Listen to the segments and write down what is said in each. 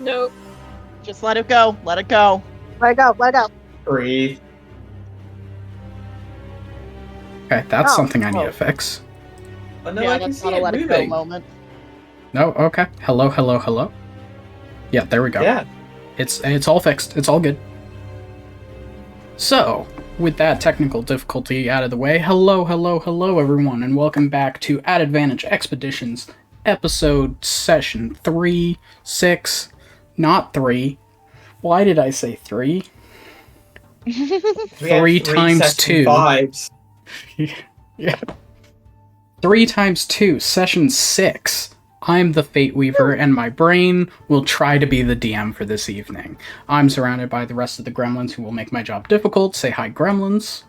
Nope. Just let it go. Let it go. Let it go. Let it go. Breathe. Okay, that's Oh, something I need oh. to fix. Oh no, Yeah, I can that's see not a it let it go moving. moment. No, okay. Hello, hello, hello. Yeah, there we go. Yeah. It's all fixed. It's all good. So, with that technical difficulty out of the way, hello, hello, hello, everyone, and welcome back to At Advantage Expeditions, episode session 3, 6, not 3. Why did I say 3? We Three have times session 2. Vibes. Yeah. 3 times 2, session 6. I'm the Fate Weaver, and my brain will try to be the DM for this evening. I'm surrounded by the rest of the gremlins who will make my job difficult. Say hi, gremlins.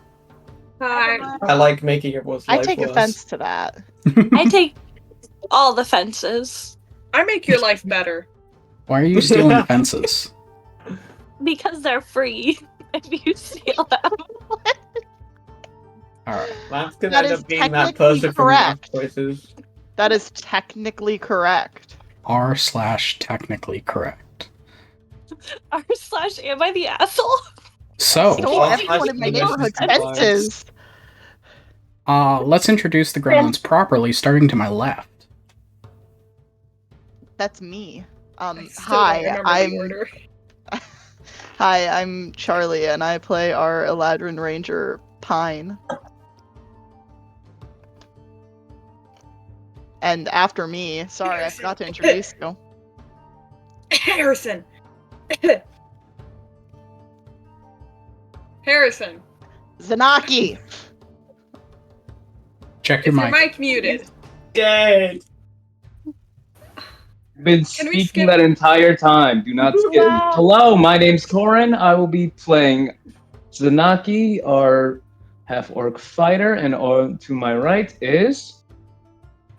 Hi. I like making everyone's I life take worse. offense to that. I take all the fences I make your life better. Why are you stealing fences? because they're free if you steal them. Alright. That's gonna That end is up being that technically person from Math correct. Choices. That is technically correct. r/technically correct. r/am I the asshole? So, Stole everyone in my neighborhood fences. let's introduce the gremlins properly, starting to my left. That's me. I still Hi, don't remember I'm the order. Hi, I'm Charlie, and I play our Eladrin Ranger Pine. And after me, sorry, I forgot to introduce you. Harrison. Harrison. Zanaki. Check your Is your mic. mic muted? Dead. Been Can we speaking skip- that entire time. Do not skip. Wow. Hello, my name's Corin. I will be playing Zanaki, our half-orc fighter, and to my right is...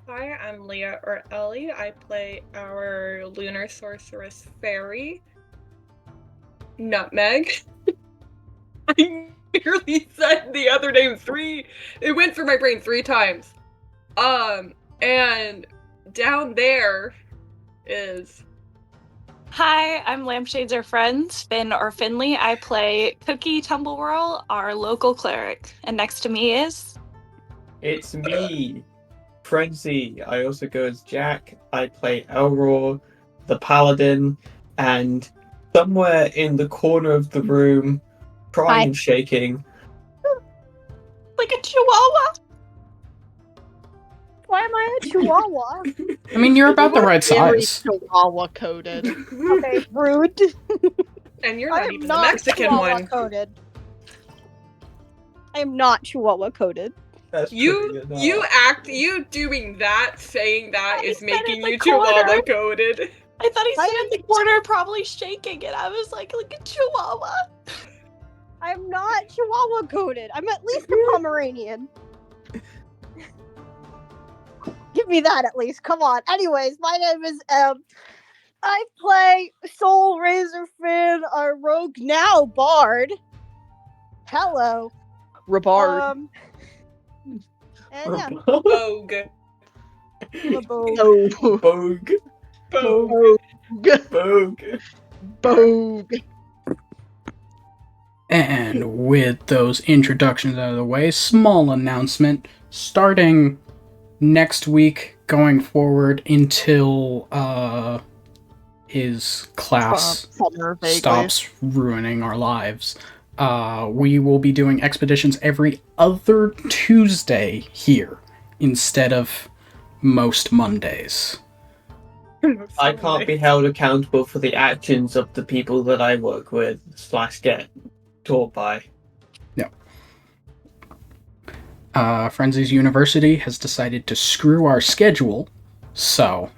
Hi, I'm Leah or Ellie. I play our lunar sorceress fairy, Nutmeg. I nearly said the other name 3. It went through my brain 3 times. And down there is Hi, I'm Lampshades or Friends, Finn or Finley. I play Cookie Tumblewhirl, our local cleric. And next to me is... It's me, Frenzy. I also go as Jack. I play Elroy, the paladin, and somewhere in the corner of the room, crying Hi. and shaking, like a chihuahua. Why am I a chihuahua? I mean, you're about the right Very size. Chihuahua coded. Okay, rude. and you're I not am even the not Mexican chihuahua one. coded. I am not chihuahua coded. That's You pretty good. you doing that, saying that I is said making in the you chihuahua corner. coded. I thought he I said am in the corner, probably shaking, and I was like a chihuahua. I am not chihuahua coded. I'm at least a Pomeranian. Give me that at least. Come on. Anyways, my name is I play Soul Razor Finn, our rogue now bard. Hello. Rabard. And yeah, Vogue. I'm a bogue. Oh. Bogue. Vogue. Bogue. Bogue. And with those introductions out of the way, small announcement. Starting next week, going forward until his class Summer, vaguely. stops ruining our lives, we will be doing expeditions every other Tuesday here instead of most Mondays. I can't be held accountable for the actions of the people that I work with / get taught by. Frenzy's University has decided to screw our schedule, so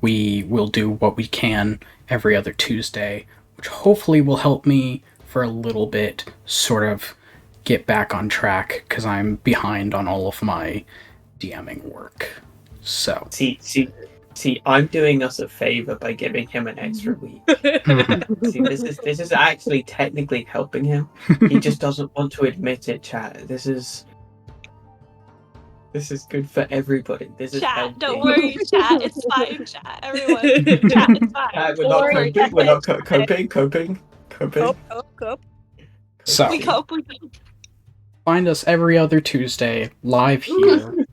we will do what we can every other Tuesday, which hopefully will help me for a little bit sort of get back on track, because I'm behind on all of my DMing work. So. See, I'm doing us a favor by giving him an extra week. See, this is actually technically helping him. He just doesn't want to admit it, chat. This is... This is good for everybody. This is Chat, healthy. don't worry, chat. It's fine, chat. Everyone, chat, it's fine. We're not Or- coping. We're not coping. Cope. So We cope. We cope. find us every other Tuesday live here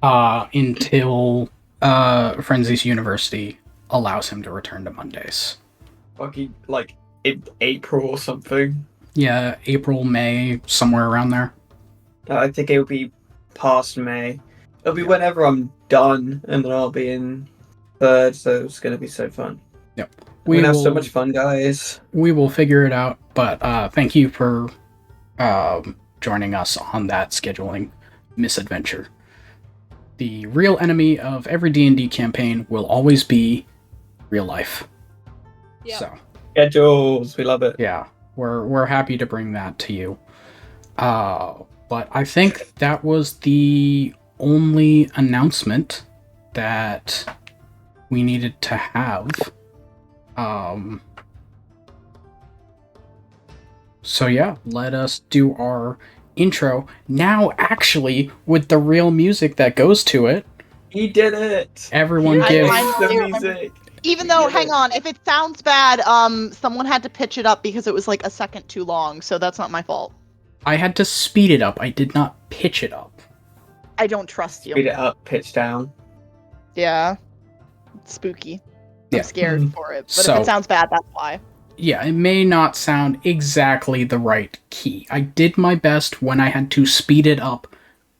until Frenzy's University allows him to return to Mondays. Fucking like in April or something. Yeah, April, May, somewhere around there. I think it'll be past May. It'll be whenever I'm done, and then I'll be in third. So it's gonna be so fun. We're gonna have so much fun, guys. We will figure it out. But thank you for joining us on that scheduling misadventure. The real enemy of every D&D campaign will always be real life. Yep. So Schedules, we love it. yeah, we're happy to bring that to you. But I think that was the only announcement that we needed to have. So yeah, let us do our intro now, actually with the real music that goes to it. He did it. Everyone I give finally the remember. music. Even though, Yeah. hang on, if it sounds bad, someone had to pitch it up because it was like a second too long, so that's not my fault. I had to speed it up. I did not pitch it up. I don't trust you. Speed it up, pitch down. Yeah. It's spooky. Yeah. I'm scared for it. But So- if it sounds bad, that's why. Yeah, it may not sound exactly the right key. I did my best when I had to speed it up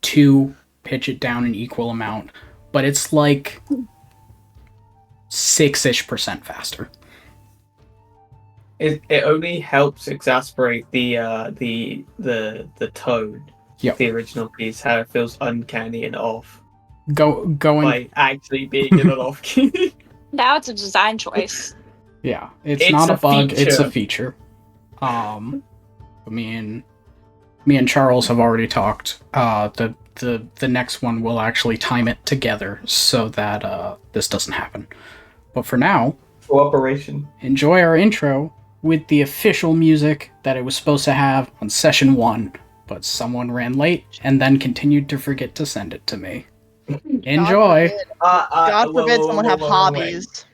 to pitch it down an equal amount, but it's like 6-ish% faster. It only helps exasperate the tone. Yep. The original piece, how it feels uncanny and off Going by actually being in an off key. Now it's a design choice. Yeah, it's It's not a a bug, it's a feature. feature. Me and Charles have already talked. The next one will actually time it together so that this doesn't happen. But for now, Cooperation. enjoy our intro with the official music that it was supposed to have on session 1, but someone ran late and then continued to forget to send it to me. Enjoy! God forbid someone have wait. hobbies.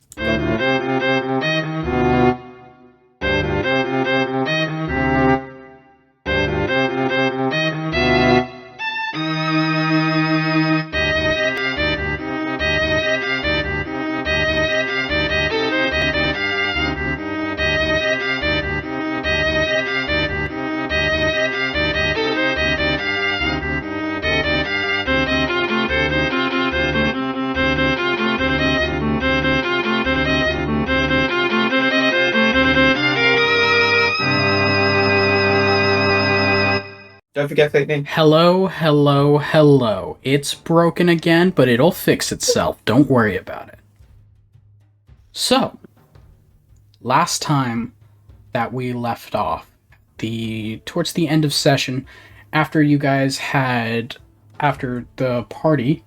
Don't forget fake name. Hello, hello, hello. It's broken again, but it'll fix itself. Don't worry about it. So, last time that we left off, towards the end of session, after the party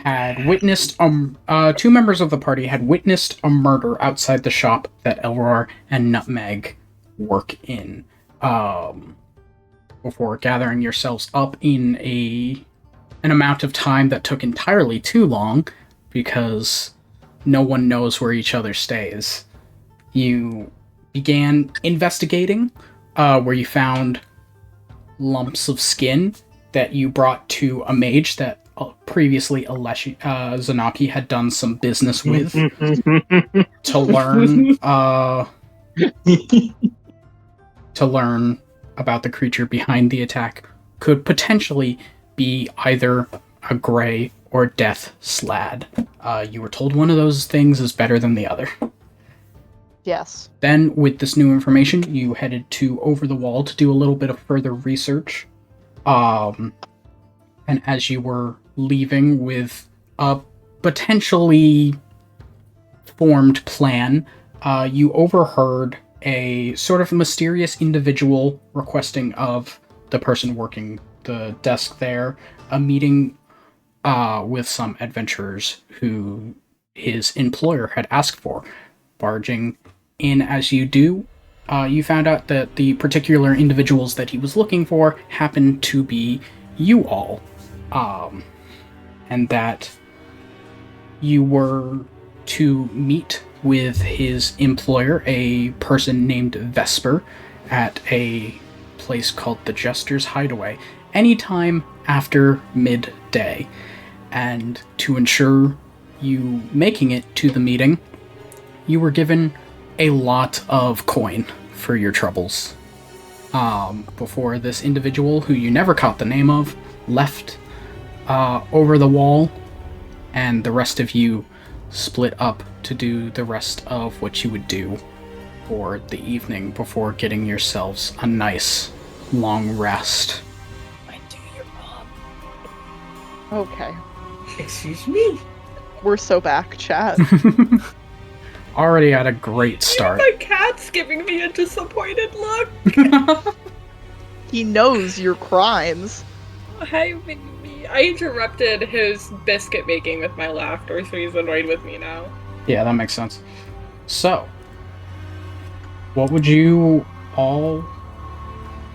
had witnessed two members of the party had witnessed a murder outside the shop that Elroy and Nutmeg work in. Before gathering yourselves up in an amount of time that took entirely too long, because no one knows where each other stays. You began investigating, where you found lumps of skin that you brought to a mage that previously Zanaki had done some business with to learn about the creature behind the attack could potentially be either a gray or death slad. You were told one of those things is better than the other. Yes. Then, with this new information, you headed to Over the Wall to do a little bit of further research. And as you were leaving with a potentially formed plan, you overheard a sort of mysterious individual requesting of the person working the desk there a meeting with some adventurers who his employer had asked for. Barging in as you do, you found out that the particular individuals that he was looking for happened to be you all, and that you were to meet with his employer, a person named Vesper, at a place called the Jester's Hideaway, anytime after midday. And to ensure you making it to the meeting, you were given a lot of coin for your troubles. Before this individual, who you never caught the name of, left over the wall, and the rest of you split up to do the rest of what you would do for the evening before getting yourselves a nice long rest. I do your mom. Okay. Excuse me? We're so back, chat. Already had a great start. My cat's giving me a disappointed look. He knows your crimes. Hi, baby. I interrupted his biscuit making with my laughter, so he's annoyed with me now. Yeah, that makes sense. So, what would you all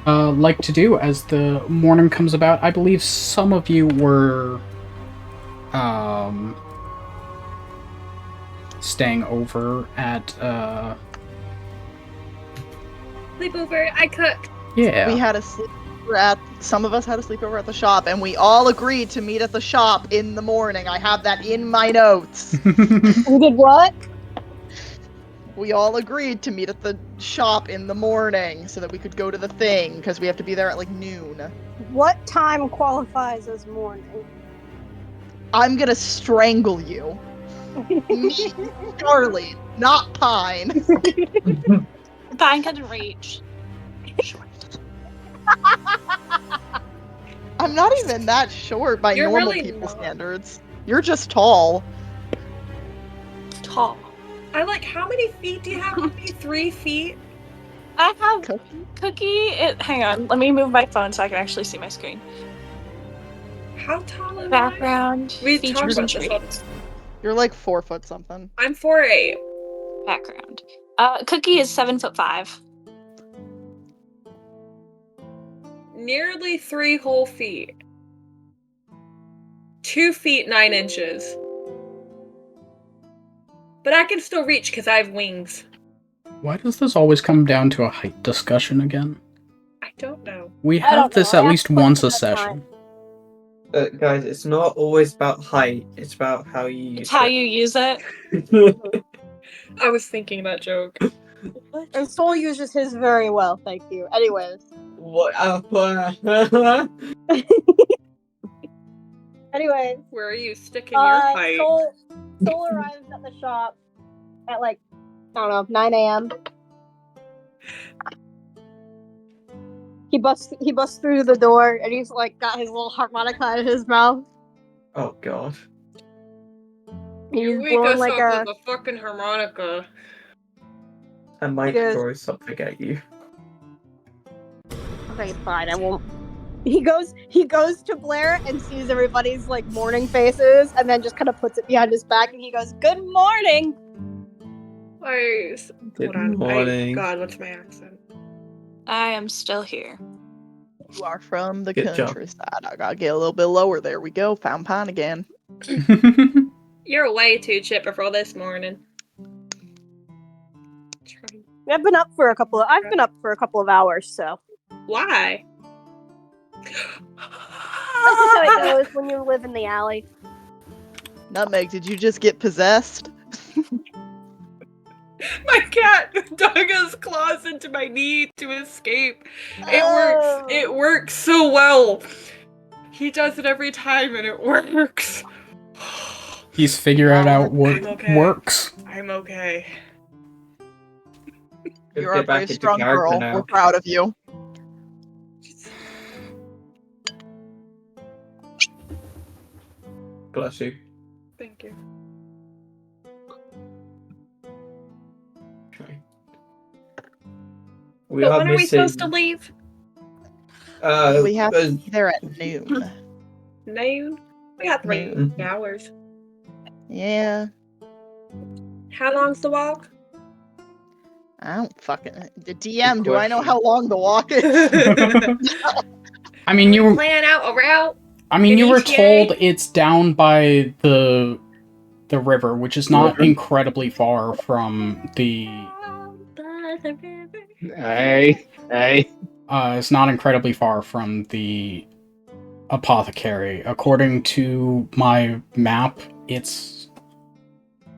like to do as the morning comes about? I believe some of you were staying over at Sleepover, I cooked. yeah. We had a sleepover some of us had a sleepover at the shop, and we all agreed to meet at the shop in the morning. I have that in my notes. We did what? We all agreed to meet at the shop in the morning so that we could go to the thing, because we have to be there at like noon. What time qualifies as morning? I'm gonna strangle you. Me, Charlie, not Pine. Pine couldn't reach. I'm not even that short by You're normal really people not. standards. You're just tall. Tall. I like, how many feet do you have to be? 3 feet? I have Cookie? Cookie. Hang on. Let me move my phone so I can actually see my screen. How tall am I? Background. We features talked and about this traits. You're like 4 foot something. I'm 4'8". Background. Cookie is 7'5". Nearly 3 whole feet. 2 feet 9 inches. But I can still reach because I have wings. Why does this always come down to a height discussion again? I don't know. We I have don't this know. at I least asked once a questions at session. Guys, it's not always about height, it's about how you use It's how it. you use it. I was thinking that joke. And Soul uses his very well, thank you. Anyways. What? Anyways. Where are you sticking your height? Soul arrives at the shop at like, I don't know, 9 a.m. He busts through the door and he's like got his little harmonica in his mouth. Oh god. He's You wake blowing us like up with a fucking harmonica. I might Yes. throw something at you. Okay, fine, I won't. He goes to Blair and sees everybody's like morning faces and then just kind of puts it behind his back and he goes, "Good morning." Good Hold on. morning. God, what's my accent? I am still here. You are from the Good job. countryside. I gotta get a little bit lower. There we go. Found Pine again. You're way too chipper for this morning. I've been up for a couple of hours, so Why? that's just how it goes when you live in the alley. Nutmeg, did you just get possessed? My cat dug his claws into my knee to escape. Oh. It works so well. He does it every time and it works. He's figured out what I'm okay. works. I'm okay. You're a Get back very into strong character girl. now. We're proud of you. Bless you. Thank you. Okay. We But are when are we missing. supposed to leave? We have to uh, be there at noon. Noon? We got 3 Noon. hours. Yeah. How long's the walk? I don't fucking. The DM, Good do I know question. how long the walk is? I mean, you were. Plan out a route. I mean, you were ETA? told it's down by the river, which is not River? incredibly far from the. Hey. It's not incredibly far from the apothecary. According to my map, it's.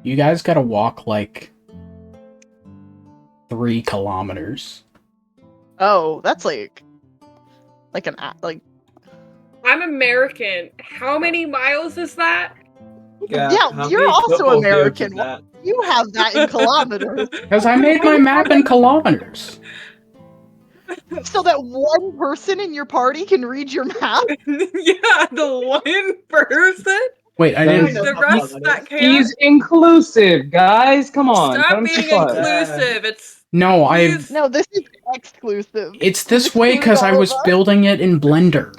You guys gotta walk like 3 kilometers. Oh, that's like like I'm American. How many miles is that? Yeah, how you're many also football fields American. is that? you have that in kilometers, Because I made my map in kilometers. so that one person in your party can read your map. Yeah, the one person. Wait, I That didn't. is- The rest that can't. He's inclusive, guys. Come on. Stop cut him being some slack. inclusive. It's No, he's- No, this is exclusive. It's this way because I was building it in Blender.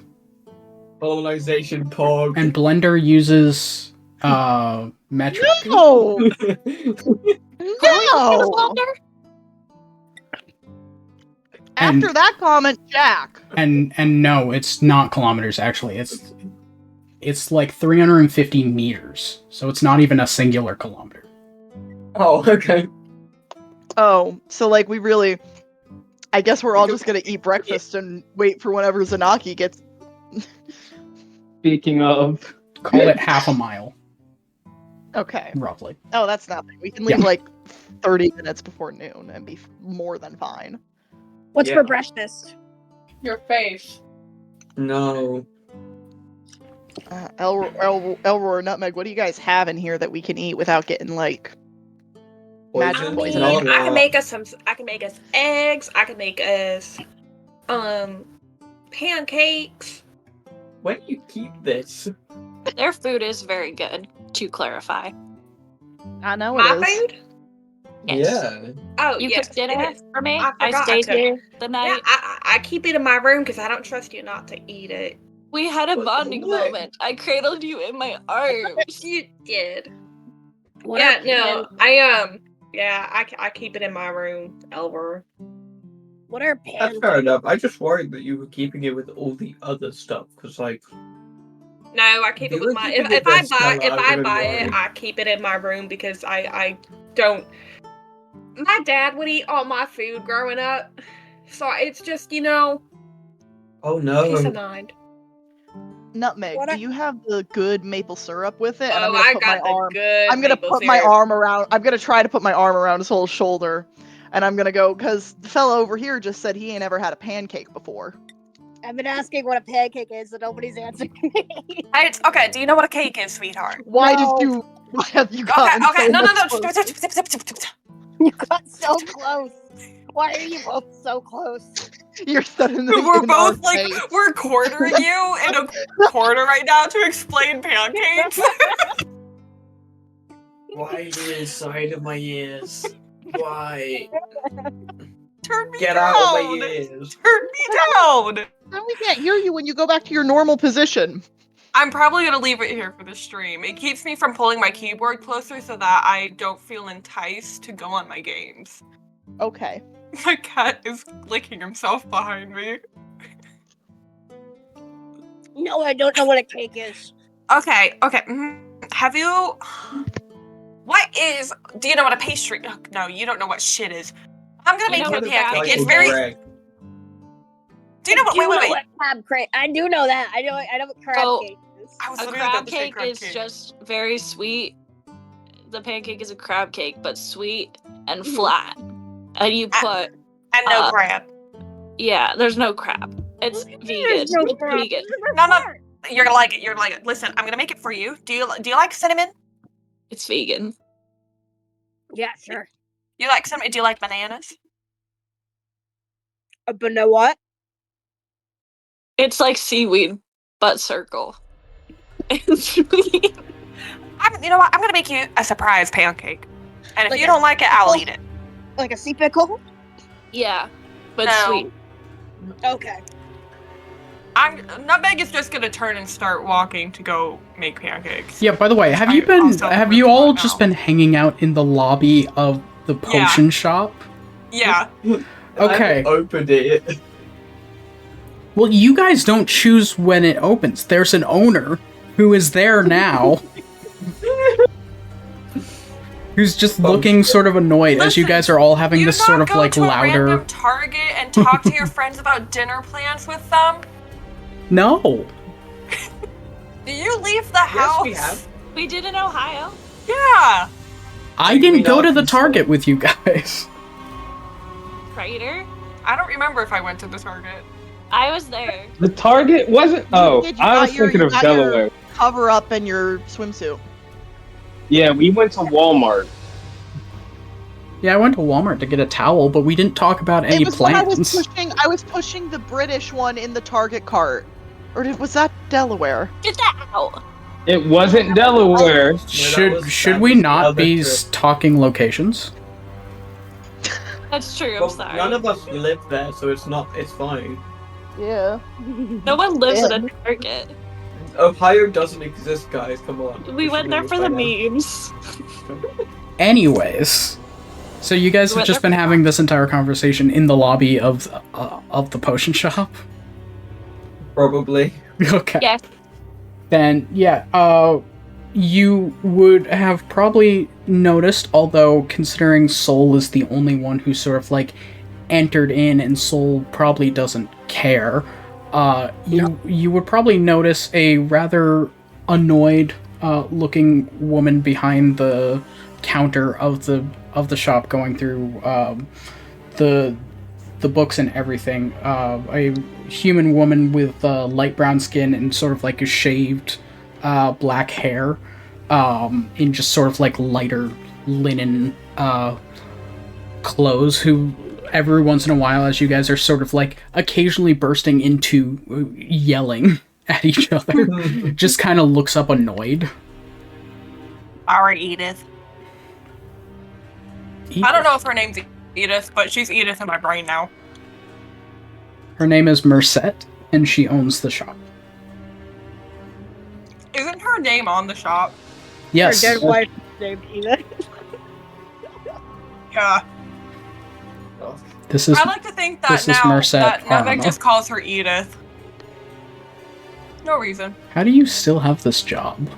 Colonization pog. And Blender uses metric. No, no. And- After that comment, Jack. And no, it's not kilometers actually. It's like 350 meters. So it's not even a singular kilometer. Oh, okay. Oh, so like we really, I guess we're all just gonna eat breakfast and wait for whenever Zanaki gets. Speaking of, Call it half a mile, Okay. roughly. Oh, that's nothing. We can leave like 30 minutes before noon and be more than fine. What's Yeah. for breakfast? your face. No. Elroy, Nutmeg, what do you guys have in here that we can eat without getting like magic Poison? poison? No, I can make us some. I can make us eggs. I can make us pancakes. Where do you keep this? Their food is very good, to clarify. I know My it is. food. Yes. Yeah. Oh, You yes, cooked dinner it is. for me? I I forgot I stayed cooked. here the Yeah, night. I keep it in my room because I don't trust you not to eat it. We had a What- bonding what? moment. I cradled you in my arms. You did. What Yeah, are no, pan- I keep it in my room, Elver. What are That's pancakes? fair enough. I just worried that you were keeping it with all the other stuff, because, like, No, I keep If it you with were my. keeping If it I there, buy Stella, if I I would've buy worried. it, I keep it in my room because I don't. My dad would eat all my food growing up, so it's just oh peace of no. mind. Nutmeg, What do are- you have the good maple syrup with it? And I'm Oh, gonna I put got my the arm. good. I'm gonna maple put my syrup. arm around. I'm gonna try to put my arm around his whole shoulder, and I'm gonna go because the fellow over here just said he ain't ever had a pancake before. I've been asking what a pancake is, and nobody's answering me. It's okay. Do you know what a cake is, sweetheart? Why No. did you? Why have you gotten Okay. so No. much closer? You got so close. Why are you both so close? You're suddenly We're in our both like face. we're cornering you in a corner right now to explain pancakes. Why are you inside of my ears? Why? Turn me Get down. out of my ears. Turn me down. Now we can't hear you when you go back to your normal position. I'm probably gonna leave it here for the stream. It keeps me from pulling my keyboard closer so that I don't feel enticed to go on my games. Okay. My cat is licking himself behind me. No, I don't know what a cake is. Okay. Have you? Do you know what a pastry? Oh, no, you don't know what shit is. I'm gonna You make know you a what pancake. pancake It's is? very. Greg. Do you know what? I do Wait. know what crab cake. I do know that. I know what crab So, cake is. I was A literally crab about to say cake crab is cake. just very sweet. The pancake is a crab cake, but sweet and Mm-hmm. flat. And you put, And no crab. yeah, there's no crab. It's vegan. There's no It's crab. vegan. No. You're gonna like it. You're gonna like it. Listen, I'm gonna make it for you. Do you like cinnamon? It's vegan. Yeah, sure. You like cinnamon? Do you like bananas? But know what? It's like seaweed, but circle. It's sweet. You know what? I'm gonna make you a surprise pancake. And if Like you a don't like it, I'll eat it. Like a sea pickle? Yeah, but No. sweet. Okay. Nutmeg is just gonna turn and start walking to go make pancakes. Yeah, by the way, have I also you really all want just now. been hanging out in the lobby of the potion shop? Yeah. Okay. I opened it. Well, you guys don't choose when it opens. There's an owner who is there now. Who's just looking sort of annoyed as you guys are all having this sort of like You not go to a louder. random Target and talk to your friends about dinner plans with them? No. Do you leave the house? Yes, we have. We did in Ohio. Yeah. I didn't go to the Target with you guys. Writer? I don't remember if I went to the Target. I was there. The Target wasn't. Oh, did, you I got was your- thinking you of got your- Delaware. Cover up and your swimsuit. Yeah, we went to Walmart. Yeah, I went to Walmart to get a towel, but we didn't talk about any It was when plans. I was pushing the British one in the Target cart. Or was that Delaware? Get that out. It wasn't Delaware. Should we not be talking locations? That's true. I'm Well, sorry. none of us live there, so it's fine. Yeah. No one lives Yeah. at a Target. Ohio doesn't exist, guys. Come on. We went there for the me. memes. Anyways, so you guys have just been having this entire conversation in the lobby of the potion shop. Probably. Okay. Yes. Then yeah, you would have probably noticed, although considering Soul is the only one who sort of like entered in, and Soul probably doesn't care. You would probably notice a rather annoyed looking woman behind the counter of the shop, going through the books and everything. A human woman with light brown skin and sort of like a shaved black hair, in just sort of like lighter linen clothes, who every once in a while, as you guys are sort of like occasionally bursting into yelling at each other, just kind of looks up annoyed. Alright, Edith. I don't know if her name's Edith, but she's Edith in my brain now. Her name is Merced, and she owns the shop. Isn't her name on the shop? Yes. Her dead wife is named Edith. Yeah. This is I like to think that this is now Merced that Nevik Parma. just calls her Edith. No reason. How do you still have this job?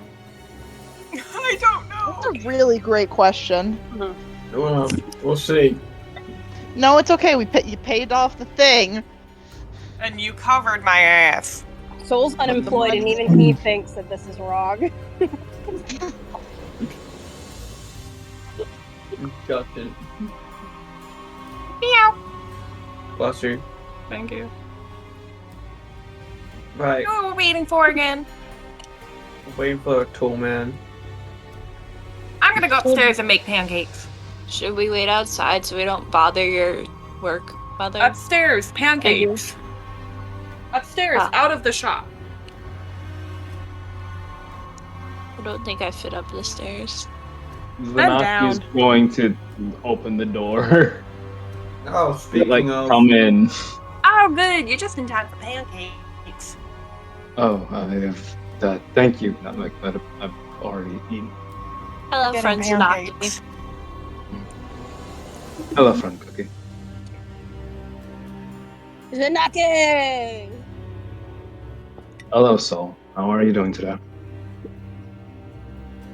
I don't know. That's a really great question. Well, we'll see. No, it's okay. You paid off the thing. And you covered my ass. Soul's unemployed, and even he thinks that this is wrong. Gotcha. Meow. Bless you. Thank you. Right. What are we waiting for again? Waiting for a tall man. I'm gonna go upstairs and make pancakes. Should we wait outside so we don't bother your work, Mother? Upstairs, pancakes. Upstairs, Ah. out of the shop. I don't think I fit up the stairs. Zanaki is down. going to open the door. Oh, speaking like, of. come in. Oh, good. You're just in time for pancakes. Oh, I have that. Thank you. Not like that. I've already eaten. Hello, Getting friends. pancakes. Hello, friend Cookie. Zanaki! Hello, Soul. How are you doing today?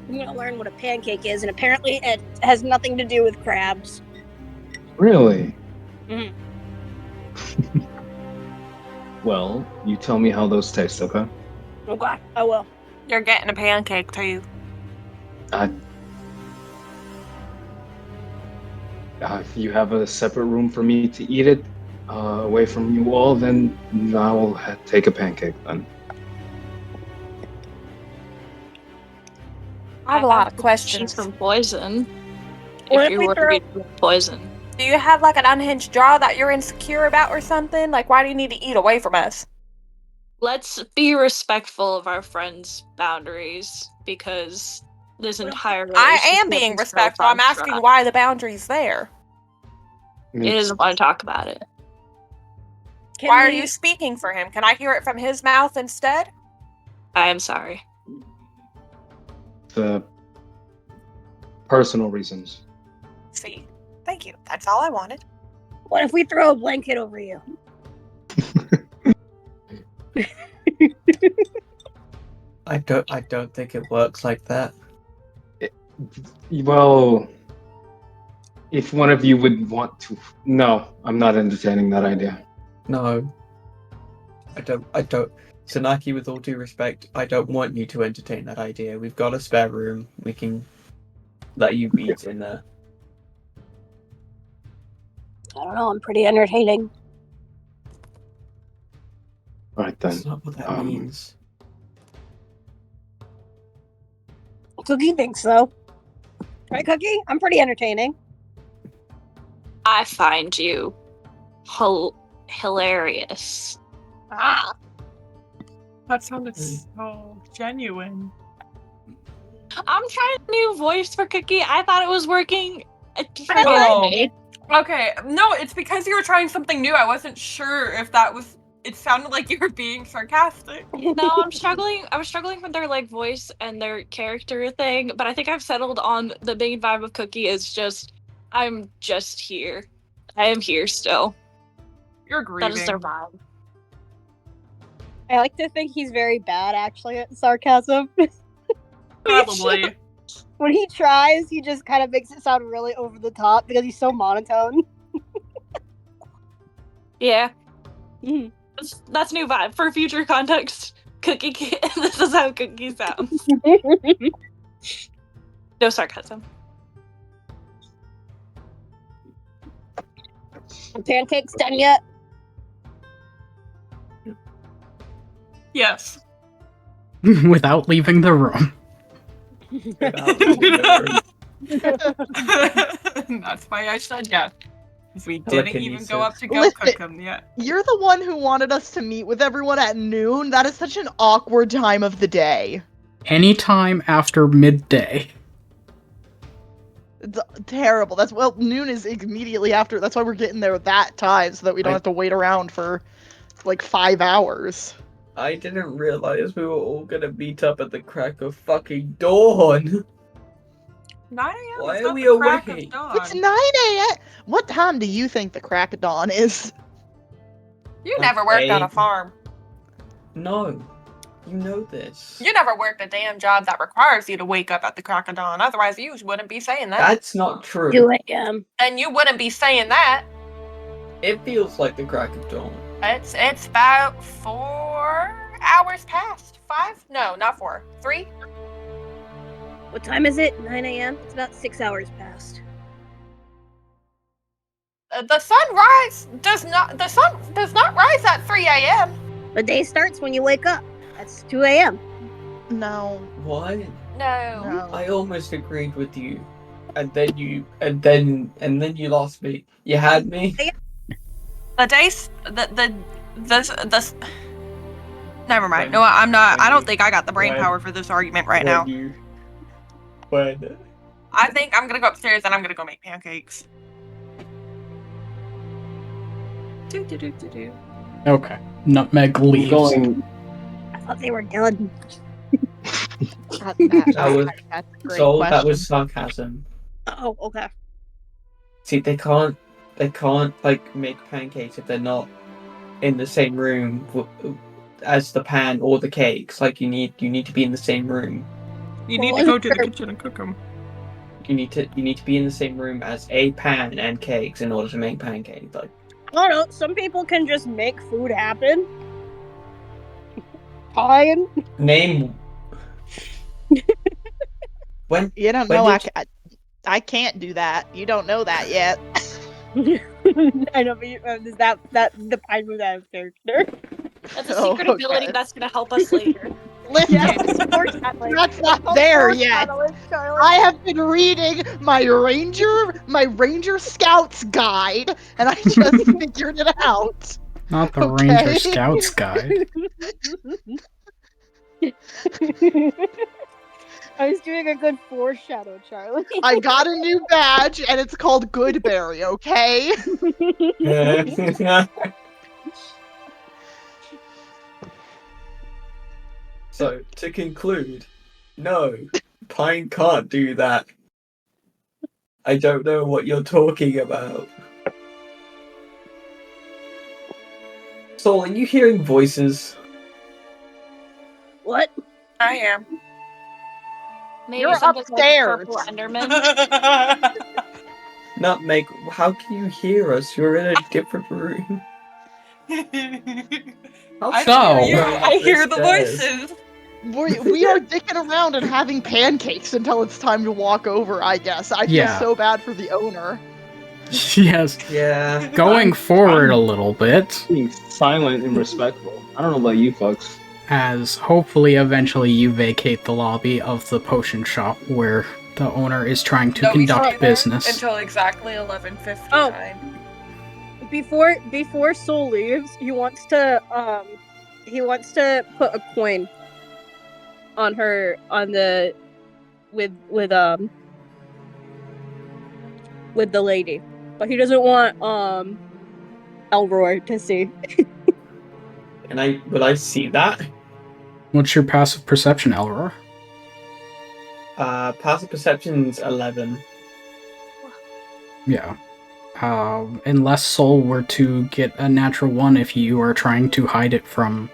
I'm gonna learn what a pancake is, and apparently it has nothing to do with crabs. Really? Mhm. Well, you tell me how those taste, okay? Okay, I will. You're getting a pancake too. If you have a separate room for me to eat it, away from you all, then I will take a pancake then. I have a lot of She's questions. from poison. What If if you're we worried about poison. Do you have like an unhinged jaw that you're insecure about or something? Like, why do you need to eat away from us? Let's be respectful of our friends' boundaries because this entire I relationship am being is respectful. built I'm on asking trust. why the boundary's there. He doesn't want to talk about it. Can Why are we- you speaking for him? Can I hear it from his mouth instead? I am sorry. The personal reasons. See. Thank you. That's all I wanted. What if we throw a blanket over you? I don't think it works like that. Well, if one of you would want to. No, I'm not entertaining that idea. No. I don't. Tsunaki, with all due respect, I don't want you to entertain that idea. We've got a spare room. We can let you eat in there. I don't know. I'm pretty entertaining. Alright then. That's not what that means. Cookie thinks so. Right, Cookie? I'm pretty entertaining. I find you hilarious. Ah. That sounded so genuine. I'm trying a new voice for Cookie. I thought it was working. Oh. Okay, no, it's because you were trying something new. I wasn't sure if that was. It sounded like you were being sarcastic. No, I'm struggling. I was struggling with their like voice and their character thing, but I think I've settled on the main vibe of Cookie is just I'm just here. I am here still. You're grieving. That is their vibe. I like to think he's very bad, actually, at sarcasm. Probably. When he tries, he just kind of makes it sound really over the top because he's so monotone. Yeah. Mhm. That's new vibe for future context. Cookie. This is how Cookie sounds. No sarcasm. Pancakes done yet? Yes. Without leaving the room. That's why I said yes. We Look, didn't and even you go said- up to go Listen. cook them yet. You're the one who wanted us to meet with everyone at noon. That is such an awkward time of the day. Anytime after midday. It's terrible. Noon is immediately after. That's why we're getting there at that time, so that we don't have to wait around for like 5 hours. I didn't realize we were all gonna meet up at the crack of fucking dawn. 9 a.m. Why It's are not we the crack awake? of dawn. It's 9 a.m. What time do you think the crack of dawn is? You never worked on a Okay. farm. No. You know this. You never worked a damn job that requires you to wake up at the crack of dawn. Otherwise, you wouldn't be saying that. That's not true. 2 a.m. And you wouldn't be saying that. It feels like the crack of dawn. It's about 4 hours past. 5? No, not 4. 3? What time is it? 9 a.m.? It's about 6 hours past. The sun does not rise at 3 a.m. The day starts when you wake up. That's 2 a.m. No. What? No. No. I almost agreed with you. And then you lost me. You had me. The days the Never mind. No, I'm not. I don't think I got the brain When- power for this argument right now. When I think I'm gonna go upstairs and I'm gonna go make pancakes. Do. Okay. Nutmeg I'm leaves. going. I thought they were done. That's a great Soul, question. that was sarcasm. Oh, okay. See, they can't like make pancakes if they're not in the same room as the pan or the cakes. Like you need to be in the same room. You need to go to the kitchen and cook them. You need to be in the same room as a pan and cakes in order to make pancakes. Like I don't know. Some people can just make food happen. Fine. name when You don't when know did I can't do that. You don't know that yet. I know, but is that the pine move out of character? That's a Oh, secret ability okay. that's gonna help us later. Listen, Foreshadowing. that's not there yet. Foreshadowing, Charlie. I have been reading my Ranger Scouts guide, and I just figured it out. Not the Okay. Ranger Scouts guide. I was doing a good foreshadow, Charlie. I got a new badge, and it's called Goodberry, okay? So to conclude, no, Pine can't do that. I don't know what you're talking about. Soul, are you hearing voices? What? I am. Maybe You're something upstairs. like purple Enderman. Nutmeg, how can you hear us? You're in a different room. I So- hear you. I hear the Upstairs. voices. We are dicking around and having pancakes until it's time to walk over, I guess. I feel Yeah. so bad for the owner. Yes. Yeah. Going forward a little bit, Being silent and respectful. I don't know about you folks. as hopefully eventually you vacate the lobby of the potion shop where the owner is trying to No, we stay conduct there business. until exactly 11:59. Oh. Before Soul leaves, he wants to put a coin on the with the lady, but he doesn't want Elroy to see. And will I see that? What's your passive perception, Elror? Passive perception's 11. Yeah. Unless Soul were to get a natural one, if you are trying to hide it from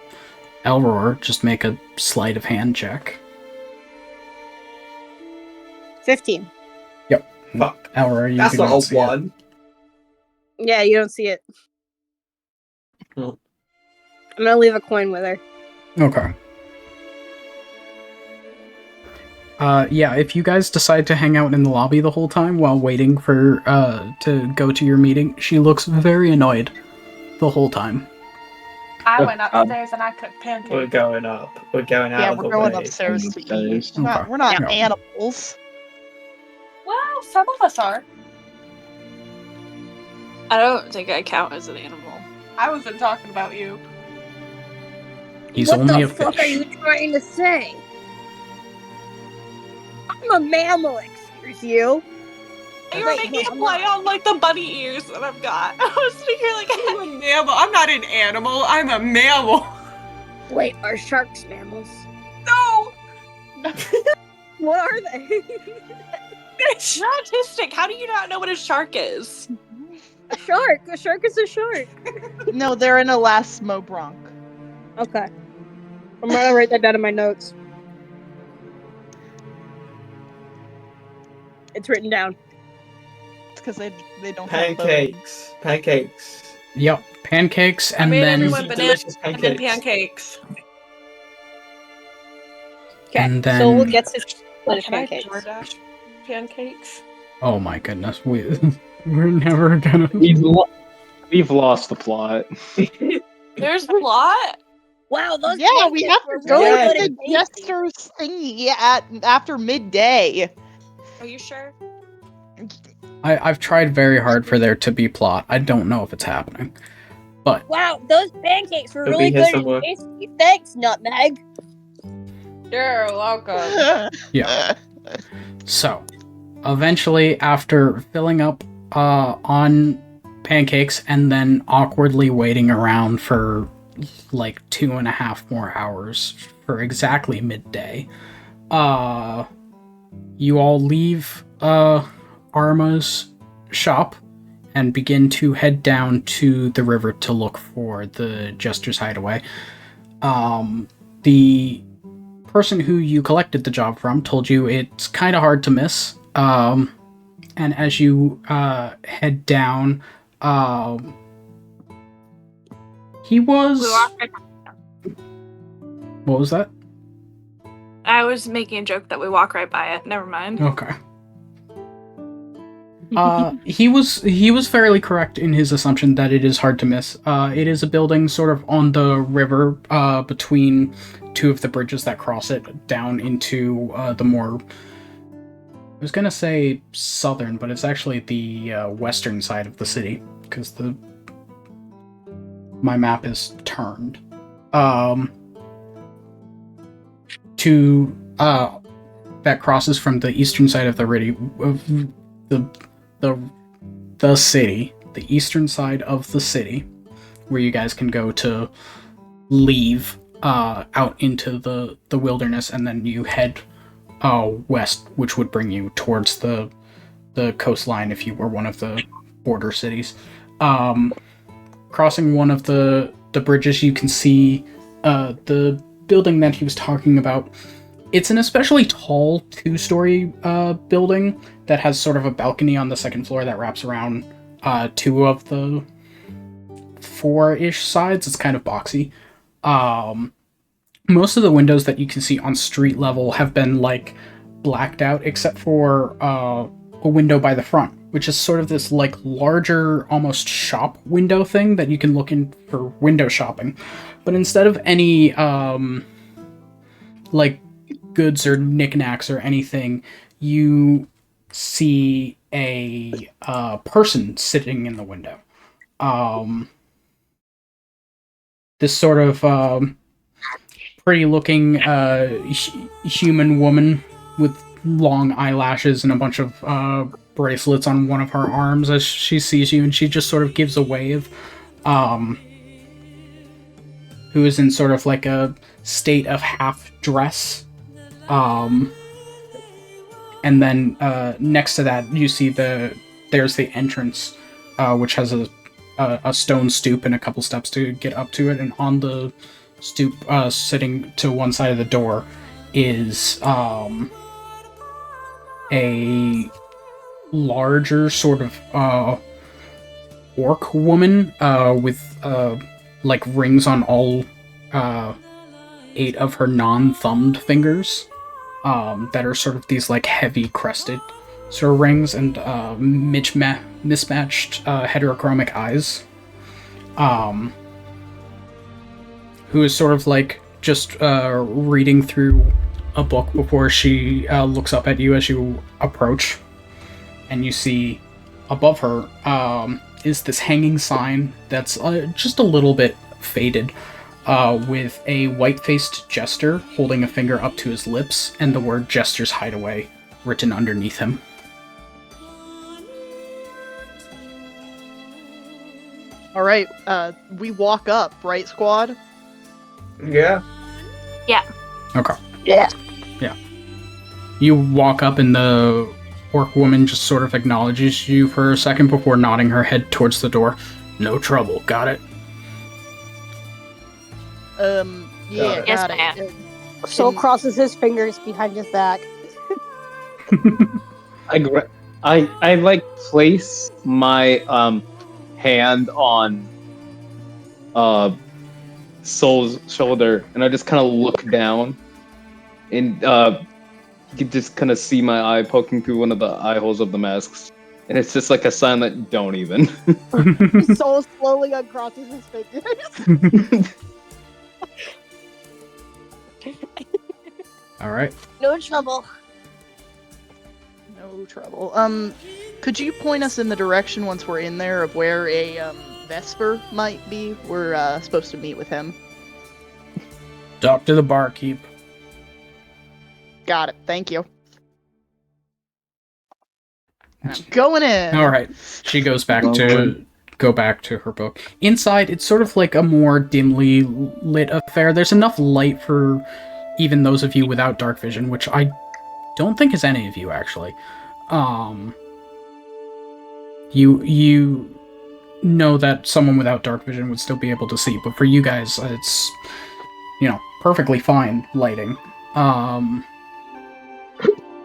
Elror, just make a sleight of hand check. 15. Fuck. Elror, you That's do not not a see it. 1. Yeah, you don't see it. Oh. I'm gonna leave a coin with her. Okay. Yeah, if you guys decide to hang out in the lobby the whole time while waiting for to go to your meeting, she looks very annoyed the whole time. I went upstairs and I cooked pancakes. We're going up. We're going out Yeah, of the we're going way. upstairs to eat. Okay. We're not Yeah. animals. Well, some of us are. I don't think I count as an animal. I wasn't talking about you. He's what only the a fuck fish. are you trying to say? I'm a mammal, excuse you. You were Wait, making no, a I'm play not. on like the bunny ears that I've got. I was sitting here like, I'm a mammal. I'm not an animal. I'm a mammal. Wait, are sharks mammals? No. What are they? it's not autistic. How do you not know what a shark is? A shark. A shark is a shark. No, they're an elasmobronch. Okay. I'm gonna write that down in my notes. It's written down. It's because they don't have bones. Pancakes. Pancakes. Yep, pancakes, I and made then everyone Delicious banana pancakes. pancakes. Okay. And then- Soul gets his split of Can I pancakes. DoorDash pancakes? oh my goodness, we're never gonna. We've lost the plot. There's a lot. Wow, those Yeah, we pancakes have were to go really to good the and tasty. Jester's thingy after midday. Are you sure? I've tried very hard for there to be plot. I don't know if it's happening. Wow, those pancakes were They'll really be here good somewhere. and tasty. Thanks, Nutmeg. You're welcome. So, eventually, after filling up on pancakes and then awkwardly waiting around for like 2.5 more hours for exactly midday, you all leave Arma's shop and begin to head down to the river to look for the Jester's Hideaway. The person who you collected the job from told you it's kind of hard to miss. And as you head down, he was... What was that? I was making a joke that we walk right by it. Never mind. Okay. He was fairly correct in his assumption that it is hard to miss. It is a building sort of on the river between two of the bridges that cross it down into the more, I was gonna say southern, but it's actually the western side of the city because my map is turned. That crosses from the eastern side of the city, the eastern side of the city, where you guys can go to leave out into the wilderness, and then you head west, which would bring you towards the coastline if you were one of the border cities. Crossing one of the bridges, you can see the building that he was talking about, it's an especially tall 2-story building that has sort of a balcony on the second floor that wraps around 2 of the 4-ish sides. It's kind of boxy. Most of the windows that you can see on street level have been like blacked out, except for a window by the front, which is sort of this like larger, almost shop window thing that you can look in for window shopping. But instead of any like goods or knickknacks or anything, you see a person sitting in the window. This sort of pretty-looking human woman with long eyelashes and a bunch of bracelets on one of her arms as she sees you, and she just sort of gives a wave. Who is in sort of like a state of half dress. And then next to that, you see there's the entrance, which has a stone stoop and a couple steps to get up to it, and on the stoop, sitting to one side of the door, is a larger sort of orc woman with like rings on all 8 of her non-thumbed fingers that are sort of these like heavy crested sort of rings, and mismatched heterochromic eyes. Who is sort of like just reading through a book before she looks up at you as you approach. And you see above her is this hanging sign that's just a little bit faded, with a white-faced Jester holding a finger up to his lips and the word Jester's Hideaway written underneath him. All right, we walk up, right, squad? Yeah. Okay. Yeah. You walk up and the orc woman just sort of acknowledges you for a second before nodding her head towards the door. No trouble, got it? Yeah, Yes, got ma'am. it. Soul crosses his fingers behind his back. I like place my hand on Soul's shoulder, and I just kind of look down, and you can just kind of see my eye poking through one of the eye holes of the masks, and it's just like a sign that don't even. Soul slowly uncrosses his fingers. All right. No trouble. No trouble. Could you point us in the direction once we're in there of where a Vesper might be? We're supposed to meet with him. Talk to the barkeep. Got it. Thank you. And I'm going in. All right. She goes back to her book. Inside, it's sort of like a more dimly lit affair. There's enough light for even those of you without dark vision, which I don't think is any of you actually. You know that someone without dark vision would still be able to see, but for you guys, it's perfectly fine lighting.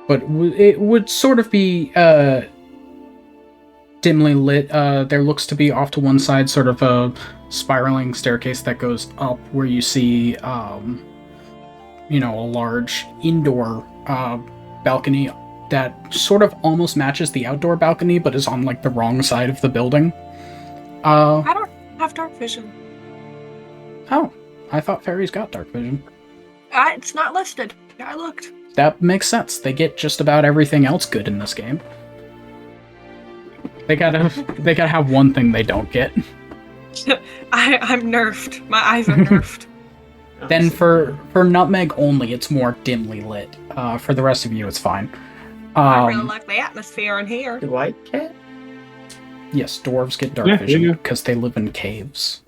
But it would sort of be dimly lit. There looks to be off to one side sort of a spiraling staircase that goes up where you see a large indoor balcony that sort of almost matches the outdoor balcony but is on like the wrong side of the building. I don't have dark vision. Oh, I thought fairies got dark vision. It's not listed. I looked. That makes sense. They get just about everything else good in this game. They gotta have one thing they don't get. I'm nerfed. My eyes are nerfed. Then for Nutmeg only, it's more dimly lit. For the rest of you, it's fine. I really like the atmosphere in here. Do I get? Yes, dwarves get dark Yeah, vision you do. because they live in caves.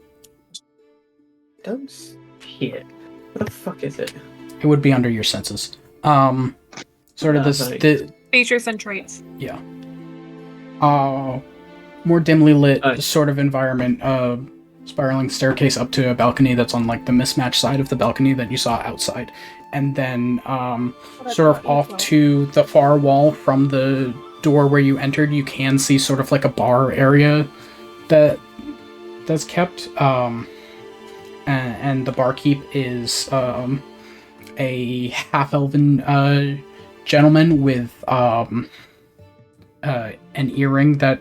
Don't see it. What the fuck is it? It would be under your senses. Sort of this. Nice. Features and traits. More dimly lit sort of environment. spiraling staircase up to a balcony that's on like the mismatched side of the balcony that you saw outside, and then sort of off to the far wall from the door where you entered, you can see sort of like a bar area that's kept, and the barkeep is a half-elven gentleman with an earring that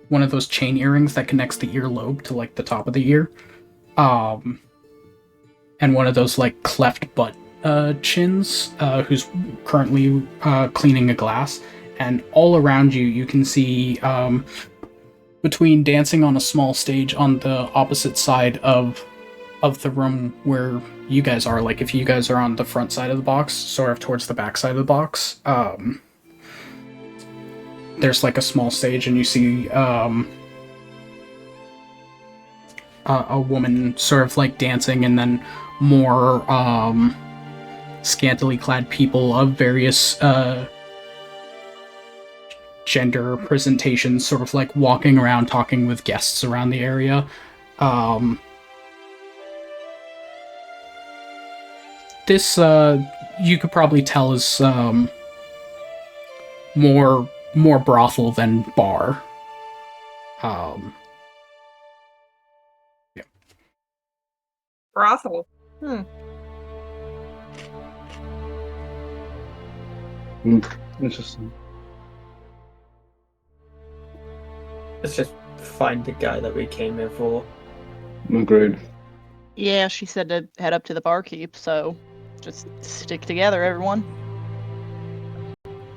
one of those chain earrings that connects the earlobe to like the top of the ear, and one of those like cleft butt chins, who's currently cleaning a glass. And all around you, you can see, between dancing on a small stage on the opposite side of the room where you guys are, like if you guys are on the front side of the box, sort of towards the back side of the box, there's like a small stage, and you see a woman sort of like dancing, and then more scantily clad people of various gender presentations sort of like walking around talking with guests around the area. This you could probably tell is more brothel than bar. Yeah. Brothel. Interesting. Let's just find the guy that we came here for. Agreed. Yeah, she said to head up to the barkeep, so just stick together, everyone.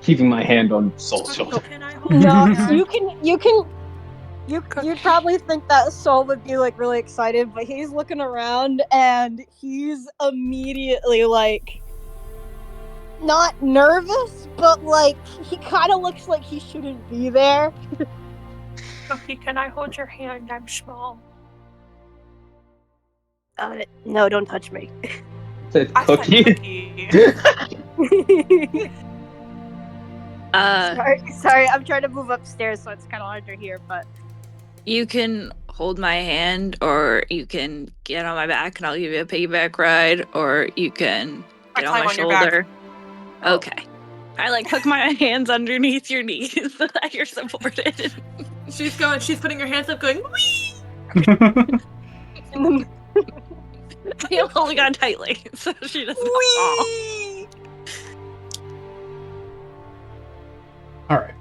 Keeping my hand on Soul's shoulder. No, you'd probably think that Soul would be like really excited, but he's looking around and he's immediately like not nervous, but like he kind of looks like he shouldn't be there. Cookie, can I hold your hand? I'm small. No, don't touch me. Said I said Cookie. cookie. Sorry, I'm trying to move upstairs, so it's kind of hard to hear, but You can hold my hand, or you can get on my back and I'll give you a piggyback ride, or you can get on climb my on your back. shoulder. Okay. I like hook my hands underneath your knees so that you're supported. She's putting her hands up going, wee! I'm holding on tightly so she doesn't fall. Wee! Alright.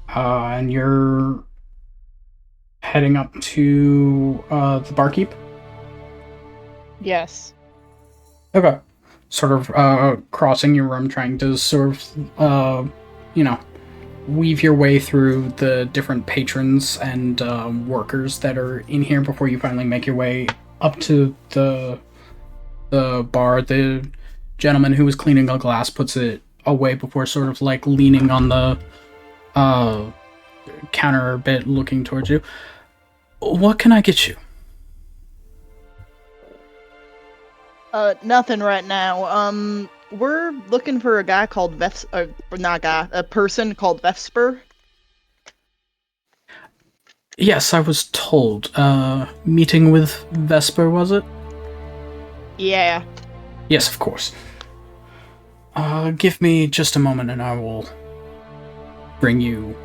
And you're heading up to the barkeep? Yes. Okay. Sort of crossing your room, trying to sort of, weave your way through the different patrons and workers that are in here before you finally make your way up to the bar. The gentleman who was cleaning a glass puts it away before sort of like leaning on the counter a bit, looking towards you. What can I get you? Nothing right now. We're looking for a guy called a person called Vesper. Yes, I was told. Meeting with Vesper, was it? Yeah. Yes, of course. Give me just a moment and I will bring you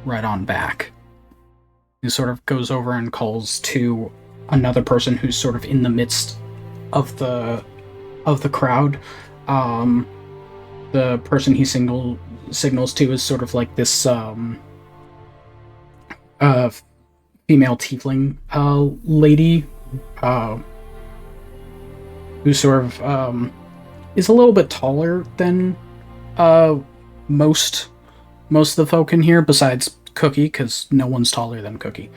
right on back. He sort of goes over and calls to another person who's sort of in the midst of the crowd. The person he signals to is sort of like this female tiefling lady who sort of is a little bit taller than most of the folk in here, besides Cookie, because no one's taller than Cookie.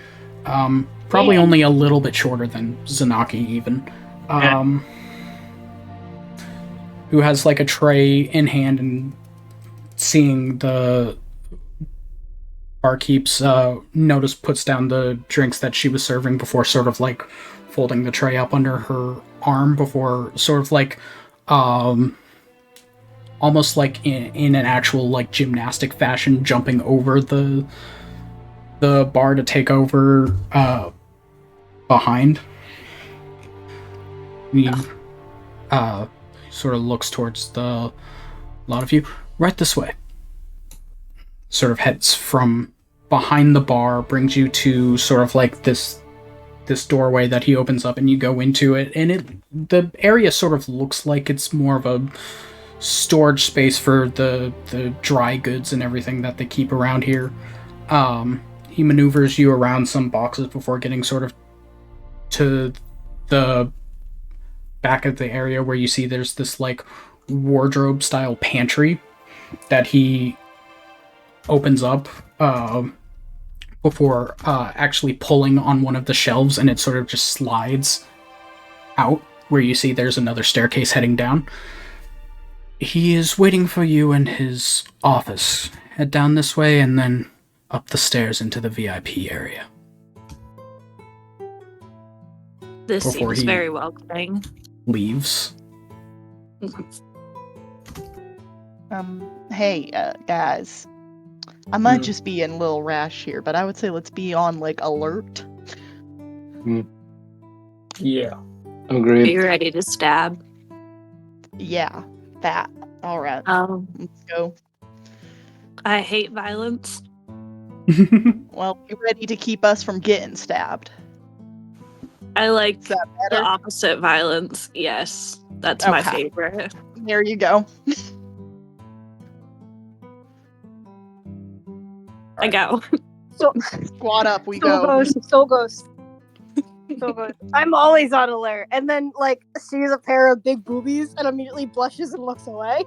Probably only a little bit shorter than Zanaki, even. Who has like a tray in hand, and seeing the barkeep's notice, puts down the drinks that she was serving before sort of like folding the tray up under her arm before sort of like almost like in an actual like gymnastic fashion jumping over the the bar to take over behind. He sort of looks towards the lot of you. Right this way. Sort of heads from behind the bar, brings you to sort of like this doorway that he opens up, and you go into it, and the area sort of looks like it's more of a storage space for the dry goods and everything that they keep around here. He maneuvers you around some boxes before getting sort of to the back of the area where you see there's this like wardrobe style pantry that he opens up before actually pulling on one of the shelves, and it sort of just slides out where you see there's another staircase heading down. He is waiting for you in his office. Head down this way and then up the stairs into the VIP area. This Before seems he- very welcoming. Leaves. Hey, guys. I might just be in a little rash here, but I would say let's be on, like, alert. Yeah. Are Agreed. you ready to stab? Yeah, that. Alright, let's go. I hate violence. Well, you ready to keep us from getting stabbed? I like Is that the better? opposite violence. Yes, that's my Okay. favorite. There you go. I go. So Squad up, we so go. goes. So goes. So goes. I'm always on alert, and then like sees a pair of big boobies and immediately blushes and looks away.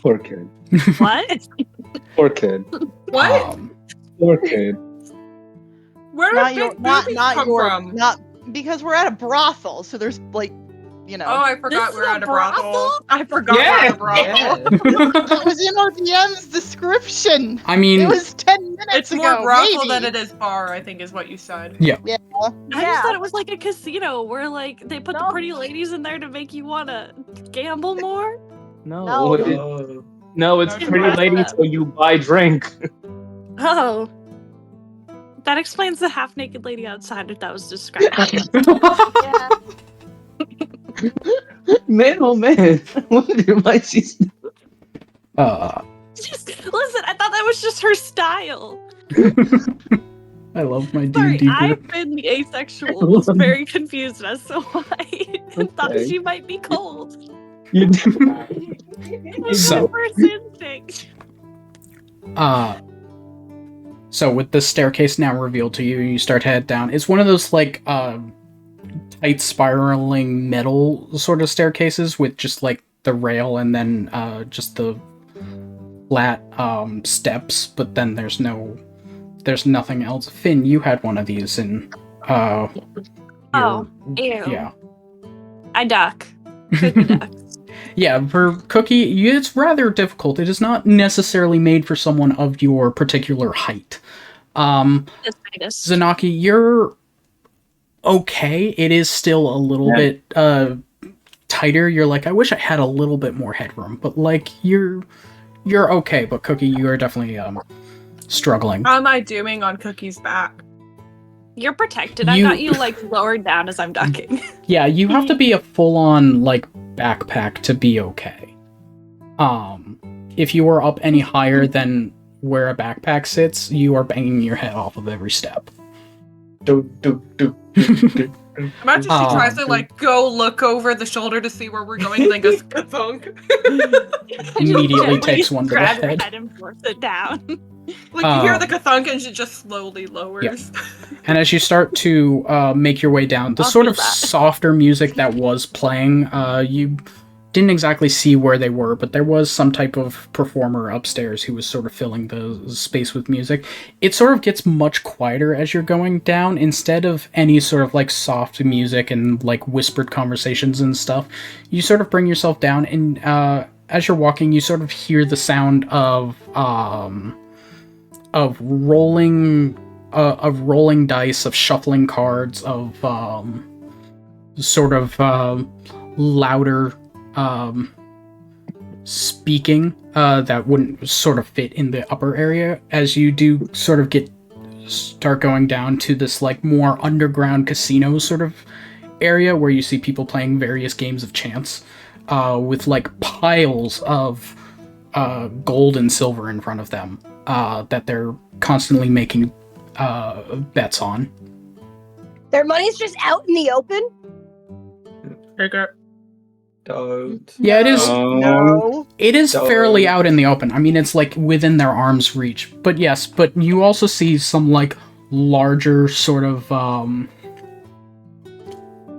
Poor kid. What? Poor kid. What? Poor kid. Where Not did your, big not, boobies not come your, from? not because we're at a brothel, so there's like, you know. Oh, I forgot This we're is a at a brothel. brothel? I forgot we're at a brothel. That was in our DM's description. I mean, It was 10 minutes It's ago. more brothel maybe. than it is bar, I think is what you said. I just thought it was like a casino where like they put the No. pretty ladies in there to make you want to gamble more. No, No. no, it's No, pretty it's lady not. till you buy drink. Oh. That explains the half-naked lady outside if that was described. Yeah. Man, oh man, I wonder why she's. Listen, I thought that was just her style. I love my Sorry, D&D I've group. been the asexual, was very confused as to why and thought Okay. she might be cold. You It was So- my first instinct. So with the staircase now revealed to you, you start to head down. It's one of those like tight spiraling metal sort of staircases with just like the rail and then just the flat steps, but then there's nothing else. Finn, you had one of these in Oh, your- ew. yeah. I duck. Cookie duck. Yeah, for Cookie, it's rather difficult. It is not necessarily made for someone of your particular height. That's Midas. Zanaki, you're okay. It is still a little bit tighter. You're like, I wish I had a little bit more headroom, but like you're okay. But Cookie, you are definitely struggling. How am I doing on Cookie's back? You're protected. I You- got you like lowered down as I'm ducking. Yeah, you have to be a full-on like backpack to be okay. If you are up any higher than where a backpack sits, you are banging your head off of every step. Imagine she tries to like go look over the shoulder to see where we're going and then goes ka-thunk. Immediately Gently takes one to the grab your head. head and force it down. Like you hear the ka-thunk and she just slowly lowers. And as you start to make your way down, the I'll sort do of that. softer music that was playing, you didn't exactly see where they were, but there was some type of performer upstairs who was sort of filling the space with music. It sort of gets much quieter as you're going down. Instead of any sort of like soft music and like whispered conversations and stuff, you sort of bring yourself down, and as you're walking, you sort of hear the sound of rolling dice, of shuffling cards, of sort of louder speaking that wouldn't sort of fit in the upper area. As you do sort of start going down to this like more underground casino sort of area where you see people playing various games of chance with like piles of gold and silver in front of them that they're constantly making bets on. Their money's just out in the open? Don't. Yeah, it is. No. It is Don't. fairly out in the open. I mean, it's like within their arm's reach. But yes, but you also see some like larger sort of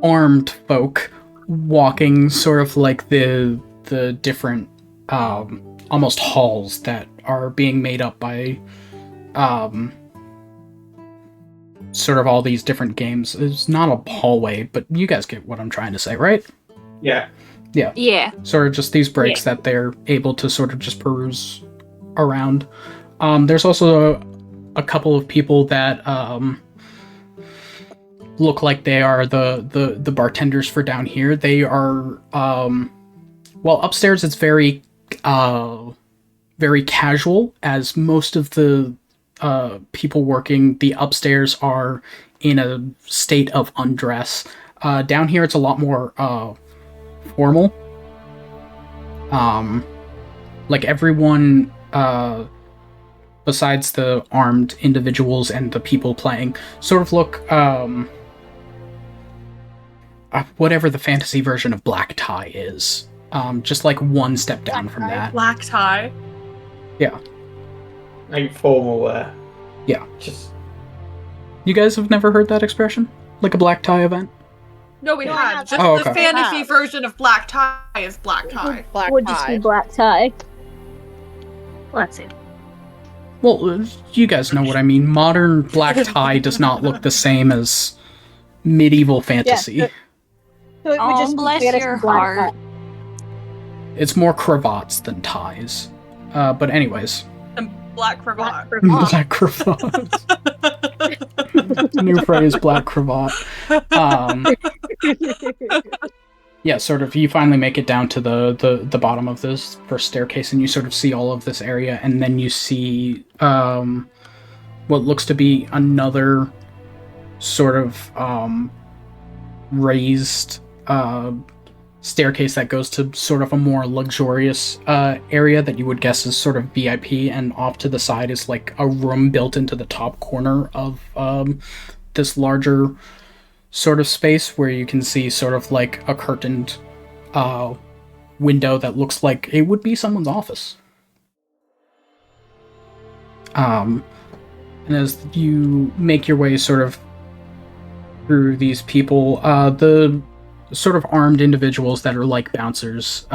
armed folk walking sort of like the different almost halls that are being made up by sort of all these different games. It's not a hallway, but you guys get what I'm trying to say, right? Yeah. Yeah. Sort of just these breaks that they're able to sort of just peruse around. There's also a couple of people that look like they are the bartenders for down here. They are well, upstairs it's very very casual, as most of the people working the upstairs are in a state of undress. Down here it's a lot more formal. Like everyone besides the armed individuals and the people playing sort of look whatever the fantasy version of black tie is. Just like one step down from that. Black tie. Yeah. Like formal wear. Yeah. Just. You guys have never heard that expression? Like a black tie event? No, we No, I had. haven't. Just Oh, the okay. fantasy Have. version of black tie is black tie. Black Would just be tie. black tie. Let's see. Well, you guys know what I mean. Modern black tie does not look the same as medieval fantasy. Yeah, so it would Oh, just be bless fantasy your black heart. tie. It's more cravats than ties. But anyways. And black cravat. Black cravat. New phrase, black cravat. Yeah, sort of, you finally make it down to the bottom of this first staircase, and you sort of see all of this area, and then you see what looks to be another sort of raised staircase that goes to sort of a more luxurious area that you would guess is sort of VIP, and off to the side is like a room built into the top corner of this larger sort of space where you can see sort of like a curtained window that looks like it would be someone's office. And as you make your way sort of through these people, the sort of armed individuals that are like bouncers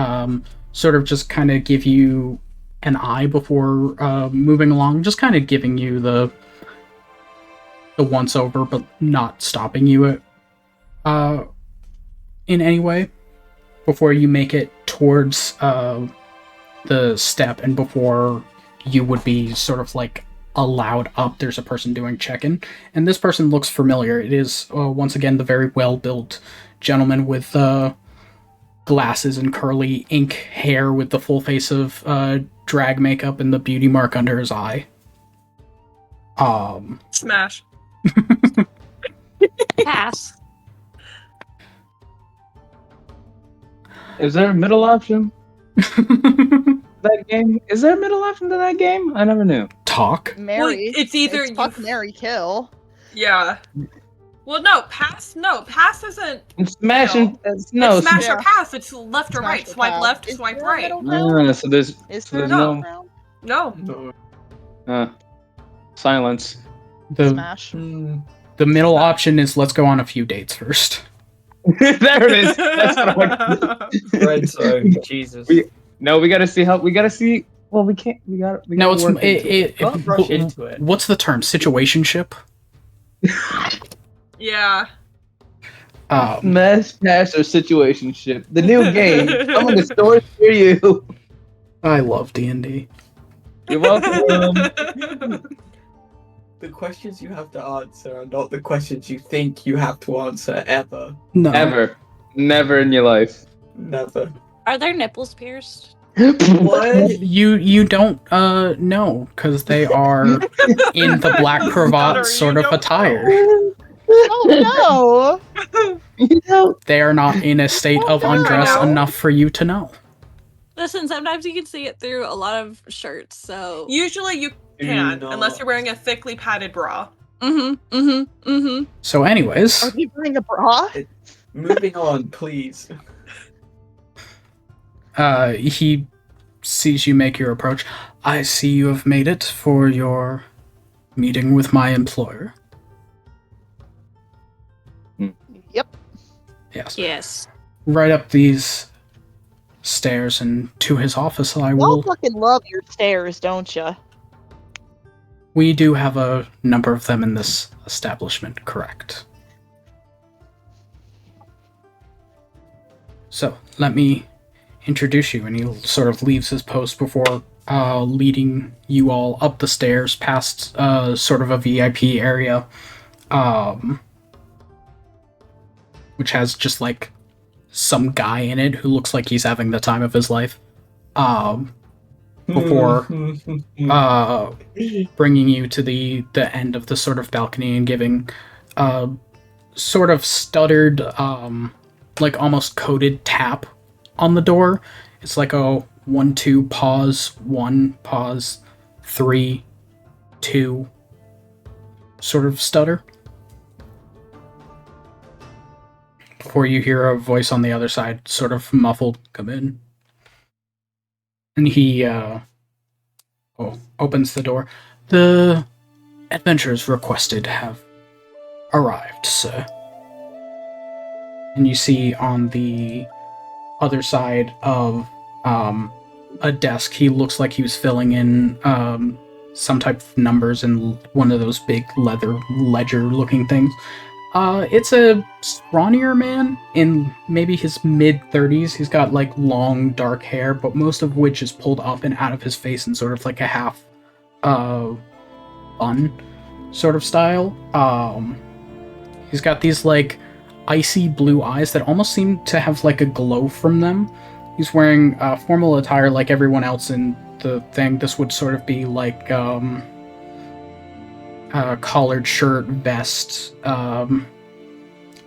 sort of just kind of give you an eye before moving along, just kind of giving you the once over, but not stopping you in any way before you make it towards the step, and before you would be sort of like allowed up, there's a person doing check-in, and this person looks familiar. It is once again the very well-built gentleman with glasses and curly ink hair with the full face of drag makeup and the beauty mark under his eye. Smash. Pass. Is there a middle option? That game? Is there a middle option to that game? I never knew. Talk. Mary. it's either it's fuck, Mary, kill. Yeah. Well, no, pass. No, pass isn't. And smash and It's no. smash yeah. or pass. It's left or Smash right. or Swipe pass. left, Is swipe there a right. middle ground? So there's Is so there there's a no middle ground? No. No. silence. The Smash. the middle option is let's go on a few dates first. There it is. That's what I. Red zone. Jesus. No, we gotta see how. We gotta see. Well, we can't. We got. No, it's Don't rush into it. what's the term? Situationship. Yeah. Smash, pass, or situationship. The new game. Coming to stores near you. I love D&D. You're welcome. The questions you have to answer are not the questions you think you have to answer ever. No. Ever. Never in your life. Never. Are their nipples pierced? What? You don't know because they are in the black cravat Stutter, sort you of don't attire. Oh You know, They are not in a state of Oh, no. undress I know. enough for you to know. Listen, sometimes you can see it through a lot of shirts, so. Usually you Do can, not- unless you're wearing a thickly padded bra. So, no! anyways, Are they wearing a bra? Moving on, please. he sees you make your approach. I see you have made it for your meeting with my employer. Yep. Yes. Yes. Right up these stairs and to his office I Y'all will. fucking love your stairs, don't ya? We do have a number of them in this establishment, correct? So, let me introduce you, and he sort of leaves his post before leading you all up the stairs past sort of a VIP area, which has just like some guy in it who looks like he's having the time of his life. Before bringing you to the end of the sort of balcony and giving sort of stuttered, like almost coded tap on the door. It's like a 1, 2, pause, 1, pause, 3, 2 sort of stutter. Before you hear a voice on the other side, sort of muffled, come in. And he opens the door. The adventurers requested have arrived, sir. And you see on the other side of a desk, he looks like he was filling in some type of numbers in one of those big leather ledger-looking things. It's a scrawnier man in maybe his mid-30s. He's got like long dark hair, but most of which is pulled up and out of his face in sort of like a half bun sort of style. He's got these like icy blue eyes that almost seem to have like a glow from them. He's wearing formal attire like everyone else in the thing. This would sort of be like collared shirt, vest. I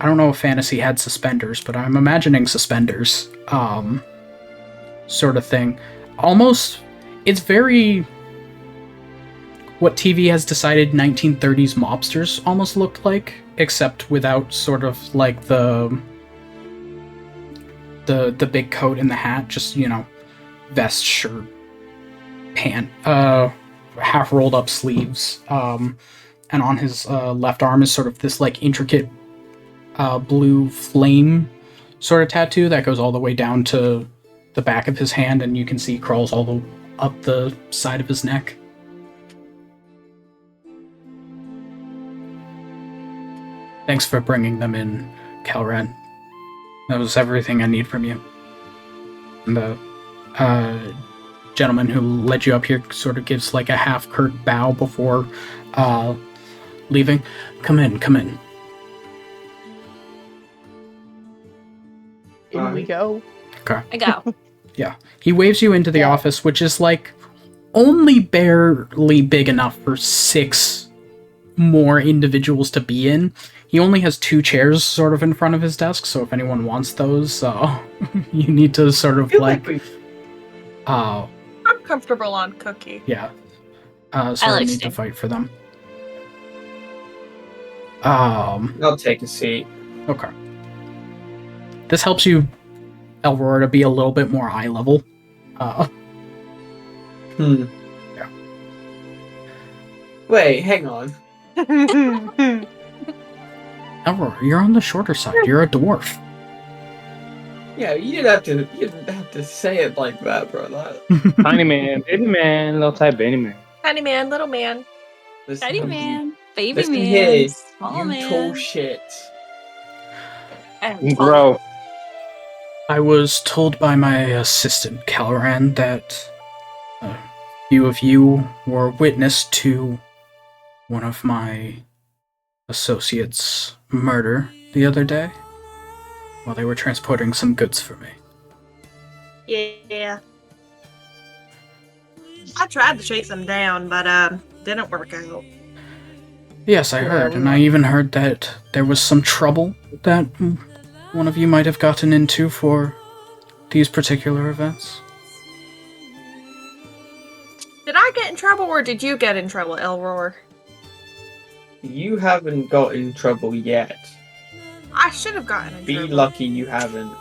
don't know if Fantasy had suspenders, but I'm imagining suspenders. Sort of thing. Almost, it's very what TV has decided 1930s mobsters almost looked like, except without sort of like the big coat and the hat. Just, you know, vest, shirt, pant, half rolled up sleeves. And on his left arm is sort of this like intricate blue flame sort of tattoo that goes all the way down to the back of his hand, and you can see crawls all the up the side of his neck. Thanks for bringing them in, Calran. That was everything I need from you. And the gentleman who led you up here sort of gives like a half curt bow before leaving. Come in, come in. In we go. Okay. I go. Yeah. He waves you into the office, which is like only barely big enough for 6 more individuals to be in. He only has 2 chairs sort of in front of his desk, so if anyone wants those, you need to sort of like I'm comfortable on Cookie. yeah. like So I need to Sting. fight for them. I'll take a seat. Okay. This helps you, Elrora, to be a little bit more eye level. Hmm. Yeah. Wait, hang on. Elrora, you're on the shorter side. You're a dwarf. Yeah, you didn't have to say it like that, bro. tiny man, baby man, little type baby man. Tiny man, little man. Listen, Tiny man, baby Listen man, here, small you man. tall shit. I'm tall. Bro, I was told by my assistant, Calran, that a few of you were witness to one of my associates' murder the other day while they were transporting some goods for me. Yeah. I tried to chase him down, but didn't work out. Yes, I heard, and I even heard that there was some trouble that one of you might have gotten into for these particular events. Did I get in trouble, or did you get in trouble, Elroar? You haven't got in trouble yet. I should have gotten in Be trouble. lucky you haven't.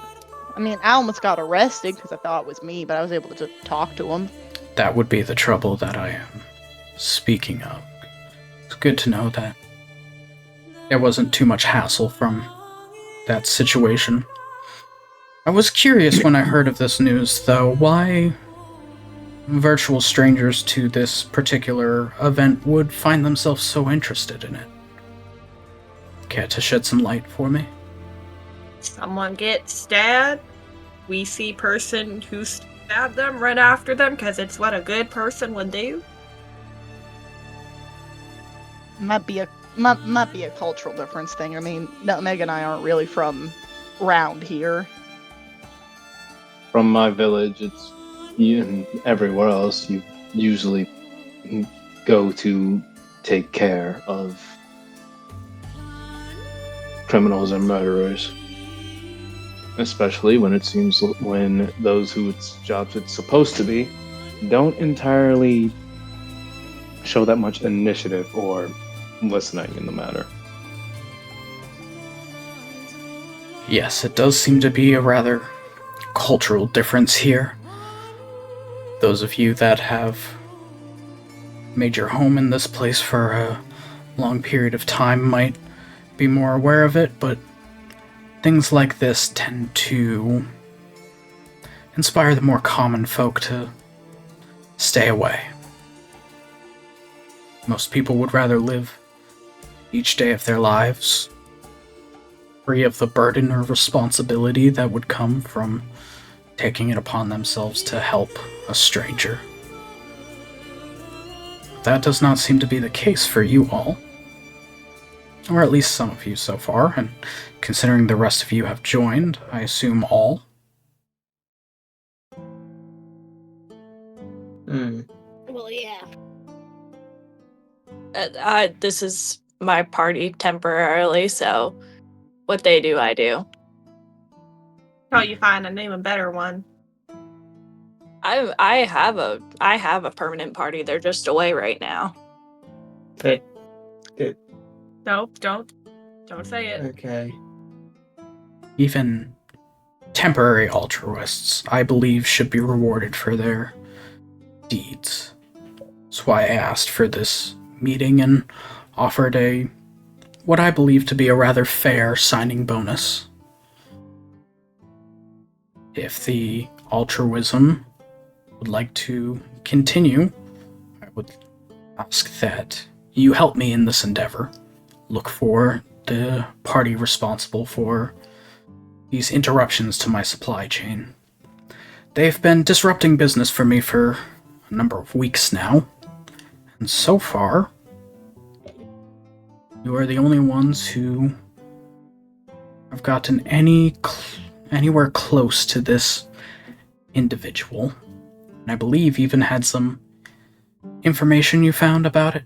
I mean, I almost got arrested because I thought it was me, but I was able to just talk to him. That would be the trouble that I am speaking of. It's good to know that there wasn't too much hassle from that situation. I was curious when I heard of this news, though, why virtual strangers to this particular event would find themselves so interested in it. Care to shed some light for me? Someone gets stabbed. We see person who stabbed them, run after them, because it's what a good person would do. Might be a cultural difference thing. I mean, Meg and I aren't really from round here. From my village, it's and everywhere else. You usually go to take care of criminals and murderers, especially when it seems when those whose jobs it's supposed to be don't entirely show that much initiative or listening in the matter. Yes, it does seem to be a rather cultural difference here. Those of you that have made your home in this place for a long period of time might be more aware of it, but things like this tend to inspire the more common folk to stay away. Most people would rather live each day of their lives free of the burden or responsibility that would come from taking it upon themselves to help a stranger. That does not seem to be the case for you all. Or at least some of you so far, and considering the rest of you have joined, I assume all. Well, yeah. This is my party temporarily, so what they do, I do. Until you find a name a better one. I have a permanent party. They're just away right now. Okay. No, don't say it. Okay. Even temporary altruists, I believe, should be rewarded for their deeds. That's why I asked for this meeting and offered what I believe to be a rather fair signing bonus. If the altruism would like to continue, I would ask that you help me in this endeavor. Look for the party responsible for these interruptions to my supply chain. They've been disrupting business for me for a number of weeks now, and so far, you are the only ones who have gotten anywhere close to this individual. And I believe even had some information you found about it.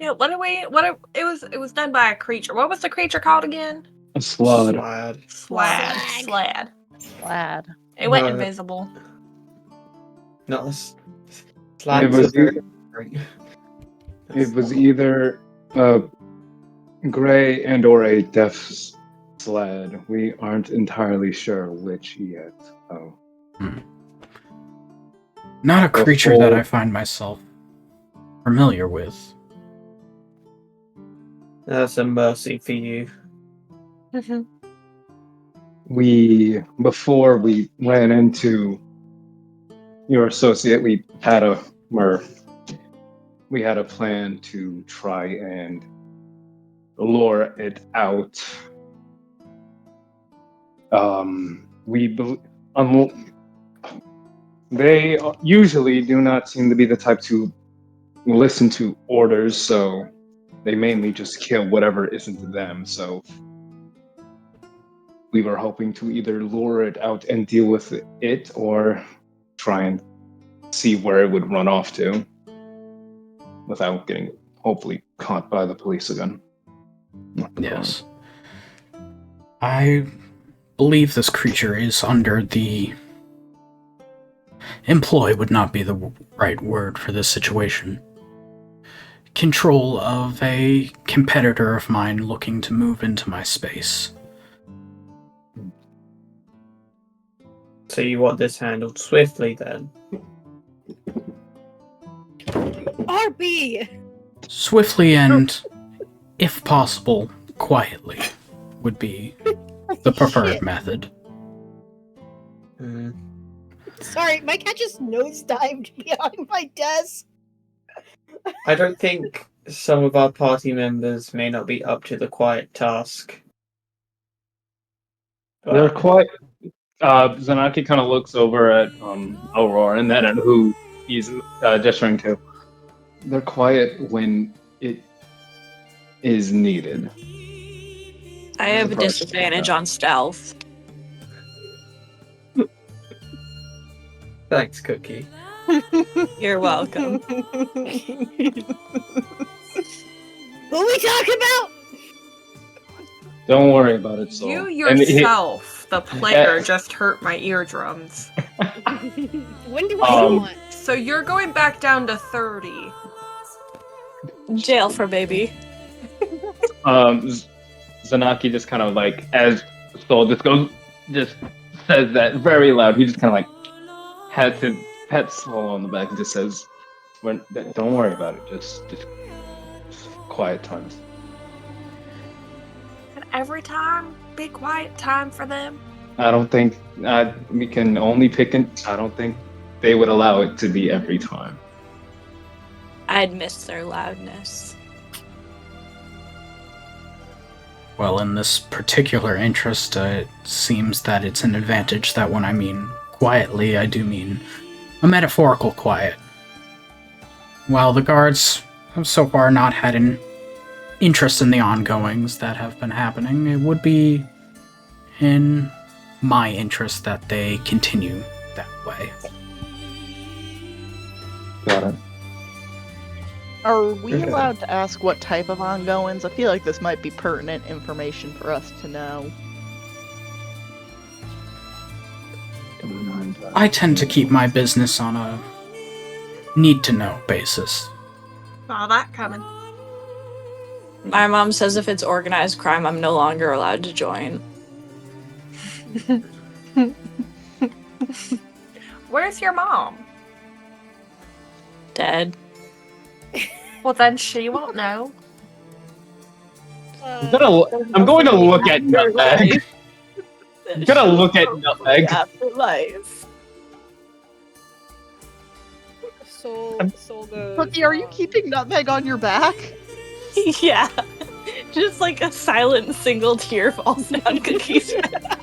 Yeah, it was done by a creature. What was the creature called again? A slug. Slad. It went invisible. Not It was either a gray and or a deaf slad. We aren't entirely sure which yet. Oh. Not a creature that I find myself familiar with. That's a mercy for you. Before we ran into your associate, we had a plan to try and lure it out. They usually do not seem to be the type to listen to orders, so they mainly just kill whatever isn't them. So we were hoping to either lure it out and deal with it, or try and see where it would run off to without getting, hopefully, caught by the police again. Yes. I believe this creature is under the... Employ would not be the right word for this situation. Control of a competitor of mine looking to move into my space. So you want this handled swiftly then? RB! Swiftly and, if possible, quietly would be the preferred Shit. method. Sorry, my cat just nosedived behind my desk. I don't think some of our party members may not be up to the quiet task. They're quite. Zanaki kind of looks over at Aurora and then at who he's gesturing to. They're quiet when it is needed. I have a disadvantage on stealth. Thanks, Cookie. You're welcome. Who we talking about? Don't worry about it, Soul. You And yourself, the player, just hurt my eardrums. When do I want? So you're going back down to 30. Jail for baby. Zanaki just kind of like, as Soul just says that very loud, he just kind of like pats Soul on the back and just says, don't worry about it, just quiet times. And every time, be quiet time for them. I don't think we can only pick and I don't think they would allow it to be every time. I'd miss their loudness. Well, in this particular interest, it seems that it's an advantage that when I mean quietly, I do mean a metaphorical quiet. While the guards have so far not had an interest in the ongoings that have been happening, it would be in my interest that they continue that way. Got it. Are we allowed to ask what type of ongoings? I feel like this might be pertinent information for us to know. I tend to keep my business on a need-to-know basis. Saw that coming. My mom says if it's organized crime, I'm no longer allowed to join. Where's your mom? Dead. Well, then she won't know. I'm going to look at Nutmeg. I'm gonna look at Nutmeg. Afterlife. Soul goes. Cookie, are you keeping Nutmeg on your back? Yeah. Just like a silent single tear falls down Cookie's head.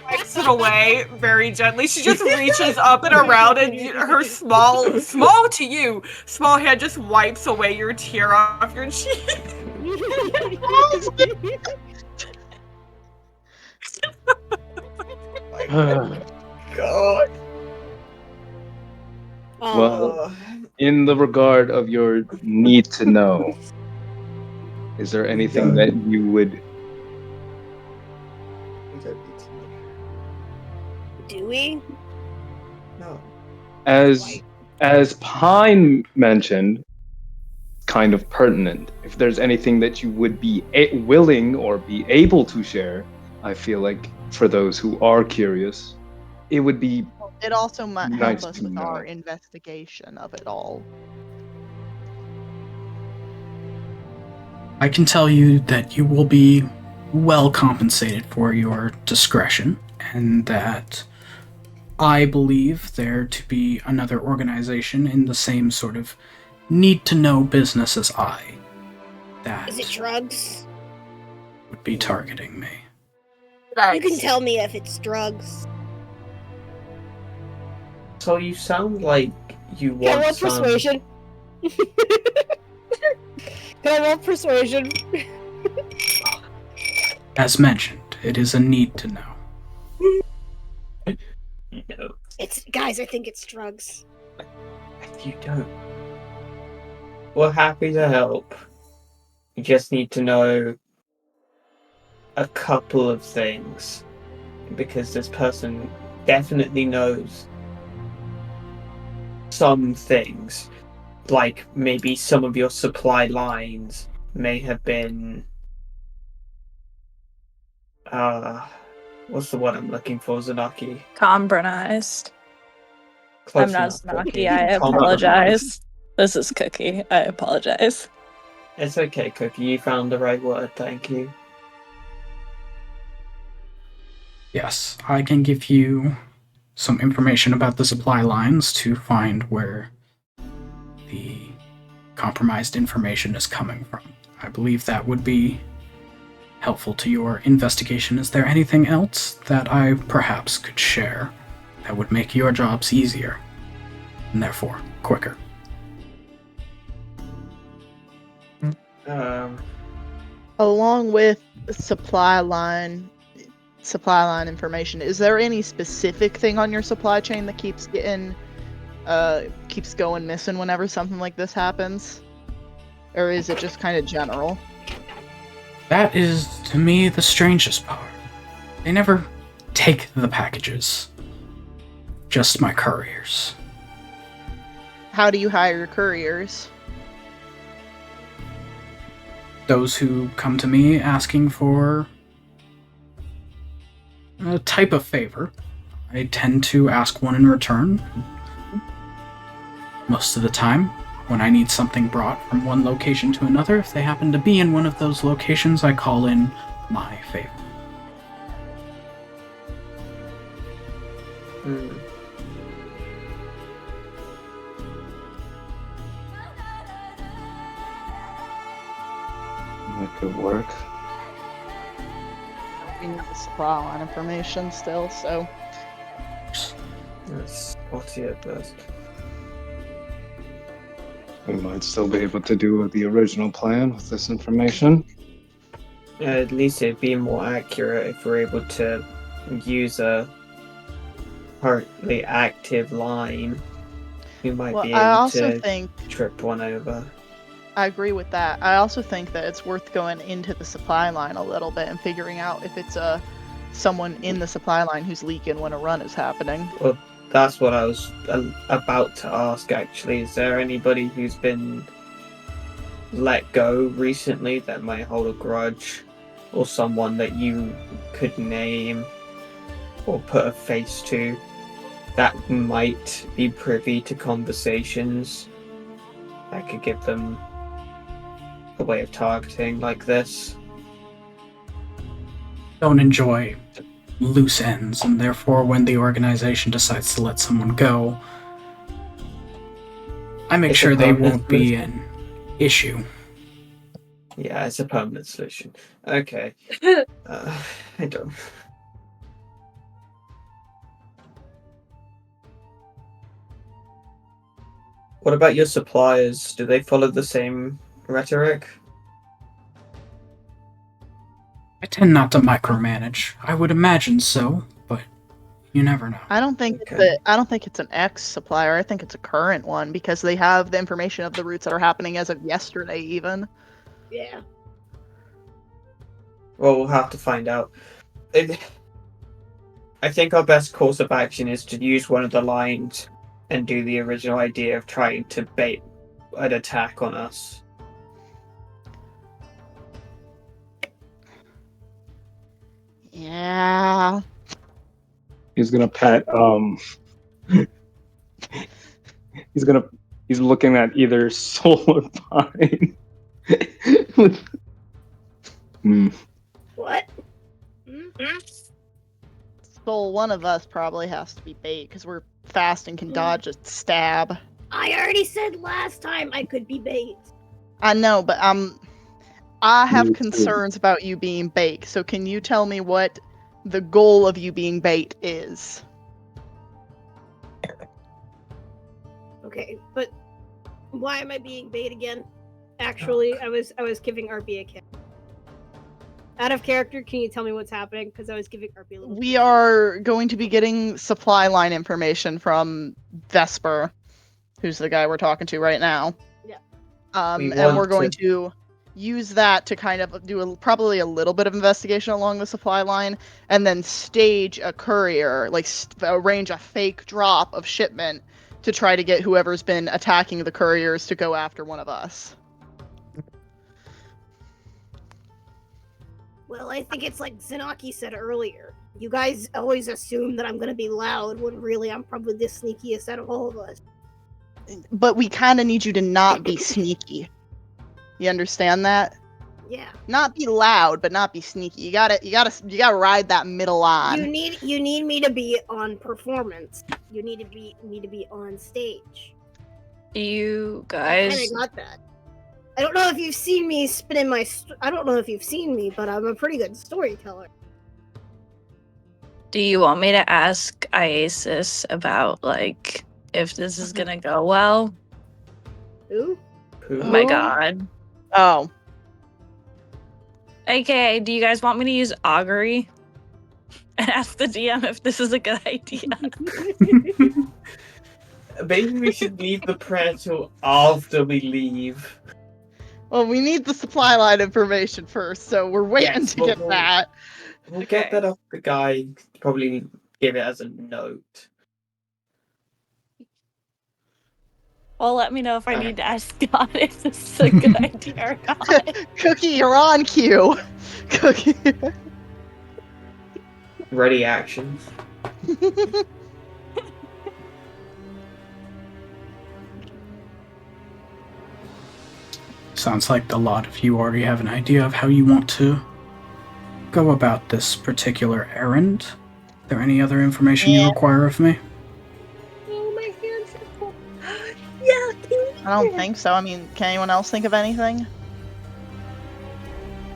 Wipes it away very gently. She just reaches up and around, and her small to you, small hand just wipes away your tear off your cheek. God. Well, in the regard of your need to know, is there anything that you would? Do we? No. As Pine mentioned, kind of pertinent. If there's anything that you would be willing or be able to share, I feel like for those who are curious, it would be. It also might Nice help us to with know. our investigation of it all. I can tell you that you will be well compensated for your discretion, and that I believe there to be another organization in the same sort of need-to-know business as I that Is it drugs? would be targeting me. You can tell me if it's drugs. So you sound like you Can I roll want some... persuasion? Can I roll persuasion? As mentioned, it is a need to know. No, Guys, I think it's drugs. if you don't. We're happy to help. You just need to know a couple of things. Because this person definitely knows some things. Like maybe some of your supply lines may have been what's the word I'm looking for, Zanaki? Compromised. Close I'm not enough, Cookie. Snarky. I Compromise. apologize. This is Cookie. I apologize. It's okay, Cookie. You found the right word. Thank you. Yes, I can give you some information about the supply lines to find where the compromised information is coming from. I believe that would be helpful to your investigation. Is there anything else that I perhaps could share that would make your jobs easier and therefore quicker? Along with supply line information, is there any specific thing on your supply chain that keeps going missing whenever something like this happens? Or is it just kind of general? That is, to me, the strangest part. They never take the packages. Just my couriers. How do you hire your couriers? Those who come to me asking for a type of favor, I tend to ask one in return. Most of the time, when I need something brought from one location to another, if they happen to be in one of those locations, I call in my favor. That could work. We need the supply line information still, so That's spotty at best. We might still be able to do the original plan with this information. At least it'd be more accurate if we're able to use a currently active line. We might be I able also to think trip one over. I agree with that. I also think that it's worth going into the supply line a little bit and figuring out if it's someone in the supply line who's leaking when a run is happening. Well, that's what I was about to ask, actually. Is there anybody who's been let go recently that might hold a grudge? Or someone that you could name or put a face to that might be privy to conversations that could give them a way of targeting like this? Don't enjoy loose ends, and therefore when the organization decides to let someone go, I make sure they won't be an issue. Yeah, it's a permanent solution. Okay. I don't... What about your suppliers? Do they follow the same rhetoric? I tend not to micromanage. I would imagine so, but you never know. I don't think Okay. I don't think it's an ex supplier. I think it's a current one because they have the information of the routes that are happening as of yesterday, even. Yeah. Well, we'll have to find out. I think our best course of action is to use one of the lines and do the original idea of trying to bait an attack on us. Yeah. He's gonna pat he's looking at either Soul or Pine. What? Soul, one of us probably has to be bait because we're fast and can dodge a stab. I already said last time I could be bait. I know, but I have Me too. concerns about you being bait. So can you tell me what the goal of you being bait is? Okay, but why am I being bait again? Actually, I was giving RB a kick. Out of character, can you tell me what's happening? Because I was giving RP a little. We are going to be getting supply line information from Vesper, who's the guy we're talking to right now. Yeah. And we're going to use that to kind of do probably a little bit of investigation along the supply line, and then stage a courier, like arrange a fake drop of shipment to try to get whoever's been attacking the couriers to go after one of us. Well, I think it's like Zenaki said earlier. You guys always assume that I'm gonna be loud when really I'm probably the sneakiest out of all of us. But we kind of need you to not be sneaky. You understand that? Yeah. Not be loud, but not be sneaky. You gotta ride that middle line. You need me to be on performance. You need me to be on stage. You I guys, kind of got that. I don't know if you've seen me spinning my. I don't know if you've seen me, but I'm a pretty good storyteller. do you want me to ask Iasis about, like, if this is gonna go well? Who? Oh my god. Oh. AKA, do you guys want me to use augury? And ask the DM if this is a good idea? Maybe we should leave the prayer till after we leave. Well, we need the supply line information first, so we're waiting Yes, to get that. We'll get that off the guy. Probably give it as a note. Well, let me know if I need to ask God if this is a good idea or not. Cookie, you're on cue. Cookie. Ready action. Sounds like a lot of you already have an idea of how you want to go about this particular errand. Is there any other information you require of me? Oh, my hands are full. Yeah, I don't think so. I mean, can anyone else think of anything?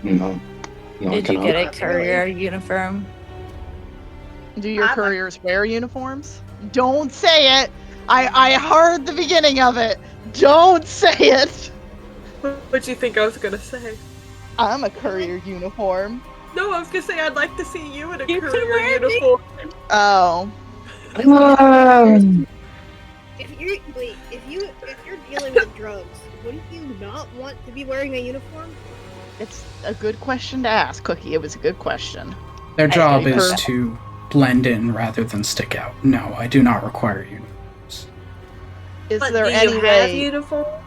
No. No, I Did you cannot. get a courier uniform? Do your I'm a- couriers wear uniforms? Don't say it! I heard the beginning of it! Don't say it! What do you think I was gonna say? I'm a courier uniform. No, I was gonna say I'd like to see you in a You can courier wear me. uniform. Oh. If you're dealing with drugs, wouldn't you not want to be wearing a uniform? It's a good question to ask, Cookie. It was a good question. Their job agree. is to blend in rather than stick out. No, I do not require uniforms. Is But there do any you have way... uniforms?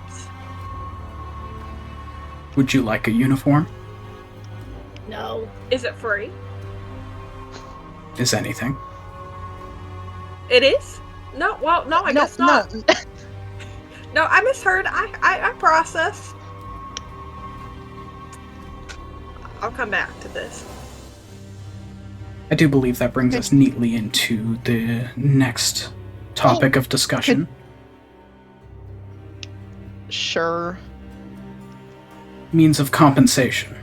Would you like a uniform? No. Is it free? Is anything? It is? No, well, no, I guess not. No, I misheard. I processed. I'll come back to this. I do believe that brings us neatly into the next topic of discussion. Sure. Means of compensation.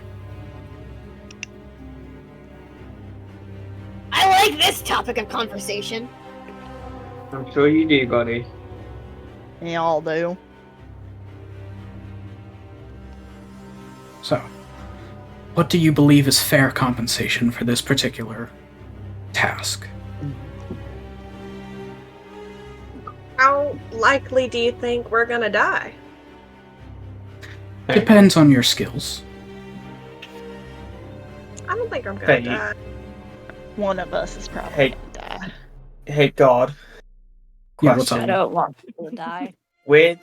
I like this topic of conversation. I'm sure you do, buddy. They all do. So, what do you believe is fair compensation for this particular task? How likely do you think we're gonna die? Depends on your skills. I don't think I'm gonna Hey. die. One of us is probably Hey. gonna die. Hey, God. Yeah, what's I up? don't want people to die. With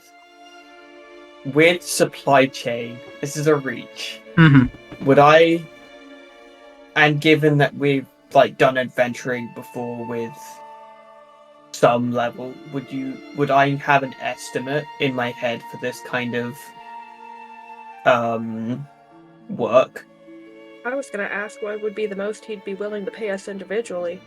supply chain, this is a reach. Mm-hmm. Would I, and given that we've done adventuring before with some level, would I have an estimate in my head for this kind of work? I was gonna ask what would be the most he'd be willing to pay us individually.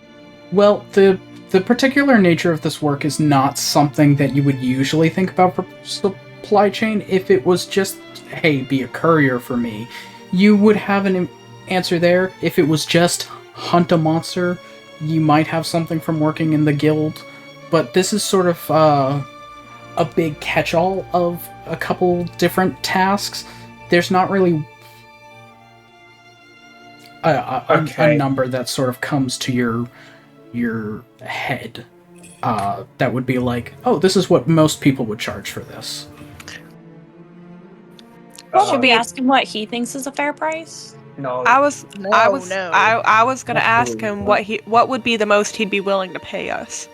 Well, the particular nature of this work is not something that you would usually think about for supply chain. If it was just, hey, be a courier for me, you would have an answer there. If it was just hunt a monster, you might have something from working in the guild. But this is sort of a big catch-all of a couple different tasks. There's not really... a number that sort of comes to your head. That would be like, oh, this is what most people would charge for this. Should we ask him what he thinks is a fair price? No. I was No, I was gonna ask Absolutely him not. what would be the most he'd be willing to pay us.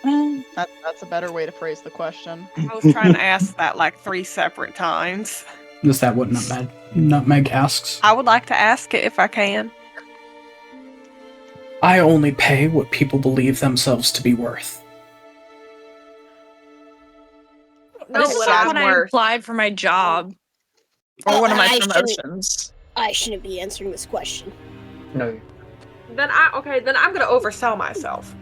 That's a better way to phrase the question. I was trying to ask that like 3 separate times. Is that what Nutmeg asks? I would like to ask it if I can. I only pay what people believe themselves to be worth. No, This is what not I'm when I worth. applied for my job. Or one of my I shouldn't- promotions. I shouldn't be answering this question. No. Then I'm gonna oversell myself.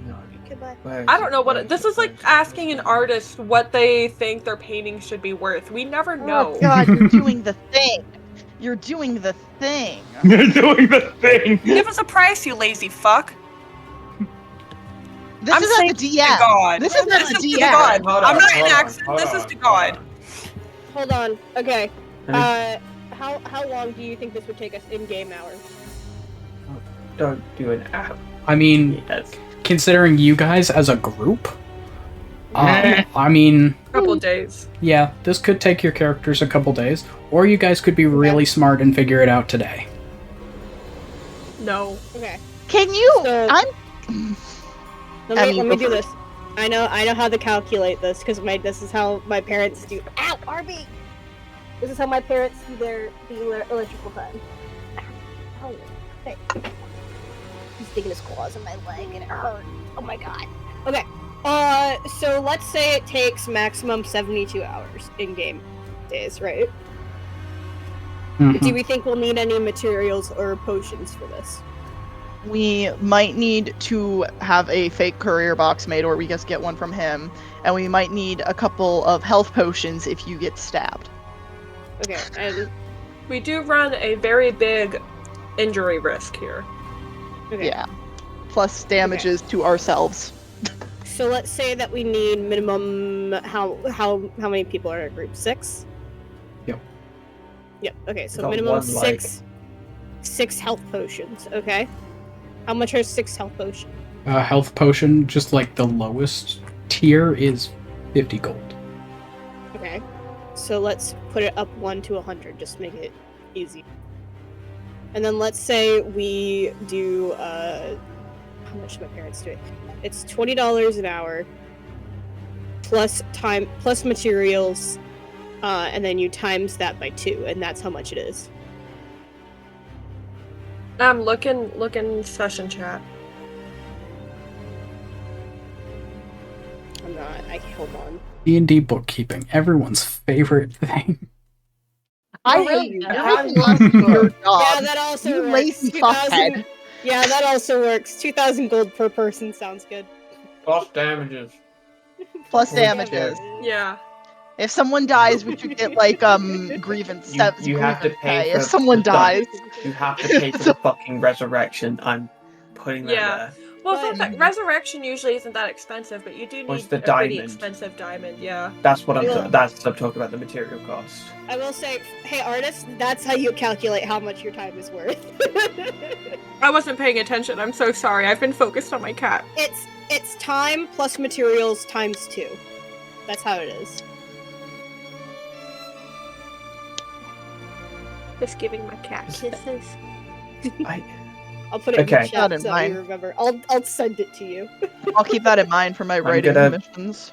No. Goodbye. I don't know what this is like asking an artist what they think their painting should be worth. We never know. Oh god, you're doing the thing. You're doing the thing. You're doing the thing. Give us a price, you lazy fuck. This I'm is at saying the to DM. God. This is at the to DM. God. Hold I'm on, not in hold on, accent. hold This on, is to hold God. on. Hold on. Okay. And How long do you think this would take us in game hours? don't do an app. I mean, Yes. considering you guys as a group, I mean, Couple days. yeah, this could take your characters a couple days, or you guys could be really smart and figure it out today. No. Okay. Can you? So- I'm. Let me go do for this. I know how to calculate this because this is how my parents do. Ow, RB. This is how my parents do the electrical time. Oh, hey. He's digging his claws in my leg and it hurt. Oh my god. Okay. So let's say it takes maximum 72 hours in game days, right? Mhm. Do we think we'll need any materials or potions for this? We might need to have a fake courier box made, or we just get one from him. And we might need a couple of health potions if you get stabbed. Okay, and We do run a very big injury risk here. okay. Yeah. Plus damages to ourselves. So let's say that we need minimum how many people are in a group? 6? Yep. Yep. Okay, so Got minimum one leg. six health potions. Okay. How much are 6 health potions? Health potion, just like the lowest tier, is 50 gold. Okay. So let's put it up 1 to 100, just to make it easy. And then let's say we do how much do my parents do it? It's $20 an hour plus time plus materials, and then you times that by 2, and that's how much it is. I'm looking session chat. I'm not. Hold on. D&D bookkeeping, everyone's favorite thing. I really? hate you. Yeah, You're making us do your Yeah, job. that also You works. lazy 2,000 fuckhead. Yeah, that also works. 2,000 gold per person sounds good. Plus damages. Plus Holy damages. Yeah. If someone dies, we should get like grievance steps. You have to pay If for someone the dies. You have to pay for the fucking resurrection. I'm putting that Yeah. there. Well, it's But- not that resurrection usually isn't that expensive, but you do What's need the a pretty diamond? expensive diamond. Yeah. That's what I'm. Yeah. That's I'm talking about the material cost. I will say, hey artist, that's how you calculate how much your time is worth. I wasn't paying attention. I'm so sorry. I've been focused on my cat. It's time plus materials times 2. That's how it is. Just giving my cat kisses. I'll put it in Okay. the chat Not in so mine. you remember. I'll send it to you. I'll keep that in mind for my writing gonna- missions.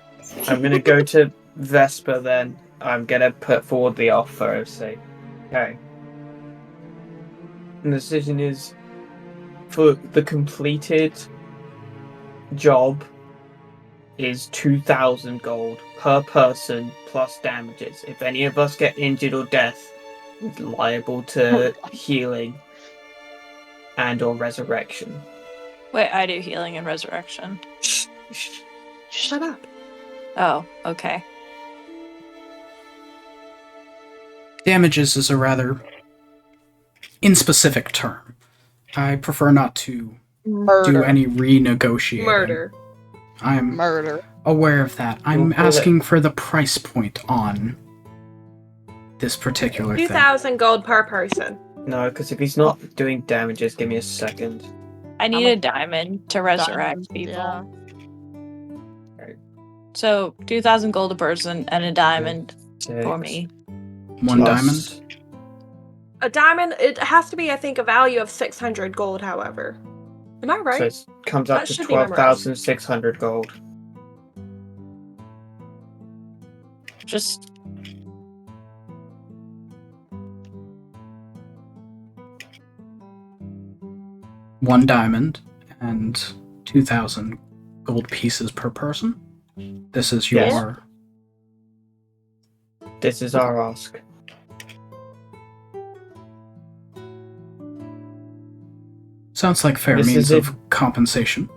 I'm gonna go to Vesper then. I'm gonna put forward the offer and say, okay. And the decision is for the completed job is 2,000 gold per person plus damages. If any of us get injured or death, we're liable to healing and or resurrection. Wait, I do healing and resurrection. Shut up. Oh, okay. Damages is a rather inspecific term. I prefer not to do Murder. any renegotiating. Murder. I'm Murder. aware of that. I'm We'll call asking for the price point on this particular thing. 2,000 gold per person. No, because if he's not doing damages, give me a second. I need a diamond to resurrect Diamonds, people. yeah. So 2,000 gold a person and a diamond for 6 me. One plus- diamond. A diamond, it has to be, I think, a value of 600 gold, however. Am I right? So it comes up That to should be memorized. 12,600 gold. Just One diamond and 2,000 gold pieces per person. This is your. Yes. This is our ask. Sounds like fair This means is of compensation.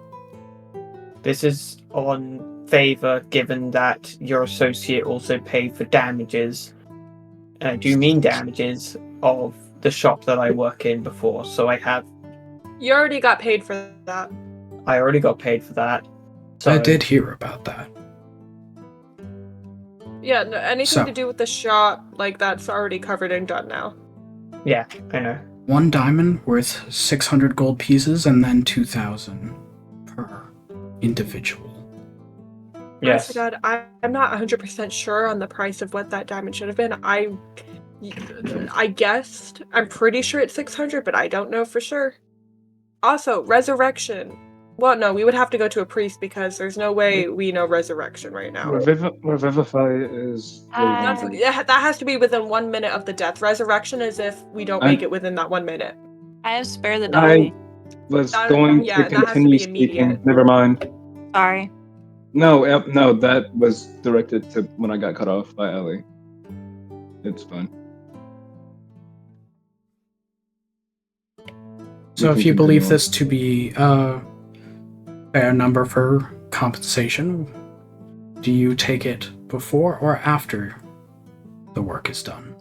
This is on favor, given that your associate also paid for damages. Do you mean damages of the shop that I work in before? So You already got paid for that. I already got paid for that. So I did hear about that. Yeah, no, anything So- to do with the shop, like, that's already covered and done now. Yeah, I know. One diamond worth 600 gold pieces and then 2,000 per individual. Yes. Honest to God, I'm not 100% sure on the price of what that diamond should have been. I guessed. I'm pretty sure it's 600, but I don't know for sure. Also, resurrection. Well, no, we would have to go to a priest because there's no way we know resurrection right now. Revivify is. That has to be within 1 minute of the death. Resurrection is if we don't make it within that 1 minute. I have spare the die. Was That- going yeah, to that has to continue be immediate. speaking. Never mind. Sorry. No, that was directed to when I got cut off by Ellie. It's fine. So We if can you believe continue this to be a fair number for compensation, do you take it before or after the work is done?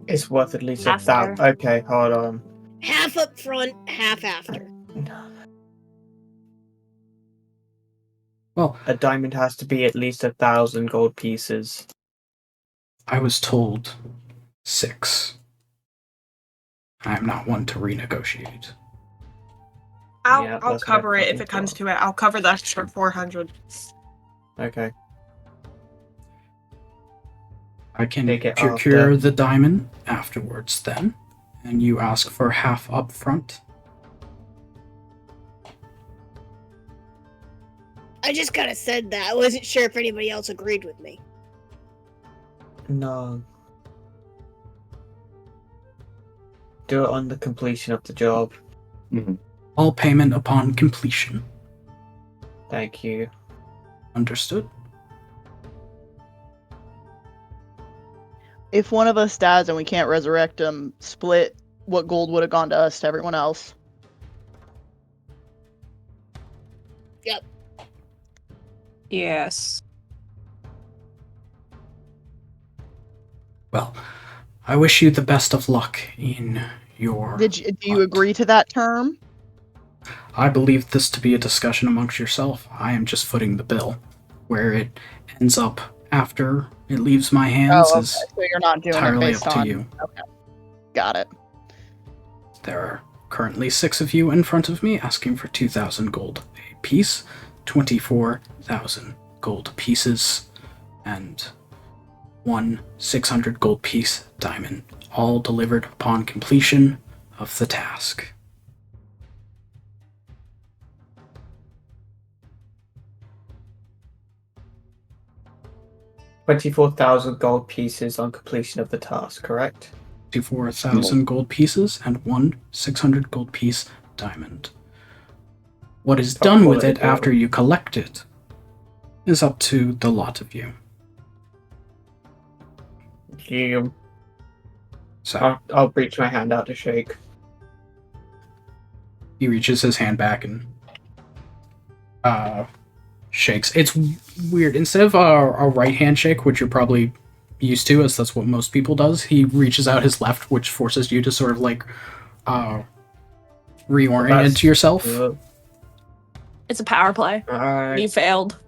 It's worth at least After. 1,000. Okay, hold on. Half up front, half after. Well, A diamond has to be at least 1,000 gold pieces. I was told 6. I'm not one to renegotiate. I'll Yeah, that's what I cover it if fucking it comes thought. to it. I'll cover the extra 400. Okay. I can Take it procure after. the diamond afterwards then, and you ask for half up front. I just kind of said that. I wasn't sure if anybody else agreed with me. No. Do it on the completion of the job. All payment upon completion. Thank you. Understood? If one of us dies and we can't resurrect him, split what gold would have gone to us to everyone else. Yes. Well, I wish you the best of luck in your... Do you agree to that term? I believe this to be a discussion amongst yourself. I am just footing the bill. Where it ends up after it leaves my hands Oh, okay. is So you're not doing it entirely based up to on. you. Okay. Got it. There are currently 6 of you in front of me asking for 2,000 gold a piece, 24,000 gold pieces, and 1 600 gold piece diamond, all delivered upon completion of the task. $24,000 gold pieces on completion of the task, correct? 24,000 gold pieces and 1 600 gold piece diamond. What is done with it after you collect it is up to the lot of you. So I'll reach my hand out to shake. he reaches his hand back and shakes. It's weird. Instead of a right handshake, which you're probably used to, as that's what most people does, he reaches out his left, which forces you to sort of like reorient into yourself. It's a power play. Alright. You failed.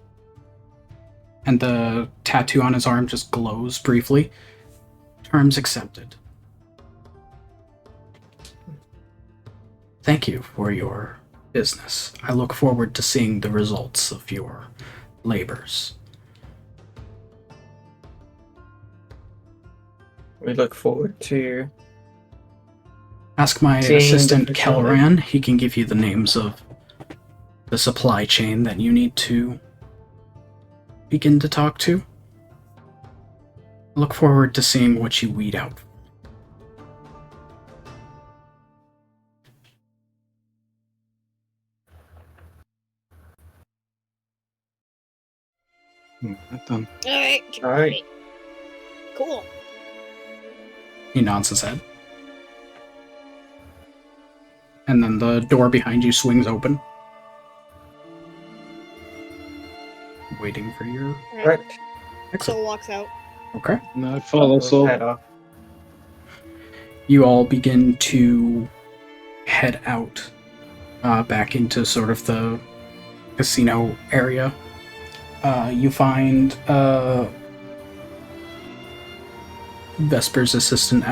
And the tattoo on his arm just glows briefly. Terms accepted. thank you for your business. I look forward to seeing the results of your labors. We look forward to Ask my seeing assistant the facility. Kelran. He can give you the names of the supply chain that you need to begin to talk to. Look forward to seeing what you weed out. Done. Alright. All right. Cool. He nods his head. And then the door behind you swings open. Waiting for your Right. exit. Soul walks out. Okay. And I follow Soul. Head off. You all begin to head out back into sort of the casino area. You find Vesper's assistant,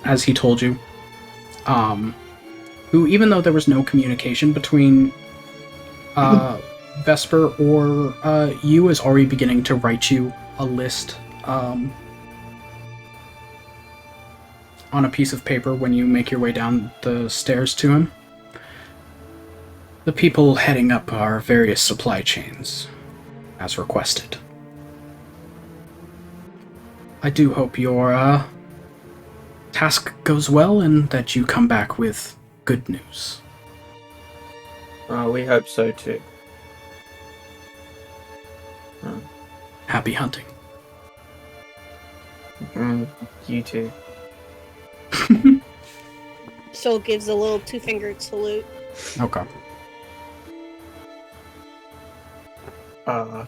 as he told you, who, even though there was no communication between Vesper or you, is already beginning to write you a list on a piece of paper when you make your way down the stairs to him. The people heading up our various supply chains, as requested. I do hope your task goes well and that you come back with good news. We hope so too. Happy hunting. You too. Soul gives a little two-fingered salute. Okay. All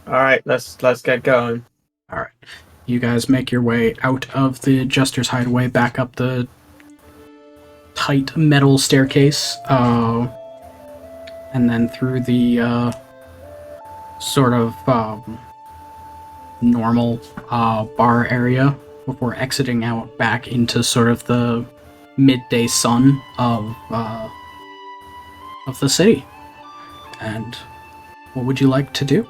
right, let's get going. Alright. You guys make your way out of the Jester's Hideaway, back up the tight metal staircase, and then through the sort of normal bar area before exiting out back into sort of the midday sun of the city. And what would you like to do?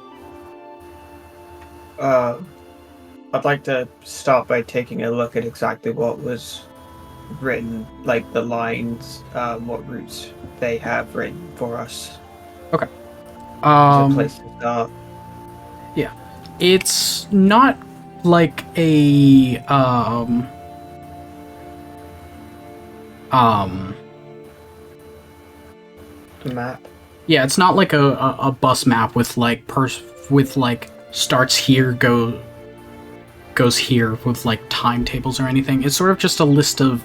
I'd like to start by taking a look at exactly what was written, like the lines, what routes they have written for us. Okay. As a place to start. Yeah. It's not like a The map. yeah, it's not like a bus map with like starts here, goes here with like timetables or anything. It's sort of just a list of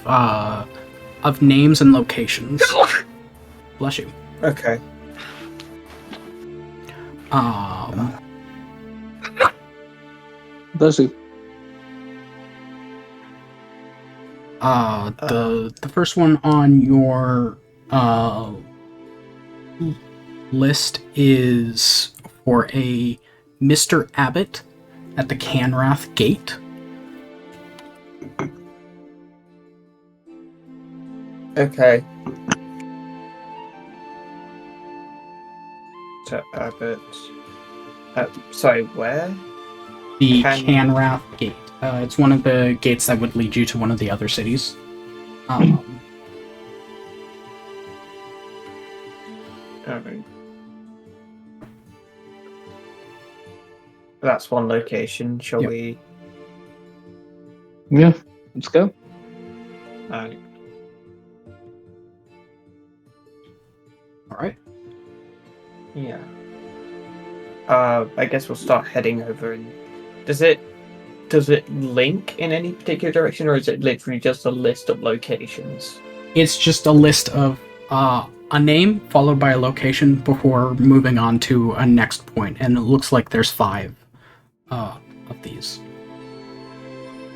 names and locations. Bless you. Okay. Bless you. The first one on your list is for a Mr. Abbott at the Canrath Gate. Okay. To Abbott. Sorry, where? The Canrath Gate. It's one of the gates that would lead you to one of the other cities. Alright. That's one location. Shall Yep. we? Yeah, let's go. Alright. Alright. Yeah. I guess we'll start heading over. And does it link in any particular direction, or is it literally just a list of locations? It's just a list of a name followed by a location before moving on to a next point, and it looks like there's 5 of these.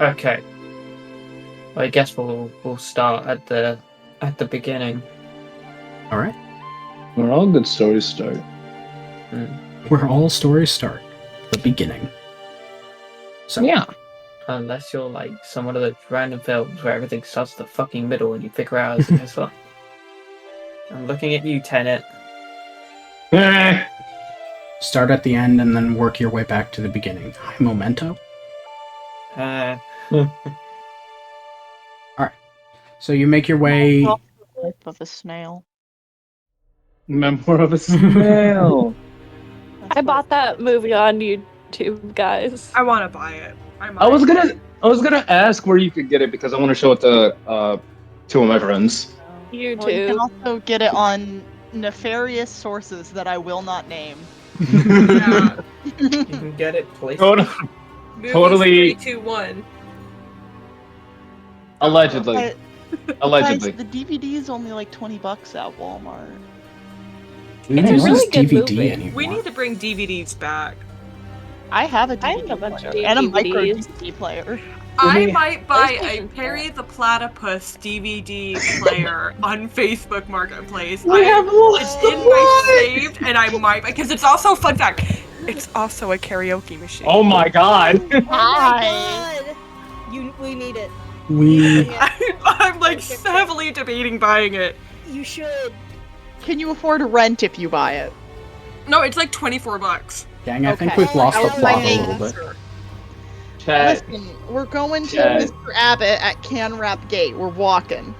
Okay. Well, I guess we'll start at the beginning. All right. Where all good stories start. Where all stories start, the beginning. So Yeah. Unless you're like some one of those random films where everything starts at the fucking middle and you figure out as it goes on. I'm looking at you, Tenet. Start at the end and then work your way back to the beginning. Hi, Memento. So you make your way. Life of a snail. Memoir of a snail. I bought that movie on YouTube, guys. I want to buy it. I was gonna ask where you could get it because I want to show it to two of my friends. Well, you YouTube. can also get it on nefarious sources that I will not name. Yeah. You can get it placed. Movies Totally. 3, 2, 1. Allegedly. Guys, Allegedly. the DVD is only like $20 at Walmart. Who It's a uses really good DVD movie. anymore? We need to bring DVDs back. I have a I have DVD a bunch of player and a micro DVDs. DVD player. I me- might buy a PlayStation Perry the Platypus DVD player on Facebook Marketplace. We have It's in my saved, and I might because it's also fun fact. It's also a karaoke machine. Oh my god. Oh Hi. my god! We need it. We I'm like heavily debating buying it. You should. Can you afford rent if you buy it? No, it's like $24. Dang, I think Okay. we've lost the That was my plot a little bit. answer. Chat. Listen, we're going to Chat. Mr. Abbott at Can Rap Gate. We're walking.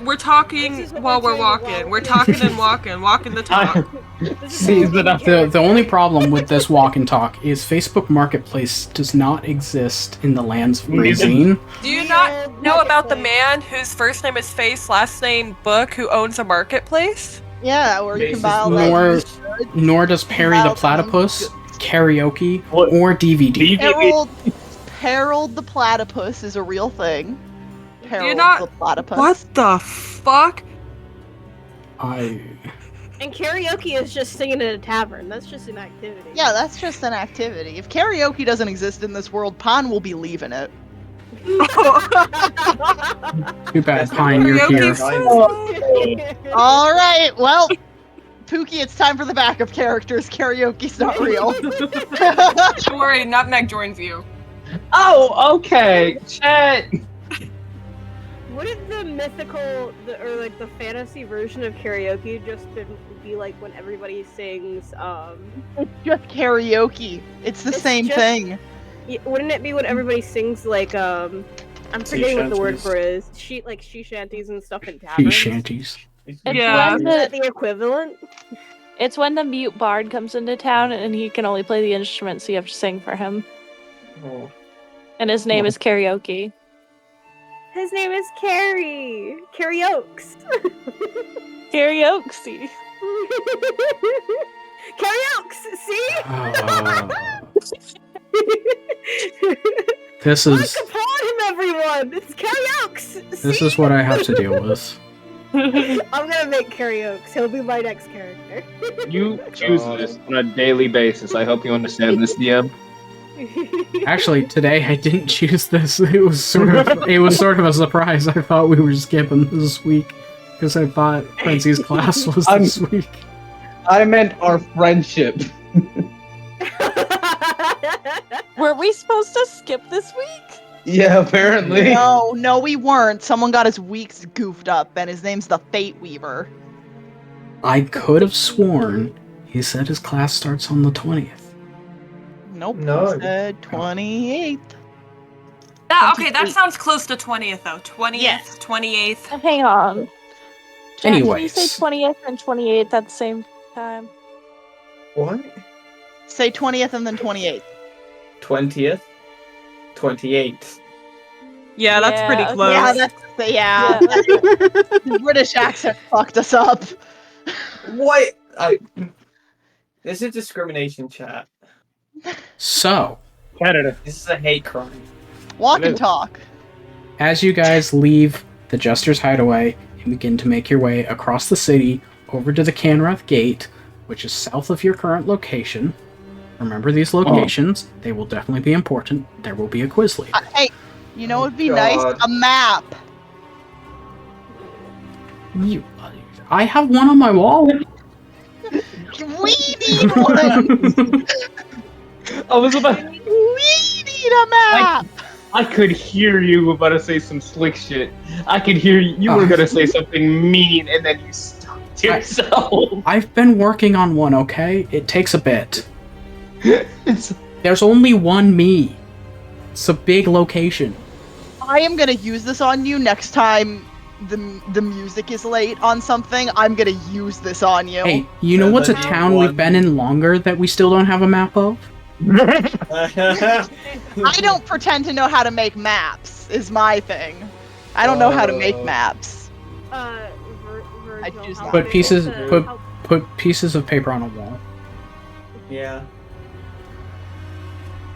We're talking This is what while we're we're doing walking. while We're we're talking doing and walking the talk. This is See, how we the- do The only problem with this walk and talk is Facebook Marketplace does not exist in the lands of Brazine. Do you not know about the man whose first name is Face, last name Book, who owns a marketplace? Yeah, or you can Basis buy all Nor, that. nor does Perry the Platypus, karaoke, What? or DVD. Harold the Platypus is a real thing. Harold not- the Platypus. What the fuck? I And karaoke is just singing in a tavern. That's just an activity. Yeah, that's just an activity. If karaoke doesn't exist in this world, Pon will be leaving it. too bad, Pine, you're here. Karaoke's All right, well, Pookie, it's time for the backup characters. Karaoke's not real. Don't worry, Nutmeg joins you. Oh, okay. Chat. Wouldn't the mythical, or like the fantasy version of karaoke just be like when everybody sings, Just karaoke. It's the It's same just- thing. wouldn't it be when everybody sings like, I'm forgetting what the word shanties. for is. She shanties and stuff in Sea taverns. shanties. It's Yeah. Is when that the the equivalent? it's when the mute bard comes into town and he can only play the instrument, so you have to sing for him. Oh. And his name is karaoke. His name is Carrie. Carrie Oaks. Karaoke. Carrie Oaks, see? This Look is upon him, everyone! It's Carrie Oaks! this See? is what I have to deal with. I'm gonna make Carrie Oaks. He'll be my next character. You choose this on a daily basis. I hope you understand this, DM. Actually, today I didn't choose this. It was sort of a surprise. I thought we were skipping this week because I thought Frenzy's class was this week. I meant our friendship. Were we supposed to skip this week? Yeah, apparently. No, we weren't. Someone got his weeks goofed up, and his name's the Fate Weaver. I could have sworn he said his class starts on the 20th. Nope. No. He said 28th. Okay, that sounds close to 20th though. 20th, Yes. 28th. Hang on. Jack, can you Anyways. say 20th and 28th at the same time? What? Say 20th and then 28th. 20th? 28th. Yeah, that's Yeah, pretty okay. close. Yeah, the British accent fucked us up. What? This is discrimination, chat. So, Canada. This is a hate crime. Walk It and is. talk. as you guys leave the Jester's Hideaway and begin to make your way across the city over to the Canrath Gate, which is south of your current location. Remember these locations. They will definitely be important. There will be a quiz later. Hey, you know what'd be God. nice? A map. I have one on my wall. We need one. I was about. We need a map. I could hear you about to say some slick shit. I could hear you were gonna say something mean, and then you stopped yourself. I've been working on one, okay? It takes a bit. It's- There's only one me. It's a big location. I am gonna use this on you next time the music is late on something. I'm gonna use this on you. Hey, you know what's a town we've been in longer that we still don't have a map of? I don't pretend to know how to make maps, is my thing. I don't know how to make maps. Virgil, choose how not Put big pieces is the- put how- put pieces of paper on a wall. Yeah.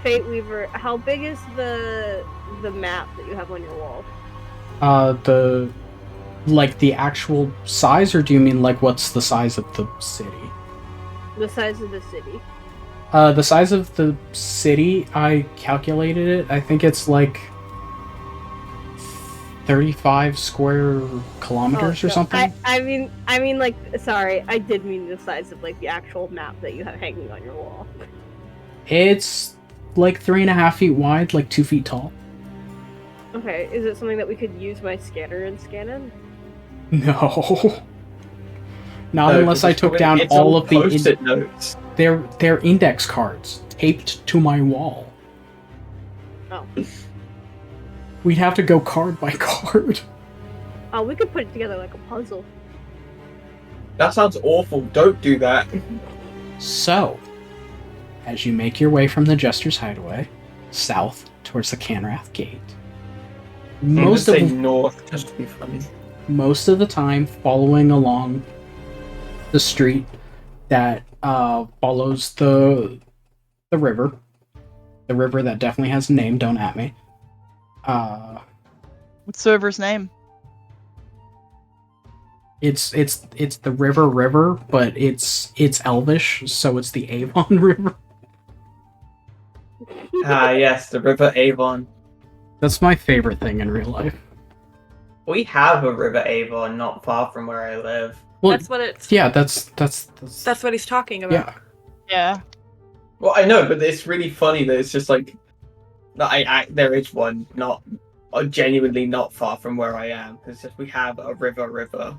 Fate Weaver, how big is the map that you have on your wall? The actual size, or do you mean like what's the size of the city? The size of the city. The size of the city, I calculated it. I think it's like 35 square kilometers or something. I mean, like, sorry, I did mean the size of like the actual map that you have hanging on your wall. It's like 3.5 feet wide, like 2 feet tall. Okay, is it something that we could use my scanner and scan in? No. Not No, unless 'cause I it's took all- down it's all all of the post-it notes. they're index cards taped to my wall. Oh. We'd have to go card by card. Oh, we could put it together like a puzzle. That sounds awful. Don't do that. So, as you make your way from the Jester's Hideaway south towards the Canrath Gate, most say of north just to be funny. the time following along the street that follows the river that definitely has a name. Don't at me. What's the river's name? It's the river, but it's Elvish, so it's the Avon River. Ah, yes, the River Avon. That's my favorite thing in real life. We have a River Avon not far from where I live. Well, That's what it's. yeah, that's That's what he's talking about. yeah. Yeah. Well, I know, but it's really funny that it's just like there is one not genuinely not far from where I am. It's just we have a river.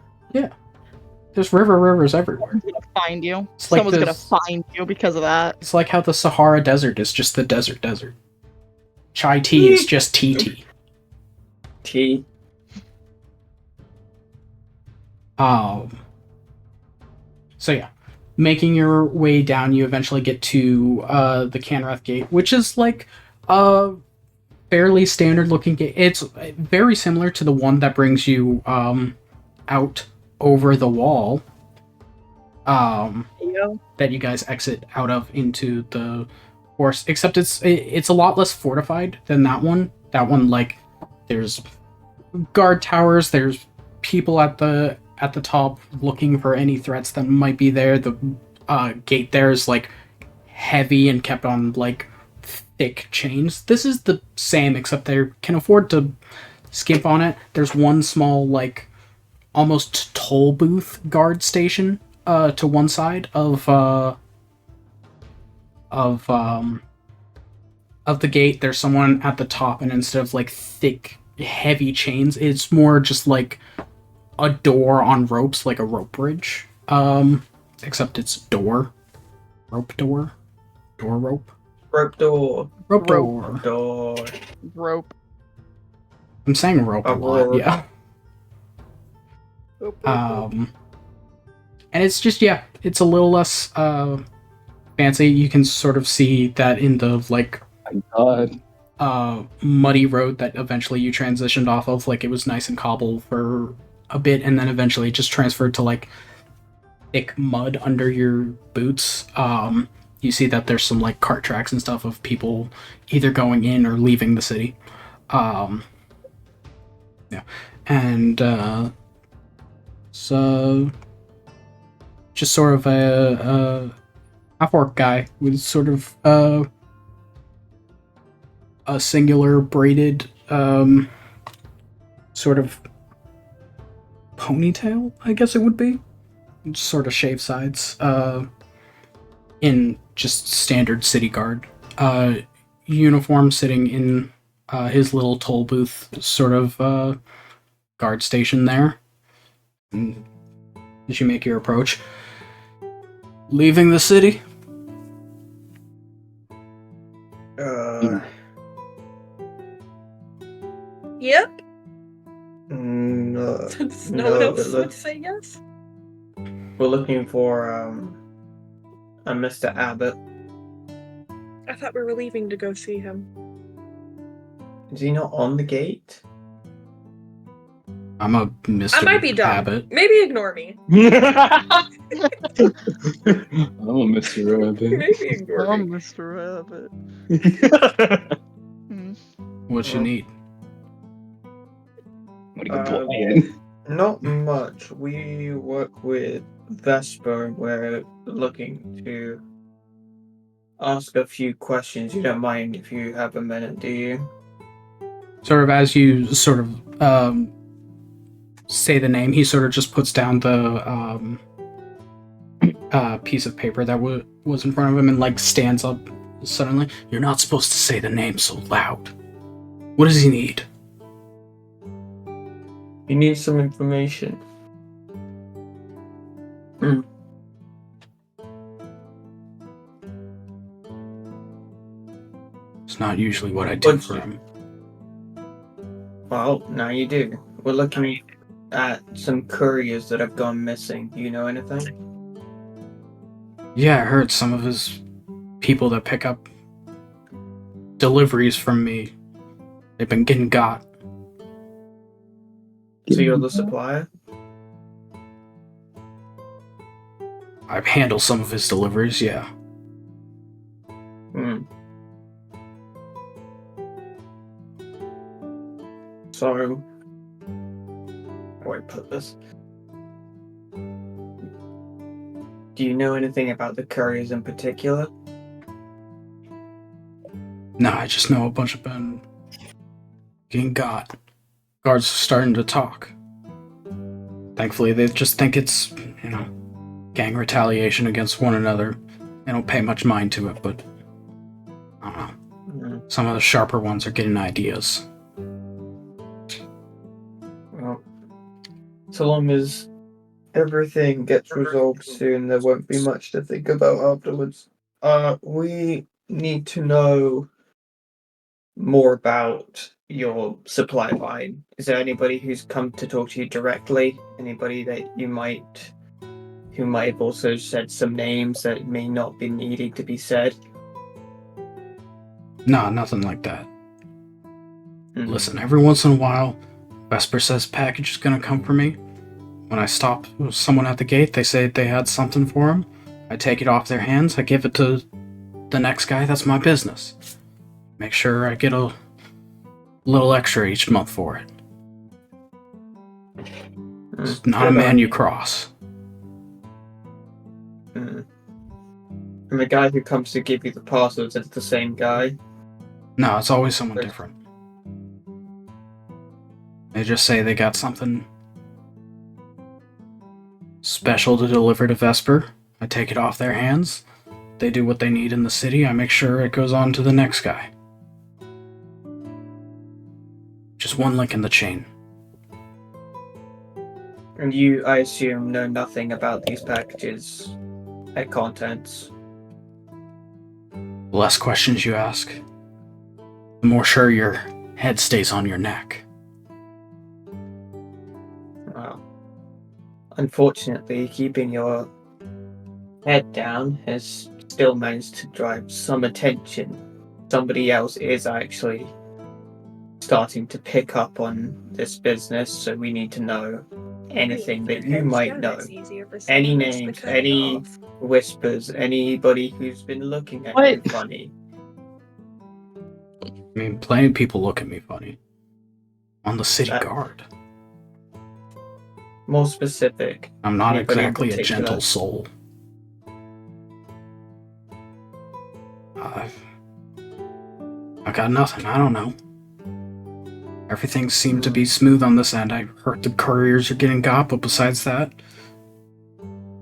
There's rivers everywhere. Someone's gonna find you. It's like Someone's gonna this- find you because of that. It's like how the Sahara Desert is just the desert. Chai tea is just tea. T. So yeah, making your way down, you eventually get to the Canrath Gate, which is like a fairly standard looking gate. It's very similar to the one that brings you out over the wall. That you guys exit out of into the forest, except it's a lot less fortified than that one. That one, like, there's guard towers, there's people at the top looking for any threats that might be there. The gate there is like heavy and kept on like thick chains. This is the same, except they can afford to skimp on it. There's one small, like, almost toll booth guard station to one side of the gate. There's someone at the top, and instead of like thick, heavy chains, it's more just like a door on ropes, like a rope bridge. Except it's rope door. Rope. I'm saying rope a lot, yeah. And it's just, yeah, it's a little less fancy. You can sort of see that in the like muddy road that eventually you transitioned off of. Like, it was nice and cobbled for a bit, and then eventually just transferred to like thick mud under your boots. You see that there's some like cart tracks and stuff of people either going in or leaving the city. Yeah, and so just sort of a half-orc guy with sort of a singular braided sort of ponytail, I guess it would be. Sort of shaved sides. In just standard city guard uniform, sitting in his little toll booth sort of guard station there. And as you make your approach, leaving the city. Yep. No. Since No, no one else but would say yes. We're looking for a Mr. Abbott. I thought we were leaving to go see him. Is he not on the gate? I'm a Mr. I might be dumb. Abbott. Maybe ignore me. I'm a Mr. Rabbit. Maybe ignore Oh, me. Mr. Rabbit. What you need? What are you doing? Not much. We work with Vesper. We're looking to ask a few questions. You don't mind if you have a minute, do you? Sort of as you sort of say the name, he sort of just puts down the piece of paper that was in front of him and like stands up suddenly. You're not supposed to say the name so loud. What does he need? He needs some information. It's not usually what I do What's for it? him. Well, now you do. We're looking at some couriers that have gone missing. Do you know anything? Yeah, I heard some of his people that pick up deliveries from me. They've been getting got. So you're the supplier? I handle some of his deliveries, yeah. So, how do I put this? Do you know anything about the couriers in particular? No, I just know a bunch of them getting got. Guards are starting to talk. Thankfully, they just think it's, gang retaliation against one another. They don't pay much mind to it, but I don't know. Some of the sharper ones are getting ideas. Well, so long as everything gets resolved soon, there won't be much to think about afterwards. We need to know more about your supply line. Is there anybody who's come to talk to you directly? Anybody that who might have also said some names that may not be needing to be said? Nah, nothing like that. Listen, every once in a while, Vesper says package is gonna come for me. When I stop someone at the gate, they say they had something for him. I take it off their hands, I give it to the next guy. That's my business. Make sure I get a little extra each month for it. It's not a man you cross. And the guy who comes to give you the parcels is the same guy? No, it's always someone different. They just say they got something special to deliver to Vesper. I take it off their hands. They do what they need in the city. I make sure it goes on to the next guy. Just one link in the chain. And you, I assume, know nothing about these packages and contents. The less questions you ask, the more sure your head stays on your neck. Well, unfortunately, keeping your head down has still managed to drive some attention. Somebody else is actually starting to pick up on this business, so we need to know anything that you might know. Any names, any whispers, anybody who's been looking at you funny. I mean, plenty of people look at me funny. On the city guard. More specific. I'm not Anybody in exactly a particular? gentle soul. I got nothing. I don't know. Everything seemed to be smooth on this end. I heard the couriers are getting got, but besides that,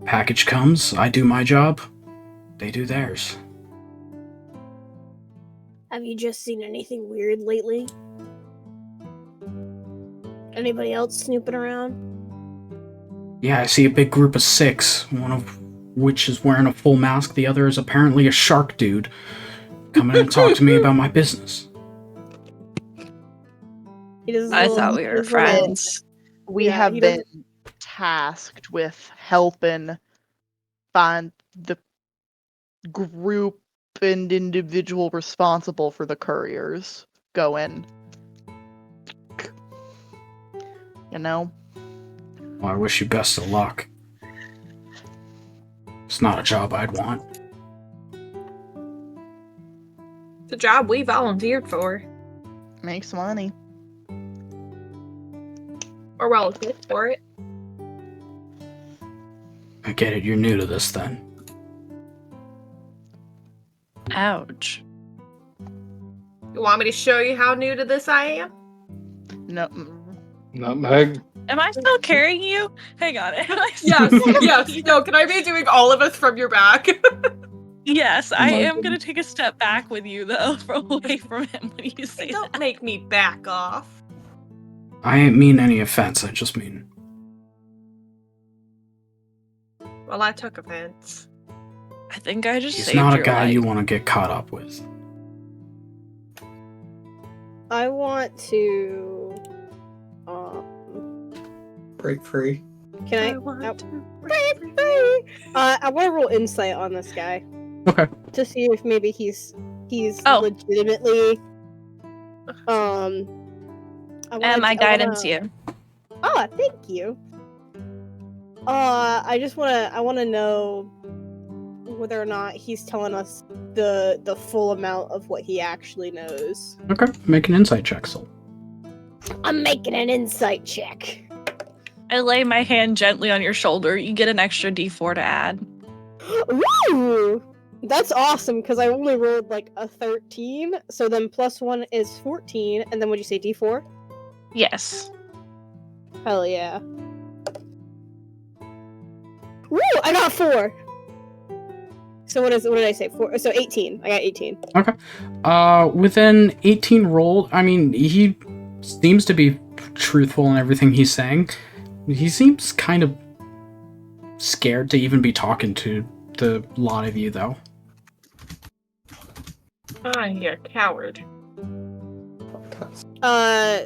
package comes, I do my job, they do theirs. Have you just seen anything weird lately? Anybody else snooping around? Yeah, I see a big group of 6, one of which is wearing a full mask, the other is apparently a shark dude, coming in to talk to me about my business. I thought we were friends. We Yeah, have he been tasked with helping find the group and individual responsible for the couriers. Go in. You know? Well, I wish you best of luck. It's not a job I'd want. It's a job we volunteered for. Makes money. Or well equipped for it. I get it, you're new to this then. Ouch. You want me to show you how new to this I am? No. Nutmeg. Am I still carrying you? Hang on. Am I Yes, still- yes. No, can I be doing all of us from your back? Yes, I my am goodness. gonna take a step back with you though, away from him when you say Don't that. make me back off. I ain't mean any offense, I just mean... Well, I took offense. I think I just He's saved not a your guy life. you want to get caught up with. I want to. Break free. Can I? want to I want to roll insight on this guy Okay. to see if maybe he's Oh. legitimately. And my guidance you. Oh, thank you. I want to know whether or not he's telling us the full amount of what he actually knows. Okay, make an insight check, Sol. I'm making an insight check. I lay my hand gently on your shoulder. You get an extra D4 to add. Woo! That's awesome because I only rolled like a 13, so then +1 is 14, and then would you say D4? Yes. Hell yeah. Woo! I got 4. So what did I say? 4. So 18. I got 18. Within 18 roll, I mean, he seems to be truthful in everything he's saying. He seems kind of scared to even be talking to the lot of you, though. Ah, you're a coward.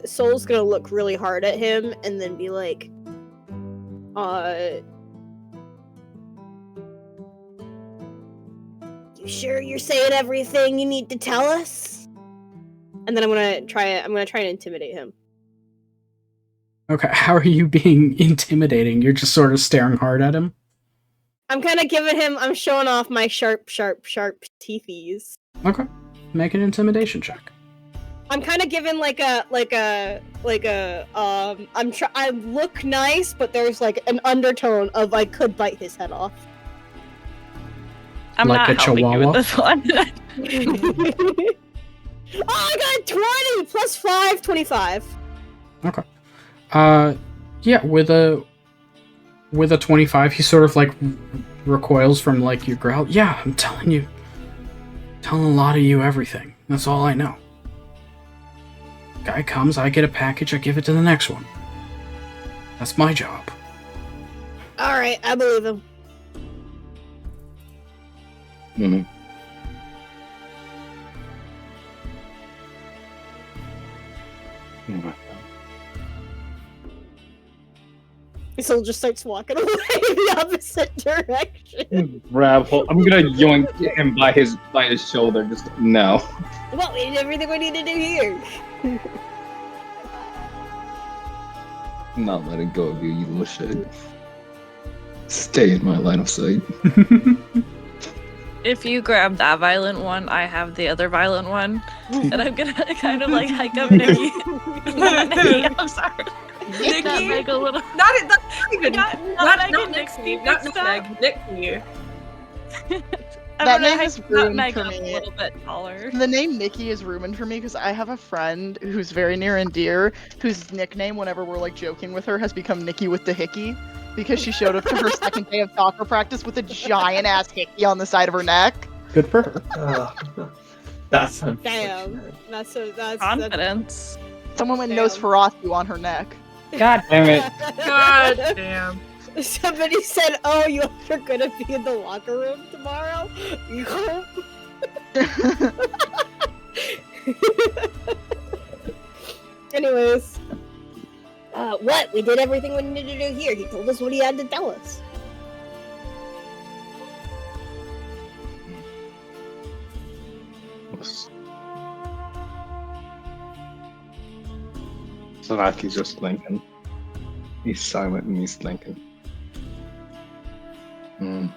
Soul's gonna look really hard at him and then be like, you sure you're saying everything you need to tell us? And then I'm gonna try and intimidate him. Okay, how are you being intimidating? You're just sort of staring hard at him? I'm kind of I'm showing off my sharp teethies. Okay, make an intimidation check. I'm kind of giving I look nice, but there's like an undertone of I could bite his head off. I'm Like not a helping you chihuahua? with this one. Oh, I got 20 plus 5, 25. Okay. Yeah, with a 25, he sort of like recoils from like your growl. Yeah, I'm telling a lot of you everything. That's all I know. Guy comes, I get a package, I give it to the next one. That's my job. All right, I believe him. Mm-hmm. Soul just starts walking away in the opposite direction. Grab hold. I'm gonna yoink him by his shoulder. Just no. Well, we did everything we need to do here. I'm not letting go of you, you little shit. Stay in my line of sight. If you grab that violent one, I have the other violent one. And I'm gonna kind of like hike up Nikki. Not Nikki, I'm sorry. Nikki? Nutmeg a little. Not even. Not Not Nikki. Nikki. Not Nutmeg. Nikki. I'm That gonna name hike is ruined Nutmeg for up me. a little bit taller. The name Nikki is ruined for me because I have a friend who's very near and dear, whose nickname, whenever we're like joking with her, has become Nikki with the hickey, because she showed up to her second day of soccer practice with a giant ass hickey on the side of her neck. Good for her. That's Damn. unfortunate. That's Confidence. Someone with Damn. Nosferatu on her neck. God damn it. God damn. Somebody said, "Oh, you're gonna be in the locker room tomorrow." Anyways, what? We did everything we needed to do here. He told us what he had to tell us. Sanaki's just thinking. He's silent and he's thinking. Hmm.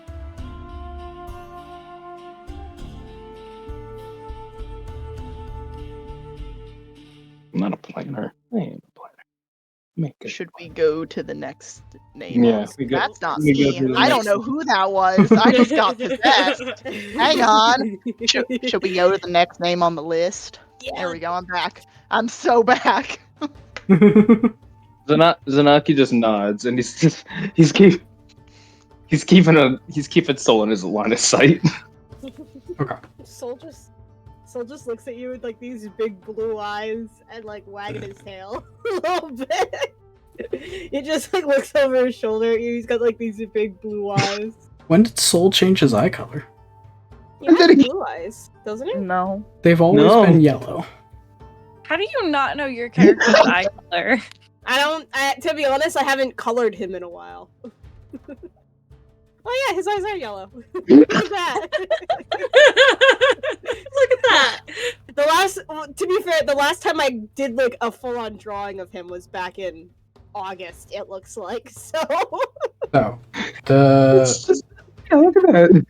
I'm not a planner. I ain't a planner. Make it. Should we go to the next name? Yeah, we go. That's not we go me. to the I don't next- know who that was. I just got possessed. Hang on. Should we go to the next name on the list? Yeah. There we go. I'm back. I'm so back. Zanaki just nods and he's keeping Soul in his line of sight. Okay. Soul just looks at you with like these big blue eyes and like wagging his tail a little bit. He just like looks over his shoulder at you. He's got like these big blue eyes. When did Soul change his eye color? He has blue eyes, doesn't he? No. They've always No. been yellow. How do you not know your character's eye color? To be honest, I haven't colored him in a while. Oh yeah, his eyes are yellow. Look at that. Look at that. To be fair, the last time I did like a full-on drawing of him was back in August. It looks like so. So, the Look at that.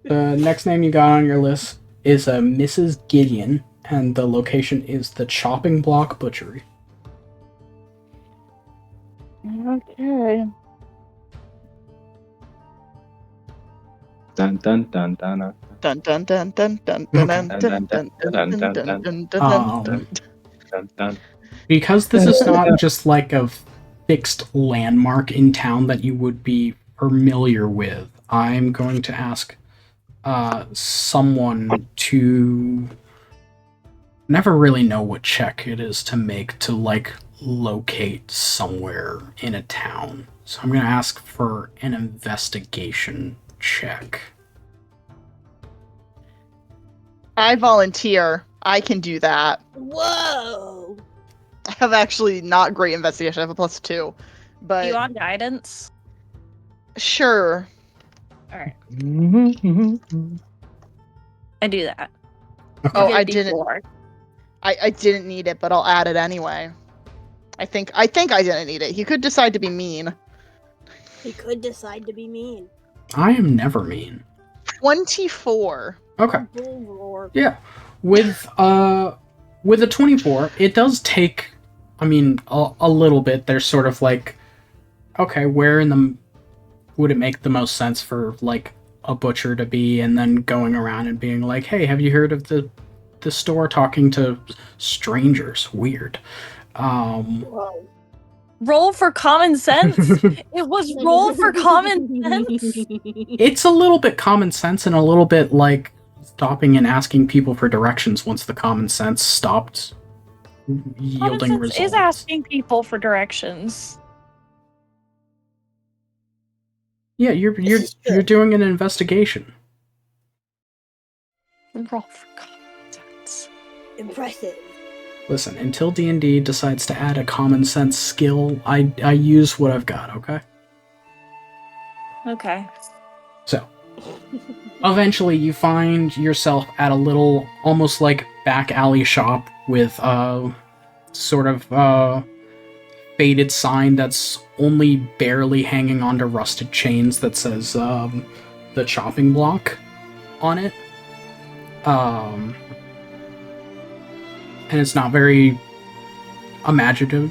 the next name you got on your list is Mrs. Gideon, and the location is the Chopping Block Butchery. Okay. Dun dun dun dun dun. Dun dun dun dun dun dun dun dun dun dun dun dun dun dun. Dun, dun. Because this is not just like a fixed landmark in town that you would be familiar with, I'm going to ask someone to never really know what check it is to make to like locate somewhere in a town. So I'm going to ask for an investigation check. I volunteer. I can do that. Whoa. I have actually not great investigation. I have a +2, but You on guidance? sure. Alright. Mm-hmm. I do that. Oh, You get I a didn't. D4. I didn't need it, but I'll add it anyway. I think I didn't need it. He could decide to be mean. He could decide to be mean. I am never mean. 24. Okay. Bull roar. Yeah. With a 24, it does take, I mean, a little bit. There's sort of like, okay, where in the would it make the most sense for like a butcher to be, and then going around and being like, hey, have you heard of the store talking to strangers? Weird. Whoa. Roll for common sense? It was roll for common sense? It's a little bit common sense and a little bit like stopping and asking people for directions once the common sense stopped yielding Common sense results. is asking people for directions. Yeah, you're is true. you're doing an investigation. Roll for common sense. Impressive. Listen, until D&D decides to add a common sense skill, I use what I've got, okay? Okay. So, eventually you find yourself at a little, almost like back alley shop with a sort of faded sign that's only barely hanging onto rusted chains that says the chopping block on it. And it's not very imaginative.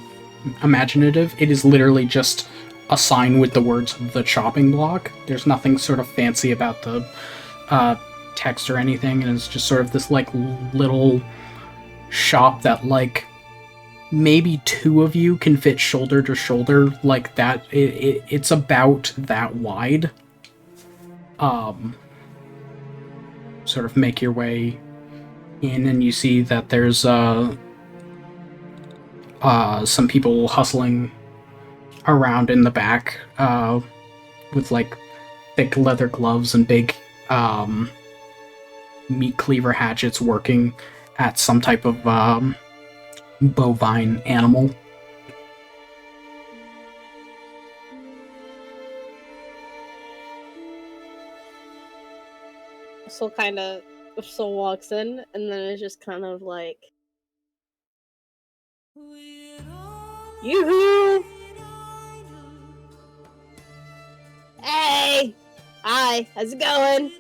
It is literally just a sign with the words "the chopping block." There's nothing sort of fancy about the text or anything, and it's just sort of this like little shop that like maybe two of you can fit shoulder to shoulder like that. It's about that wide. Sort of make your way in, and you see that there's some people hustling around in the back with like thick leather gloves and big meat cleaver hatchets, working at some type of bovine animal. Soul walks in, and then it's just kind of like, yoo-hoo! Hey! Hi, how's it going?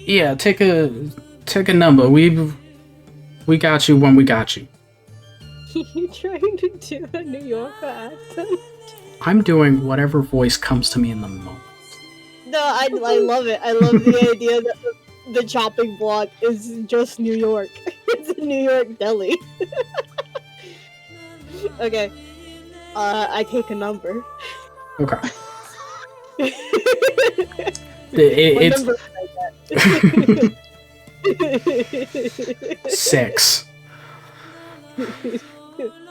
Yeah, take a number. We got you when we got you. You trying to do a New Yorker accent? I'm doing whatever voice comes to me in the moment. No, I love it. I love the idea that the chopping block is just New York. It's a New York deli. Okay. I take a number. Okay. It's What number is that? 6.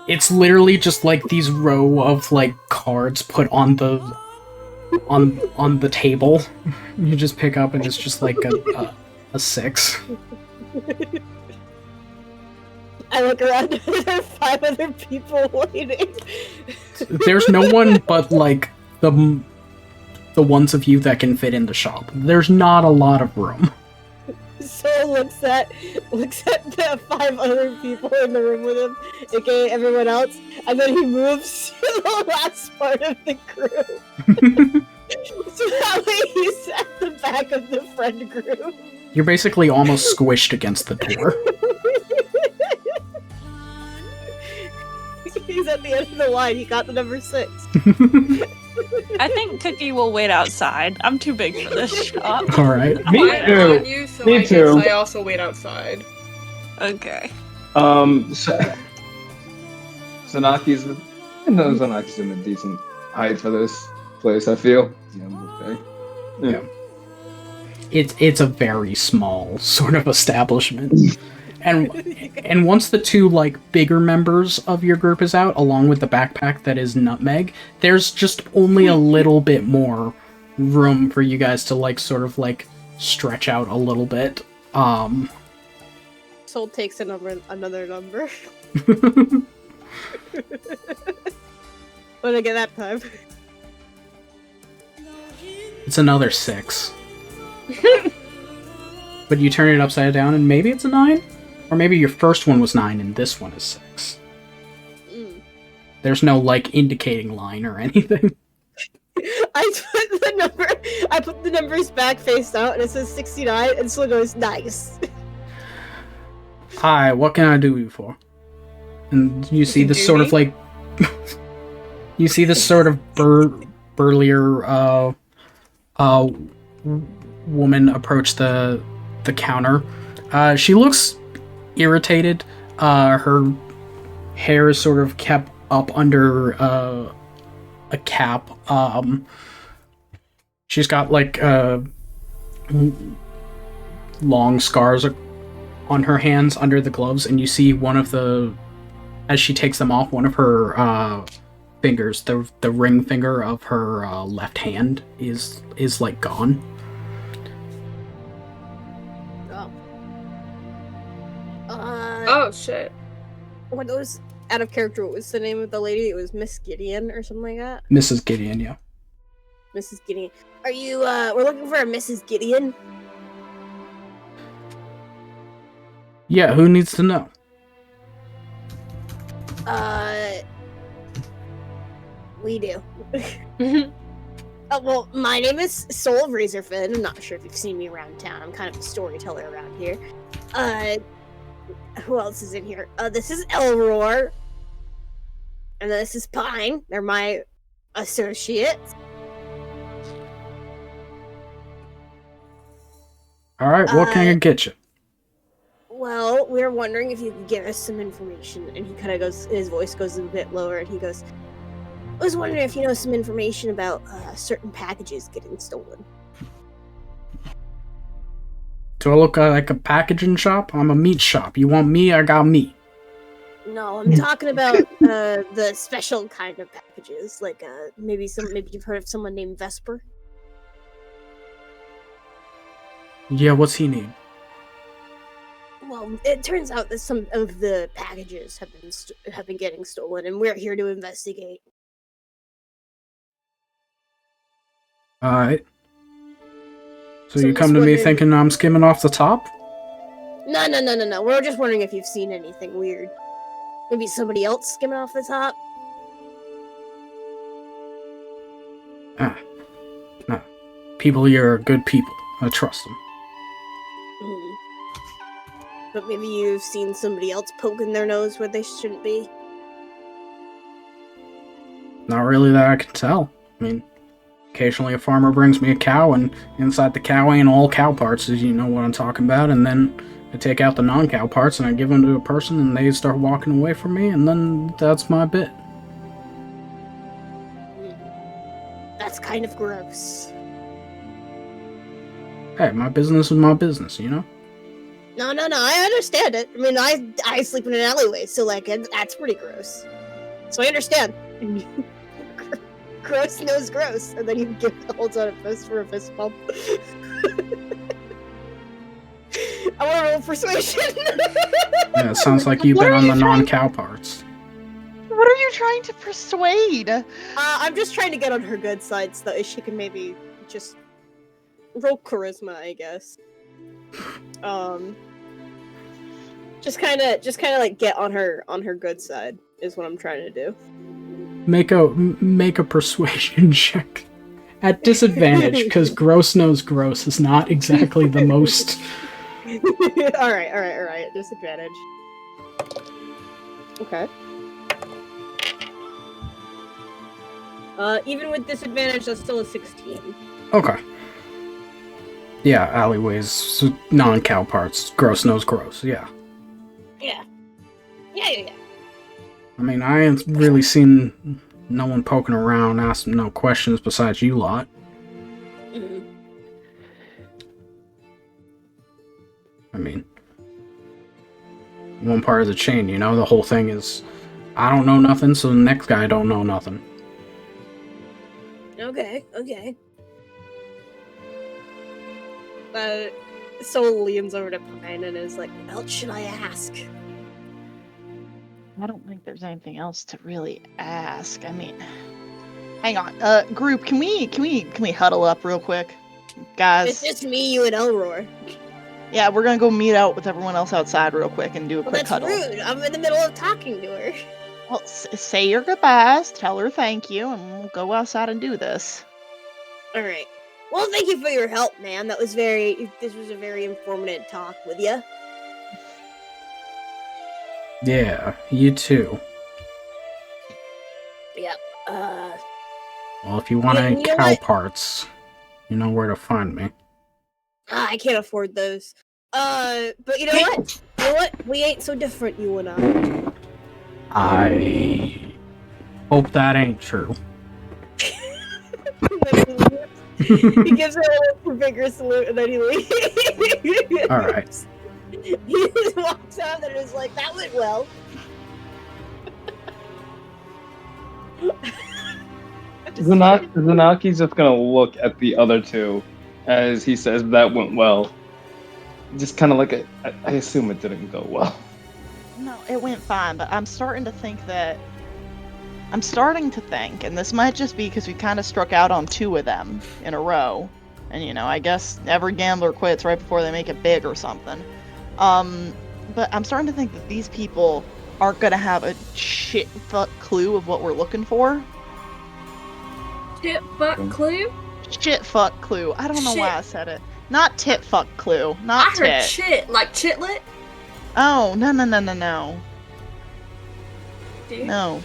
It's literally just like these row of like cards put on the table. You just pick up and it's just like a 6. I look around. There are 5 other people waiting. There's no one but like the ones of you that can fit in the shop. There's not a lot of room. Soul looks at the 5 other people in the room with him, aka everyone else, and then he moves to the last part of the group. So that way he's at the back of the friend group. You're basically almost squished against the door. He's at the end of the line. He got the number 6. I think Cookie will wait outside. I'm too big for this shop. Alright. I'm on you, so Me I too. guess I also wait outside. Okay. Zanaki's in a decent height for this place, I feel. Yeah. It's a very small sort of establishment. And once the 2 like bigger members of your group is out, along with the backpack that is Nutmeg, there's just only a little bit more room for you guys to like sort of like stretch out a little bit. Soul takes another number. When I get that time. It's another 6. But you turn it upside down and maybe it's a 9? Or maybe your first one was 9 and this one is 6. There's no like indicating line or anything. I put the numbers back face out and it says 69 and Soul goes, nice. Hi, what can I do you for? And you see this sort of like you see this sort of burlier woman approach the counter. She looks irritated. Her hair is sort of kept up under a cap. She's got like long scars on her hands under the gloves, and you see one of the, as she takes them off, one of her fingers, the ring finger of her left hand is like gone. Oh shit. When it was out of character, what was the name of the lady? It was Miss Gideon or something like that? Mrs. Gideon, yeah. Mrs. Gideon. Are you, we're looking for a Mrs. Gideon? Yeah, who needs to know? We do. Well, my name is Soul of Razorfin. I'm not sure if you've seen me around town. I'm kind of a storyteller around here. Who else is in here? This is Elroar. And this is Pine. They're my associates. Alright, what can I get you? Well, we were wondering if you could give us some information. And he kind of goes, his voice goes a bit lower, and he goes, I was wondering if you know some information about certain packages getting stolen. Do I look like a packaging shop? I'm a meat shop. You want me? I got meat. No, I'm talking about the special kind of packages, like maybe you've heard of someone named Vesper. Yeah, what's he need? Well, it turns out that some of the packages have been getting stolen, and we're here to investigate. Alright. So So you I'm come just to me wondering- thinking I'm skimming off the top? No. We're just wondering if you've seen anything weird. Maybe somebody else skimming off the top. No. People here are good people. I trust them. Hmm. But maybe you've seen somebody else poking their nose where they shouldn't be. Not really that I can tell. I mean, occasionally a farmer brings me a cow, and inside the cow ain't all cow parts, as you know what I'm talking about, and then I take out the non-cow parts and I give them to a person and they start walking away from me, and then that's my bit. That's kind of gross. Hey, my business is my business, you know? No, I understand it. I mean, I sleep in an alleyway, so like that's pretty gross. So I understand. Gross knows gross, and then you holds out a fist for a fist bump. I want to roll persuasion. Yeah, it sounds like you've What been are on the you trying- non-cow parts. What are you trying to persuade? I'm just trying to get on her good side so that she can maybe just roll charisma, I guess. Just kind of like get on her good side is what I'm trying to do. Make a persuasion check. At disadvantage, because gross knows gross is not exactly the most... All right. Disadvantage. Okay. Even with disadvantage, that's still a 16. Okay. Yeah, alleyways, non-cow parts, gross knows gross, yeah. Yeah. I mean, I ain't really seen no one poking around, asking no questions besides you lot. Mhm. I mean, one part of the chain, you know? The whole thing is, I don't know nothing, so the next guy don't know nothing. Okay. Soul leans over to Pine and is like, "What else should I ask?" I don't think there's anything else to really ask. I mean, hang on. Group, can we huddle up real quick, guys? It's just me, you, and Elroy. Yeah, we're gonna go meet out with everyone else outside real quick and do a Well, quick that's huddle. rude. I'm in the middle of talking to her. Well, say your goodbyes, tell her thank you, and we'll go outside and do this. All right. Well, thank you for your help, man. This was a very informative talk with you. Yeah, you too. Yeah. Well, if you want Yeah, any you know cow what? parts, you know where to find me. I can't afford those. But you know what? You know what? We ain't so different, you and I. I hope that ain't true. He gives her a little vigorous salute and then he leaves. Alright. He just walks out and is like, "That went well." Zanaki's just gonna look at the other two as he says that went well. Just kind of like I assume it didn't go well. No, it went fine, but I'm starting to think, and this might just be because we kind of struck out on 2 of them in a row, and you know, I guess every gambler quits right before they make it big or something. But I'm starting to think that these people aren't gonna have a shit fuck clue of what we're looking for. Shit, fuck, clue? Shit fuck clue. I don't know why Shit. I said it. Not tit fuck clue. Not I heard tit. chit, like chitlet. Oh, no. Dude. No.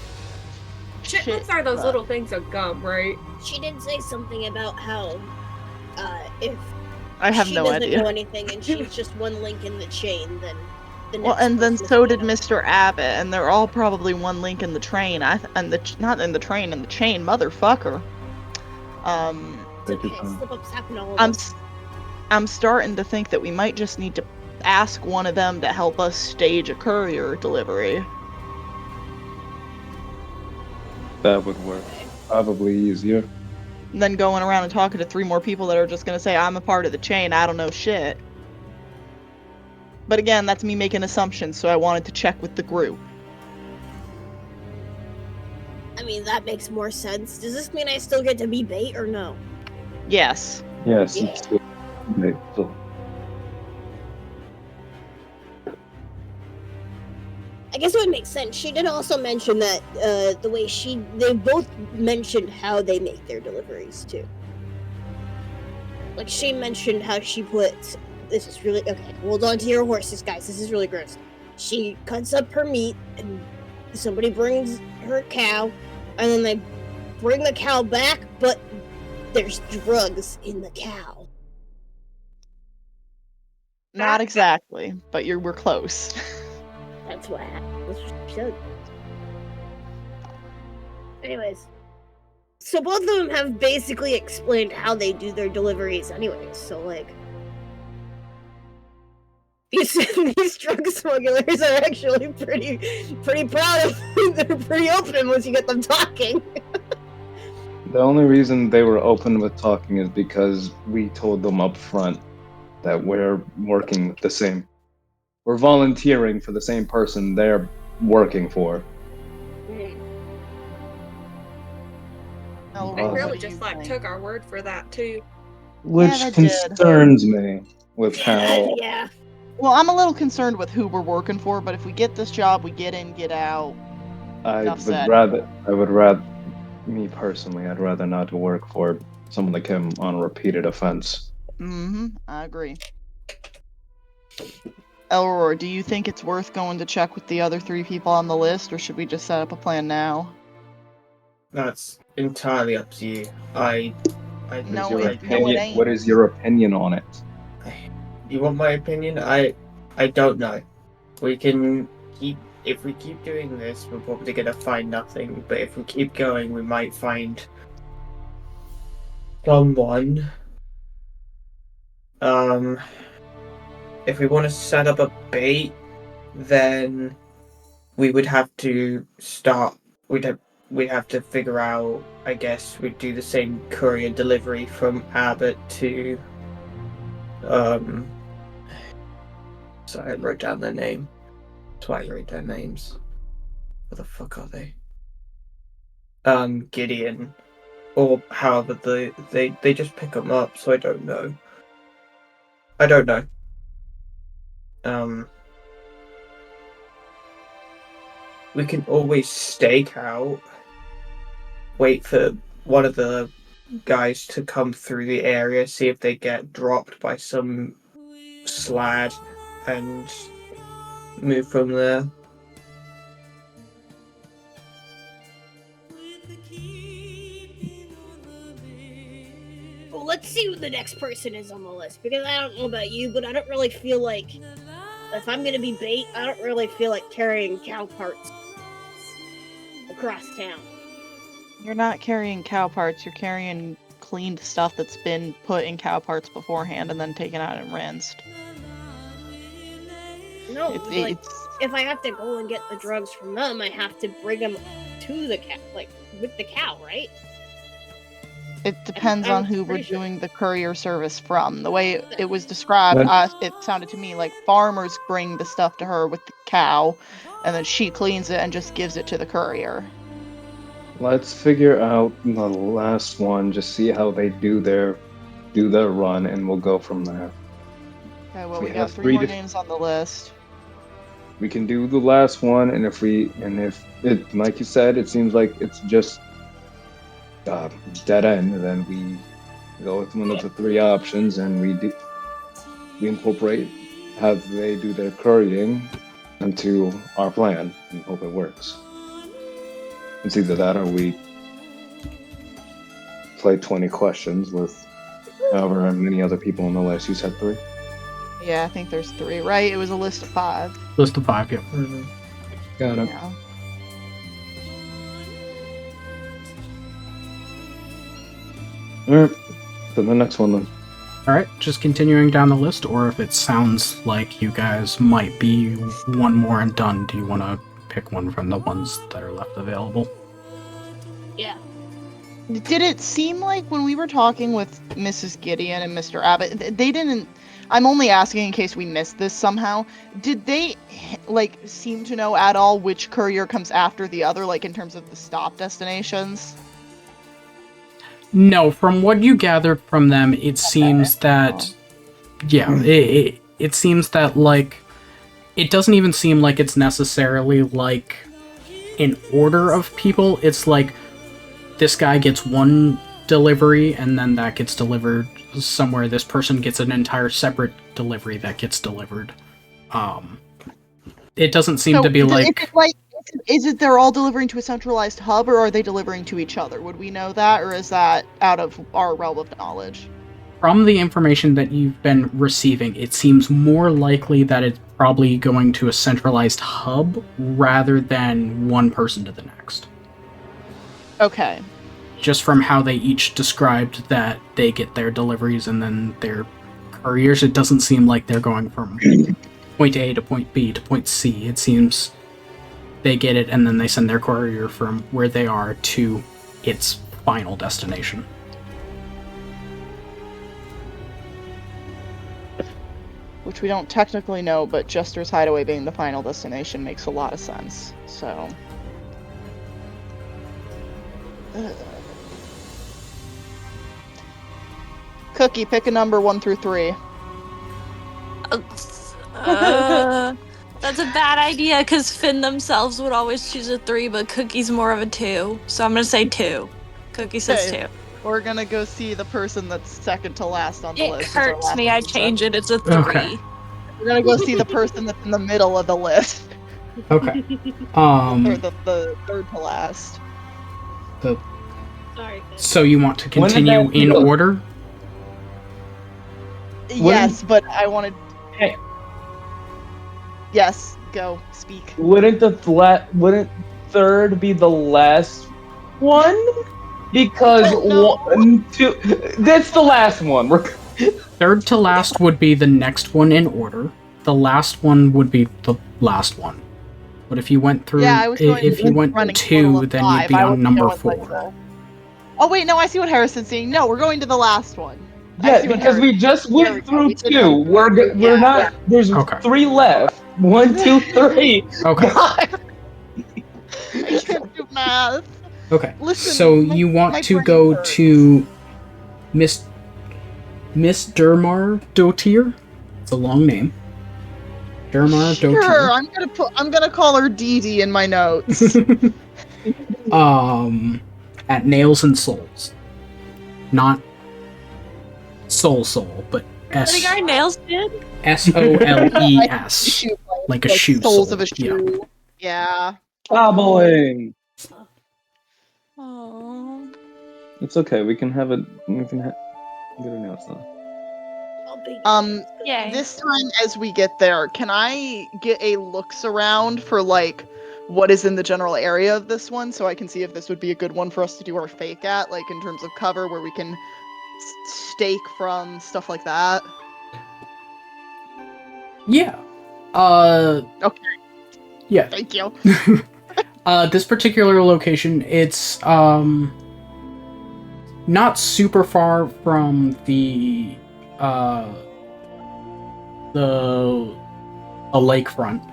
Chitlets Shit are those fuck. little things of gum, right? She did say something about how, if I have she no doesn't idea. know anything and she's just one link in the chain, then the Well, next and then person so is did gonna- Mr. Abbott, and they're all probably one link in the train. Not in the train, in the chain, motherfucker. It's okay. Slip-ups happen to all of I'm us. I'm starting to think that we might just need to ask one of them to help us stage a courier delivery. That would work. Probably easier. And then going around and talking to 3 more people that are just gonna say, I'm a part of the chain, I don't know shit. But again, that's me making assumptions, so I wanted to check with the group. I mean, that makes more sense. Does this mean I still get to be bait or no? Yes. Yes. Yeah. So, I guess it would make sense. She did also mention that the way they both mentioned how they make their deliveries too. Like she mentioned how she puts. This is really okay. Hold on to your horses, guys. This is really gross. She cuts up her meat, and somebody brings her cow, and then they bring the cow back, but there's drugs in the cow. Not exactly, but we're close. That's what happened. That's what she said. Anyways, so both of them have basically explained how they do their deliveries anyways, so like these drug smugglers are actually pretty proud of they're pretty open once you get them talking. the only reason they were open with talking is because we told them up front that we're working with the same. We're volunteering for the same person they're working for. Elroy, They what really do just you like think? took our word for that too. Which that did. concerns me with how Yeah. Well, I'm a little concerned with who we're working for, but if we get this job, we get in, get out. Enough said. me personally, I'd rather not to work for someone like him on a repeated offense. I agree. Elroy, do you think it's worth going to check with the other 3 people on the list, or should we just set up a plan now? That's entirely up to you. No, Your it ain't. What is your opinion on it? You want my opinion? I don't know. We can keep if we keep doing this, we're probably gonna find nothing. But if we keep going, we might find someone. If we want to set up a bait, then we would have to start. We'd have to figure out. I guess we'd do the same courier delivery from Abbott to. Sorry, I wrote down their name. That's why I wrote their names. What the fuck are they? Gideon, or however they just pick them up. So I don't know. We can always stake out. Wait for one of the guys to come through the area, see if they get dropped by some slad, and move from there. Well, let's see who the next person is on the list, because I don't know about you, but I don't really feel like if I'm gonna be bait, I don't really feel like carrying cow parts across town. You're not carrying cow parts, you're carrying cleaned stuff that's been put in cow parts beforehand and then taken out and rinsed. No, like, It's if I have to go and get the drugs from them, I have to bring them to the cow, like, with the cow, right? It depends I'm on who we're pretty sure. doing the courier service from. The way it was described, it sounded to me like farmers bring the stuff to her with the cow, and then she cleans it and just gives it to the courier. Let's figure out the last one, just see how they do their run, and we'll go from there. Okay, well, We we have got 3 three more dif- names on the list. We can do the last one, and if it, like you said, it seems like it's just dead end, then we go with one of the 3 options, and we incorporate how they do their currying into our plan and hope it works. It's either that or we play 20 questions with however many other people on the list. You said 3? Yeah, I think there's 3, right? It was a list of 5. List of 5, yeah. Got it. Yeah. Alright, to the next one then. Alright, just continuing down the list, or if it sounds like you guys might be one more and done, do you want to pick one from the ones that are left available? Yeah. Did it seem like when we were talking with Mrs. Gideon and Mr. Abbott, they didn't... I'm only asking in case we missed this somehow. Did they, like, seem to know at all which courier comes after the other, like, in terms of the stop destinations? No, from what you gathered from them, it seems that... Yeah, it seems that, like... It doesn't even seem like it's necessarily, like, in order of people. It's like, this guy gets one delivery, and then that gets delivered somewhere. This person gets an entire separate delivery that gets delivered. It doesn't seem to be like... Is it they're all delivering to a centralized hub, or are they delivering to each other? Would we know that, or is that out of our realm of knowledge? From the information that you've been receiving, it seems more likely that it's probably going to a centralized hub rather than one person to the next. Okay. Just from how they each described that they get their deliveries and then their couriers, it doesn't seem like they're going from point A to point B to point C. It seems they get it and then they send their courier from where they are to its final destination. Which we don't technically know, but Jester's Hideaway being the final destination makes a lot of sense. So... Cookie, pick a number 1 through 3. That's a bad idea, because Finn themselves would always choose a 3, but Cookie's more of a 2. So I'm going to say 2. Cookie says 2. We're going to go see the person that's second to last on the It list. hurts me, I change it, it's a 3. Okay. We're going to go see the person that's in the middle of the list. Okay. Or the third to last. Sorry, Finn. So you want to continue in order? Yes, but I wanted... Hey. Yes, go, speak. Wouldn't third be the last one? Because No. 1, 2... That's the last one. Third to last would be the next one in order. The last one would be the last one. But if you went through, if you went 2, then you'd be on number 4. Oh wait, no, I see what Harrison's saying. No, we're going to the last one. Yeah, because we just went through 2. We're not. There's 3 left. 1, 2, 3. Okay. I can't do math. Okay. Listen, so you want to go to Miss Dermar Dotier? It's a long name. Dermar Dotier. Sure, I'm gonna call her Dee Dee in my notes. At Nails and Souls. Not Soul, but S. What our nails did? SOLES. Like a shoe. Soles sole. of a shoe. Yeah. Bobbling. Aww. It's okay. We can have it. We can get our nails done. Yay. This time as we get there, can I get a looks around for like what is in the general area of this one, so I can see if this would be a good one for us to do our fake at, like in terms of cover, where we can stake from, stuff like that? Yeah. Okay. Yeah. Thank you. This particular location, it's not super far from the lakefront.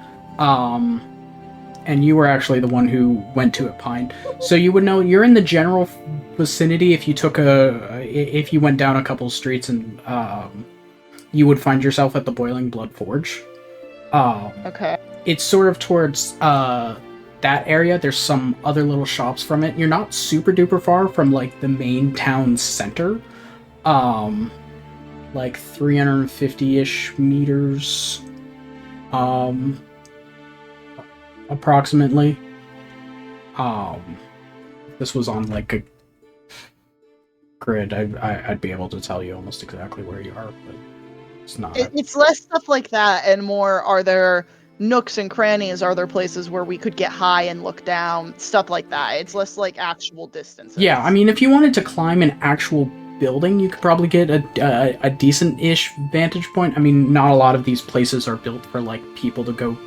And you were actually the one who went to it, Pine. So you would know you're in the general vicinity. If you took if you went down a couple streets, and you would find yourself at the Boiling Blood Forge. Okay. It's sort of towards that area. There's some other little shops from it. You're not super duper far from like the main town center. Like 350-ish meters. Approximately. This was on like a grid. I'd be able to tell you almost exactly where you are, but it's not. It's less stuff like that and more, are there nooks and crannies? Are there places where we could get high and look down? Stuff like that. It's less like actual distances. Yeah, I mean, if you wanted to climb an actual building, you could probably get a decent-ish vantage point. I mean, not a lot of these places are built for like people to go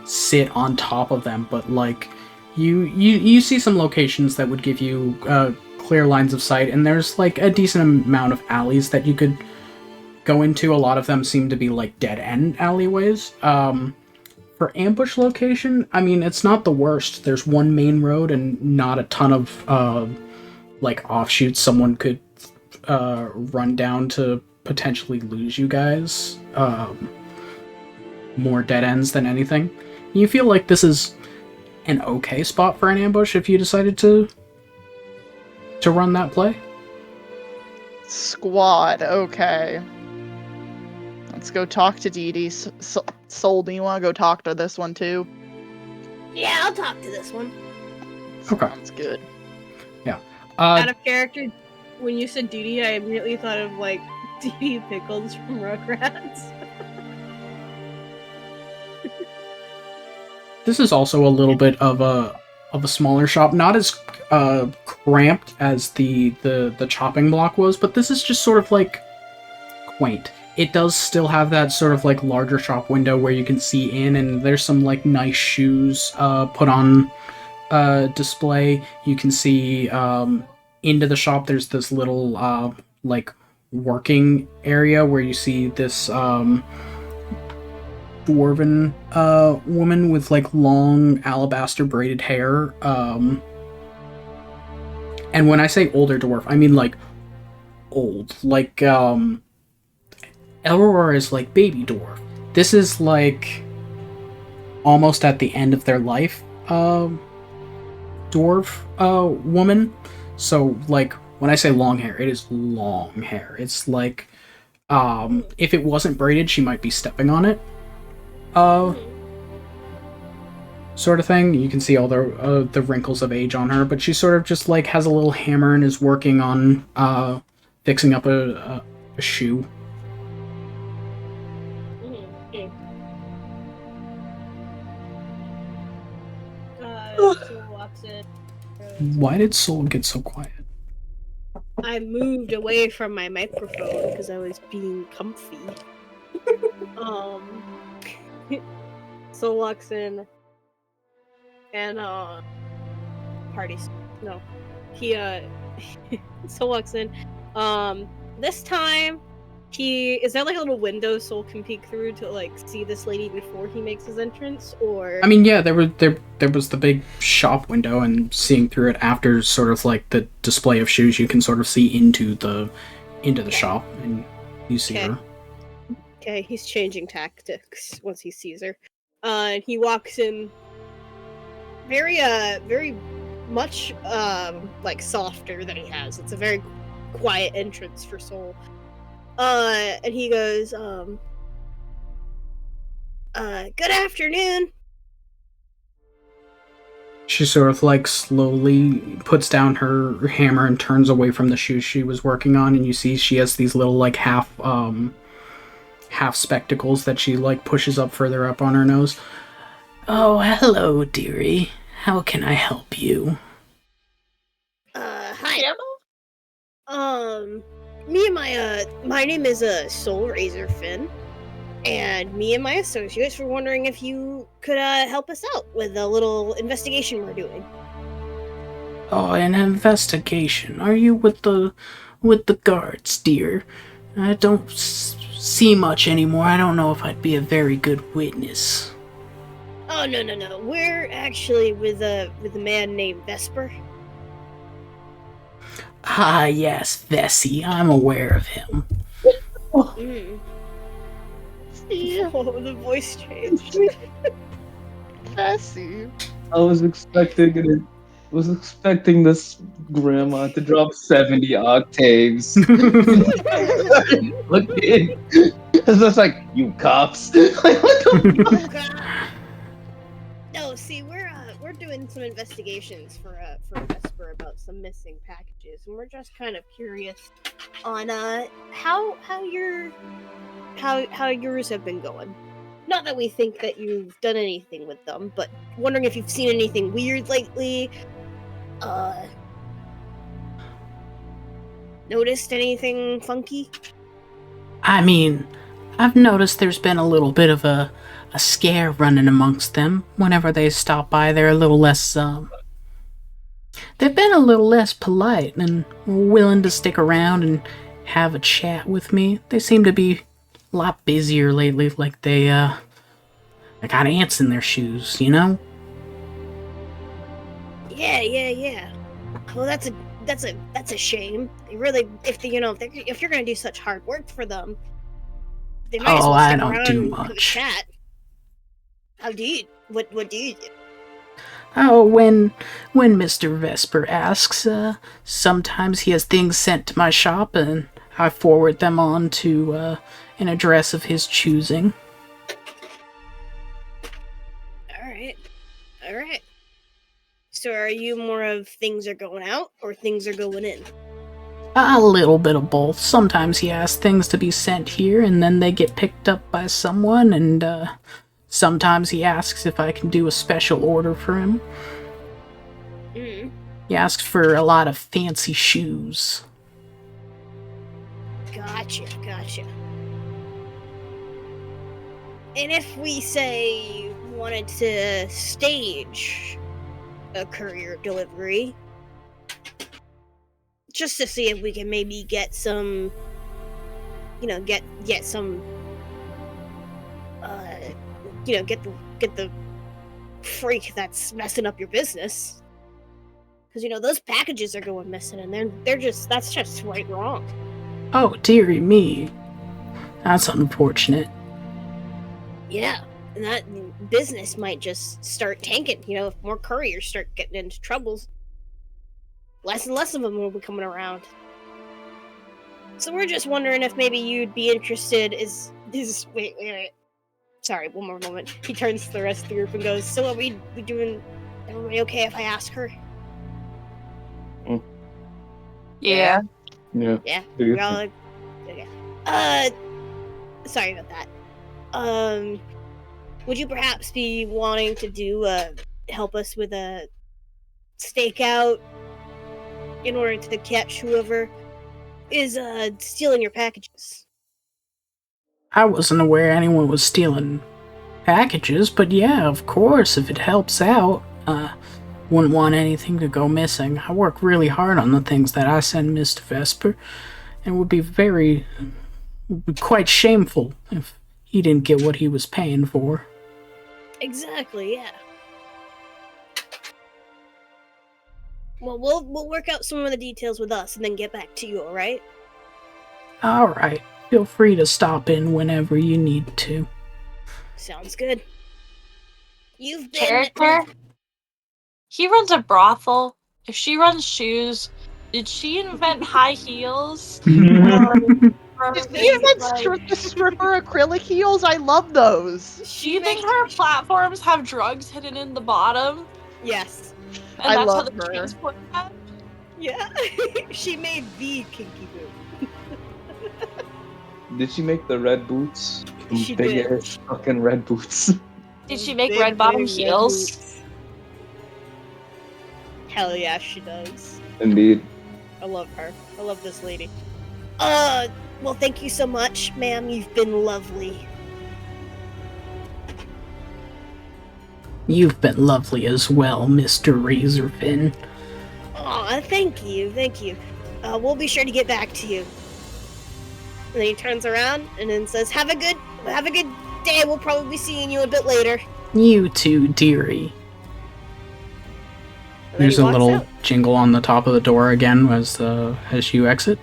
sit on top of them, but like you see some locations that would give you clear lines of sight, and there's like a decent amount of alleys that you could go into. A lot of them seem to be like dead-end alleyways. For ambush location, I mean, it's not the worst. There's one main road and not a ton of like offshoots someone could run down to potentially lose you guys. More dead ends than anything. You feel like this is an okay spot for an ambush if you decided to run that play? Squad, okay. Let's go talk to Dee Dee. Soul, do you want to go talk to this one too? Yeah, I'll talk to this one. Okay. Sounds good. Yeah. Out of character, when you said Duty, I immediately thought of like Dee Pickles from Rugrats. This is also a little bit of a smaller shop, not as cramped as the chopping block was, but this is just sort of like quaint. It does still have that sort of like larger shop window where you can see in, and there's some like nice shoes put on display. You can see into the shop. There's this little like working area where you see this dwarven woman with like long alabaster braided hair. And when I say older dwarf, I mean like old. Like Elror is like baby dwarf. This is like almost at the end of their life dwarf woman. So like when I say long hair, it is long hair. It's like if it wasn't braided, she might be stepping on it. Sort of thing. You can see all the wrinkles of age on her, but she sort of just like has a little hammer and is working on fixing up a shoe. Soul walks in. Why did Soul get so quiet? I moved away from my microphone because I was being comfy. Soul walks in and parties. No. He Soul walks in. This time is there like a little window Soul can peek through to like see this lady before he makes his entrance, or I mean, yeah, there was the big shop window, and seeing through it after sort of like the display of shoes, you can sort of see into the shop, and you see her. Okay, he's changing tactics once he sees her. And he walks in very much like softer than he has. It's a very quiet entrance for Soul. And he goes, good afternoon. She sort of like slowly puts down her hammer and turns away from the shoes she was working on, and you see she has these little like half spectacles that she like pushes up further up on her nose. Oh, hello, dearie. How can I help you? Hi. Me and my name is Soul Razor Finn, and me and my associates were wondering if you could help us out with a little investigation we're doing. Oh, an investigation. Are you with the guards, dear? I don't see much anymore. I don't know if I'd be a very good witness. Oh no. We're actually with a man named Vesper. Ah, yes, Vessi. I'm aware of him. Mm. Oh, the voice changed. Vessi. I was expecting this grandma to drop 70 octaves. Look in. It's just like, you cops. Like, what the Oh god. No, see, we're doing some investigations for Vesper about some missing packages, and we're just kind of curious on how yours have been going. Not that we think that you've done anything with them, but wondering if you've seen anything weird lately. noticed anything funky? I mean, I've noticed there's been a little bit of a scare running amongst them. Whenever they stop by, they're a little less, they've been a little less polite and willing to stick around and have a chat with me. They seem to be a lot busier lately, like they got ants in their shoes, you know? Yeah. Well, that's a shame. They really, if you're gonna do such hard work for them, they might as well I stick don't around do and have a much. chat. What do you do? Oh, when Mr. Vesper asks, sometimes he has things sent to my shop and I forward them on to an address of his choosing. All right. So are you more of things are going out or things are going in? A little bit of both. Sometimes he asks things to be sent here and then they get picked up by someone, and sometimes he asks if I can do a special order for him. Mm. He asks for a lot of fancy shoes. Gotcha. And if we say wanted to stage a courier delivery, just to see if we can maybe get some, get some, get the freak that's messing up your business, because those packages are going missing, and that's just right wrong. Oh, dearie me. That's unfortunate. Yeah, and that business might just start tanking. If more couriers start getting into troubles, less and less of them will be coming around. So we're just wondering if maybe you'd be interested. Wait. Sorry, one more moment. He turns to the rest of the group and goes, "So are we doing? Everybody okay if I ask her?" Yeah. Yeah. Yeah. Do you We're all like, okay. Sorry about that. Would you perhaps be wanting to do help us with a stakeout in order to catch whoever is stealing your packages? I wasn't aware anyone was stealing packages, but yeah, of course, if it helps out. Wouldn't want anything to go missing. I work really hard on the things that I send Mr. Vesper, and it would be quite shameful if he didn't get what he was paying for. Exactly, yeah. Well, we'll work out some of the details with us and then get back to you, alright? Alright, feel free to stop in whenever you need to. Sounds good. You've been... Character? He runs a brothel. If she runs shoes, did she invent high heels? Did you invent stripper acrylic heels? I love those. Do you think her platforms have drugs hidden in the bottom? Yes. And I that's love how the her. transport that? Yeah. She made the kinky boot. Did she make the red boots? She Big did. ass fucking red boots. Did she make Big, red bottom big red heels? boots. Hell yeah, she does. Indeed. I love her. I love this lady. Well, thank you so much, ma'am. You've been lovely. You've been lovely as well, Mr. Razorfin. Aw, thank you. We'll be sure to get back to you. And then he turns around and then says, Have a good day. We'll probably be seeing you a bit later. You too, dearie. And then There's he a walks little out. jingle on the top of the door again as you exit.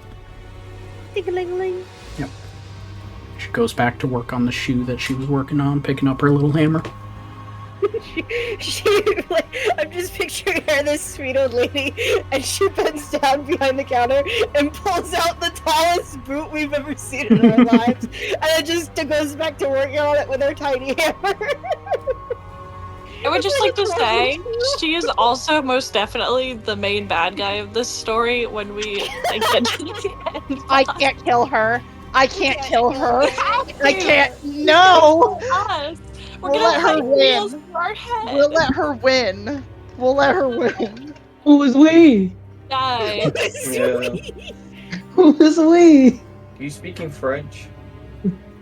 Ding-a-ling-a-ling. She goes back to work on the shoe that she was working on, picking up her little hammer. I'm just picturing her, this sweet old lady, and she bends down behind the counter and pulls out the tallest boot we've ever seen in our lives, and then just goes back to working on it with her tiny hammer. I would just like to say, she is also most definitely the main bad guy of this story when we get to the end. I can't kill her. I can't kill her. have I to. can't. No. Us. We're We'll gonna let her hide wheels win. for our head. We'll let her win. We'll let her win. Who was we? Die. Yeah. Who is we? Are you speaking French?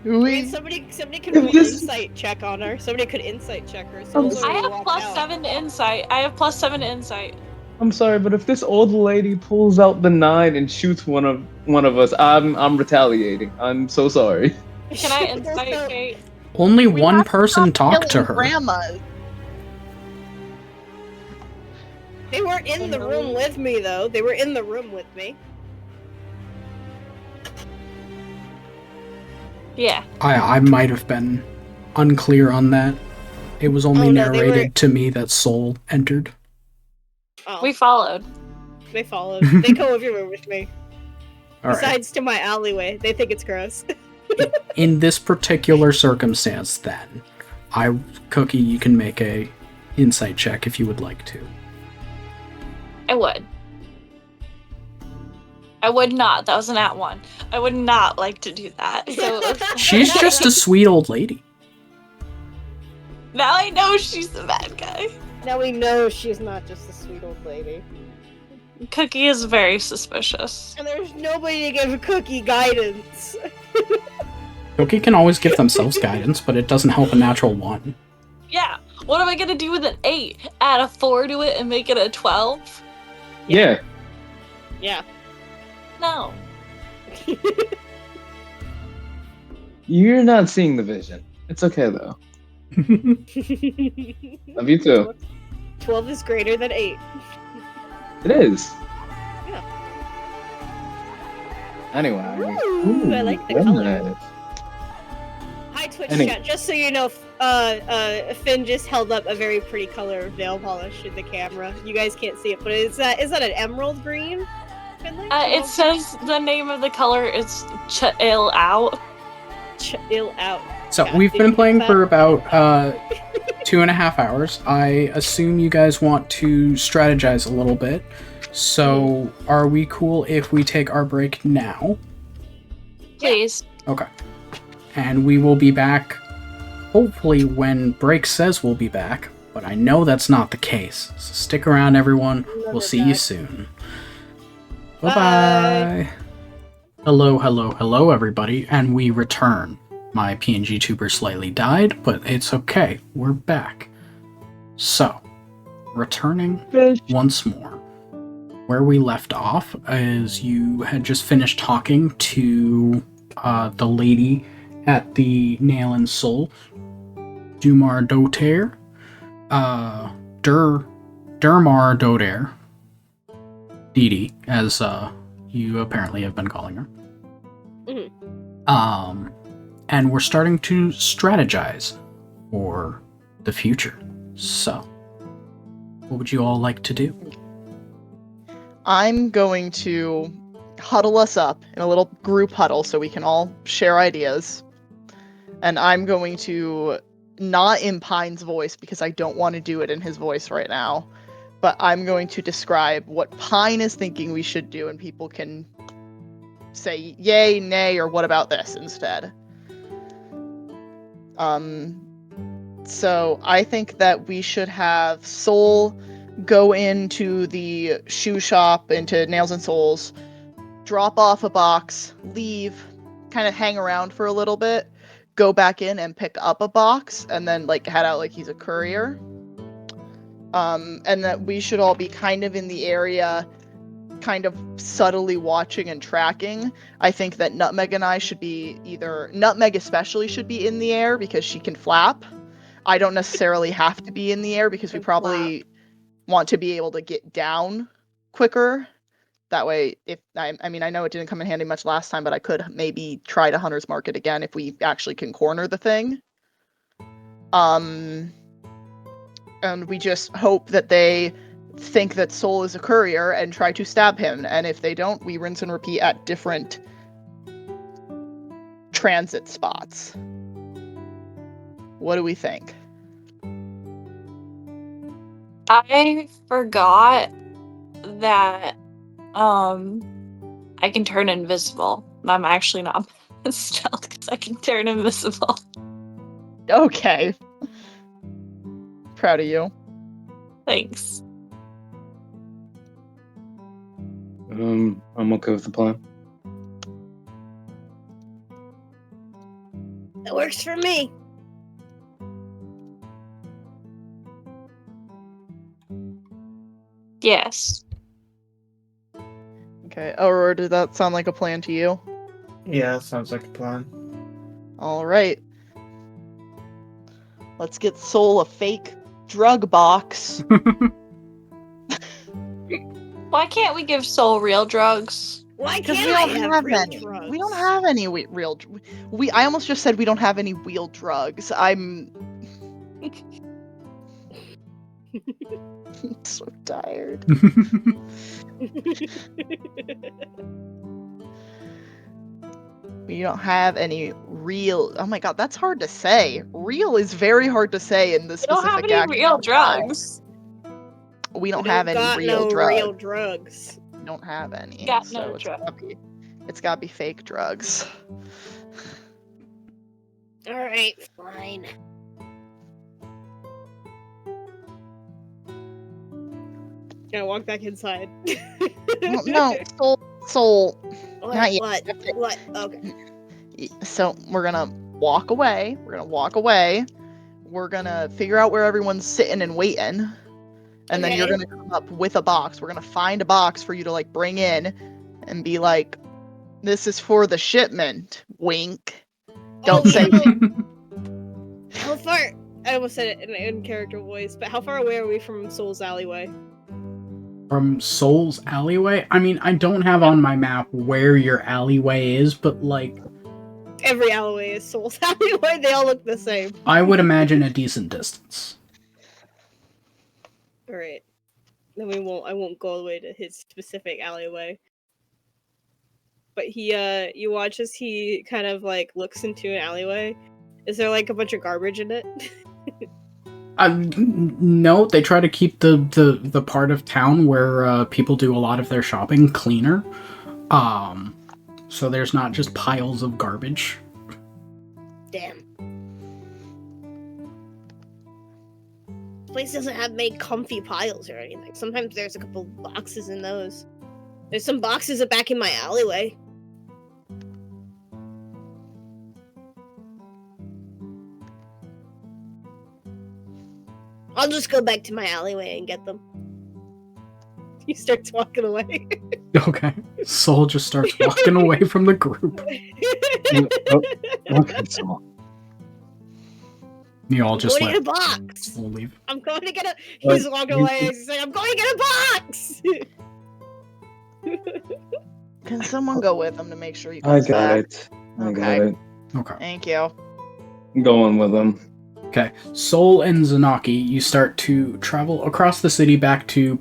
We Somebody could If roll this- insight check on her. Somebody could insight check her. I'm Soul's sorry. I already have walked out. +7 to insight. I have +7 to insight. I'm sorry, but if this old lady pulls out the 9 and shoots one of us, I'm retaliating. I'm so sorry. Can I insight, Kate? Only We one have to person stop talked to killing her. grandmas. They weren't in the room with me, though. They were in the room with me. Yeah. I might have been unclear on that. It was only Oh, no, they narrated were- to me that Soul entered. Oh, We followed. they followed. They go everywhere with me. All right. Besides to my alleyway. They think it's gross. In this particular circumstance, then, Cookie, you can make a insight check if you would like to. I would. I would not. That was an @1. I would not like to do that. So She's just a sweet old lady. now I know she's the bad guy. Now we know she's not just a sweet old lady. Cookie is very suspicious. And there's nobody to give Cookie guidance. Cookie can always give themselves guidance, but it doesn't help a natural 1. Yeah. What am I gonna do with an 8? Add a 4 to it and make it a 12? Yeah. Yeah. No. You're not seeing the vision. It's okay though. Love you too. 12 is greater than 8. It is. Yeah. Anyway. Ooh, I like the very color. nice. Hi, Twitch Any- chat. Just so you know, Finn just held up a very pretty color of nail polish in the camera. You guys can't see it, but is that an emerald green? Finley? It says the name of the color is Chill Out. Chill out. So Yeah, we've did been you playing get for about 2.5 hours. I assume you guys want to strategize a little bit. So are we cool if we take our break now? Please. Okay. And we will be back, hopefully when break says we'll be back, but I know that's not the case. So stick around, everyone. We'll see you soon. Bye-bye. Hello, everybody, and we return. My PNG tuber slightly died, but it's okay. We're back. So, returning once more. Where we left off is you had just finished talking to the lady at the Nail and Soul, Dumar Dotair, Durmar Dotair, Didi, as you apparently have been calling her. Mhm. And we're starting to strategize for the future. So, what would you all like to do? I'm going to huddle us up in a little group huddle so we can all share ideas. And I'm going to, not in Pine's voice because I don't want to do it in his voice right now, but I'm going to describe what Pine is thinking we should do, and people can say yay, nay, or what about this instead. So I think that we should have Soul go into the shoe shop, into Nails and Souls, drop off a box, leave, kind of hang around for a little bit, go back in and pick up a box, and then like head out like he's a courier. And that we should all be kind of in the area, kind of subtly watching and tracking. I think that Nutmeg and I should be Nutmeg especially should be in the air because she can flap. I don't necessarily have to be in the air because we probably want to be able to get down quicker. That way, if I know it didn't come in handy much last time, but I could maybe try to Hunter's Mark it again if we actually can corner the thing. And we just hope that they think that Soul is a courier and try to stab him. And if they don't, we rinse and repeat at different transit spots. What do we think? I forgot that I can turn invisible. I'm actually not stealth because I can turn invisible. Okay. Proud of you. Thanks. I'm okay with the plan. That works for me. Yes. Okay, Aurora, did that sound like a plan to you? Yeah, that sounds like a plan. All right. Let's get Soul a fake drug box. Why can't we give Soul real drugs? Why Because can't we I don't have real any. drugs? We don't have any real. I almost just said we don't have any real drugs. I'm so tired. We don't have any real. Oh my god, that's hard to say. Real is very hard to say in this We don't specific have any action. real drugs. We don't have any got real no drugs. real drugs. We don't have any. Got so no it's drugs. gotta be fake drugs. All right, fine. Gonna walk back inside. No, soul. What? Not yet. What? Okay. So we're gonna walk away. We're gonna figure out where everyone's sitting and waiting. And then you're Okay. gonna come up with a box. We're gonna find a box for you to like bring in and be like, this is for the shipment. Wink. Don't say How far? I almost said it in an in-character voice, but how far away are we from Soul's alleyway? From Soul's alleyway? I mean, I don't have on my map where your alleyway is, but like, Every alleyway is Soul's alleyway. They all look the same. I would imagine a decent distance. All right. Then I won't go all the way to his specific alleyway. But you watch as he kind of like looks into an alleyway. Is there like a bunch of garbage in it? No, they try to keep the part of town where people do a lot of their shopping cleaner. So there's not just piles of garbage. Damn. This place doesn't have many comfy piles or anything. Sometimes there's a couple boxes in those. There's some boxes back in my alleyway. I'll just go back to my alleyway and get them. He starts walking away. Okay. Soul just starts walking away from the group. Okay, so You all I'm just going to let get a box. Soul leave. I'm going to get a. He's walking away. He's saying, "I'm going to get a box." Can someone go with him to make sure he I comes got back? it. I Okay. got it. Okay. Thank you. I'm going with them. Okay. Soul and Zanaki, you start to travel across the city back to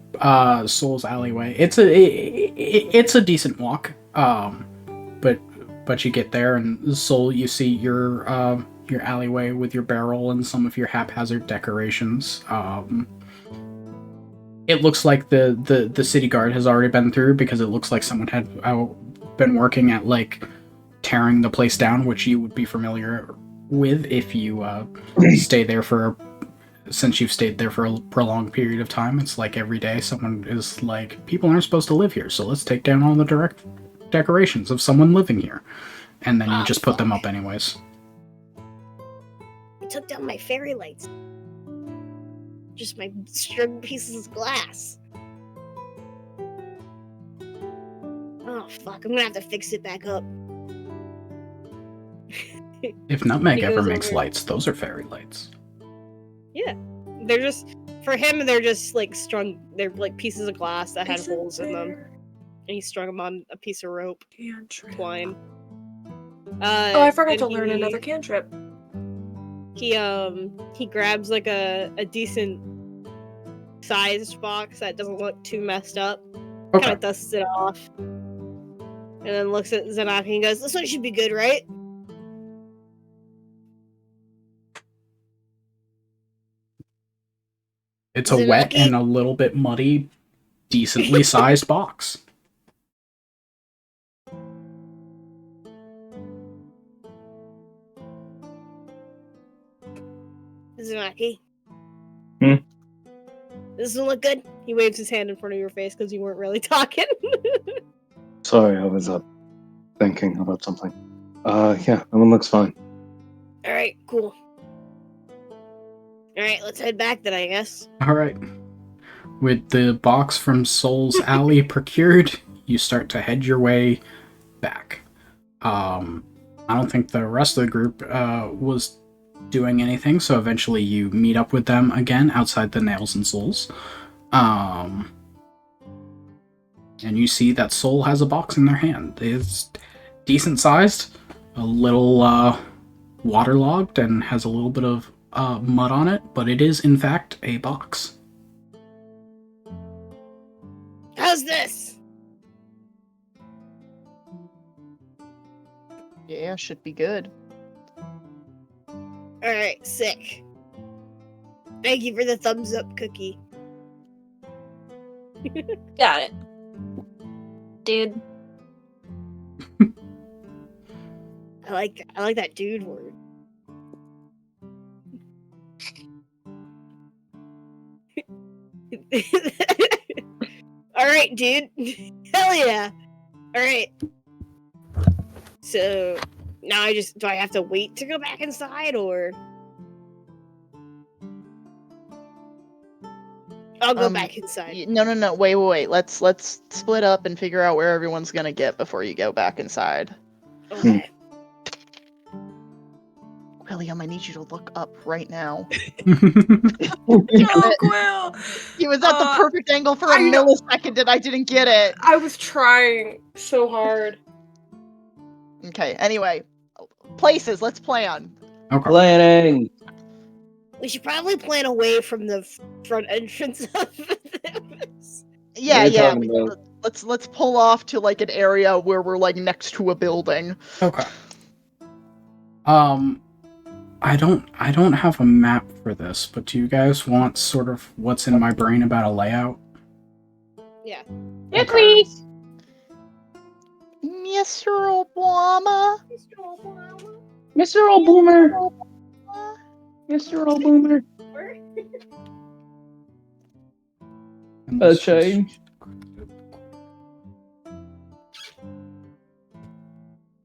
Soul's alleyway. It's a decent walk. But you get there, and Soul, you see your alleyway with your barrel and some of your haphazard decorations. It looks like the city guard has already been through, because it looks like someone had been working at like tearing the place down, which you would be familiar with if you stay there since you've stayed there for a prolonged period of time. It's like every day someone is like, people aren't supposed to live here, so let's take down all the direct decorations of someone living here, and then you just put them up anyways. I took down my fairy lights. Just my string pieces of glass. Oh fuck! I'm gonna have to fix it back up. If Nutmeg He ever goes makes over- lights, those are fairy lights. Yeah, they're just for him. They're just like strung. They're like pieces of glass that had holes in them, and he strung them on a piece of rope, twine. Oh, I forgot and to learn another cantrip. He grabs like a decent sized box that doesn't look too messed up. Okay. Kind of dusts it off, and then looks at Zanaki and goes, "This one should be good, right?" It's a Is it wet lucky? and a little bit muddy, decently sized box. Zanaki. Hmm? This one look good? He waves his hand in front of your face because you weren't really talking. Sorry, I was thinking about something. Yeah, that one looks fine. Alright, cool. Alright, let's head back then, I guess. Alright. With the box from Soul's Alley procured, you start to head your way back. I don't think the rest of the group was doing anything, so eventually you meet up with them again outside the Nails and Souls. And you see that Soul has a box in their hand. It's decent sized, a little waterlogged, and has a little bit of mud on it, but it is in fact a box. How's this? Yeah, should be good. Alright, sick. Thank you for the thumbs up, Cookie. Got it. Dude. I like that dude word. Alright, dude. Hell yeah. Alright. So now do I have to wait to go back inside, or I'll go back inside. No. Wait. Let's split up and figure out where everyone's gonna get before you go back inside. Okay. William, I need you to look up right now. Oh, Quill! He was at the perfect angle for a I know. millisecond and I didn't get it. I was trying so hard. Okay, anyway. Places, let's plan. Okay. Planning. We should probably plan away from the front entrance of this. Yeah, What are you yeah. talking about? Let's pull off to like an area where we're like next to a building. Okay. I don't have a map for this, but do you guys want sort of what's in my brain about a layout? Yeah. Yeah, please. Mr. Obama. Mr. Old Boomer. Mr. Old Boomer. Okay.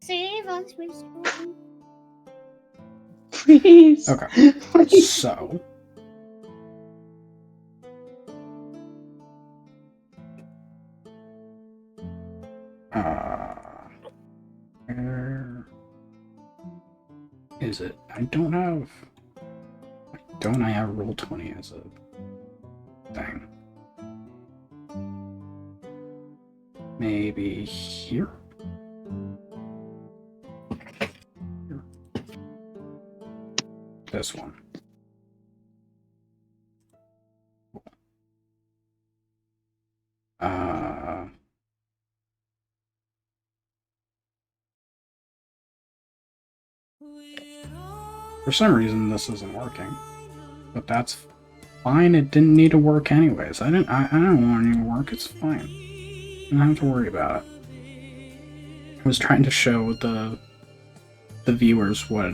Save us, Mr. Please. Okay. So where is it? Don't I have Roll20 as a thing? Maybe here? This one. For some reason this isn't working, but that's fine. It didn't need to work anyways. I don't want it to work. It's fine. You don't have to worry about it. I was trying to show the viewers what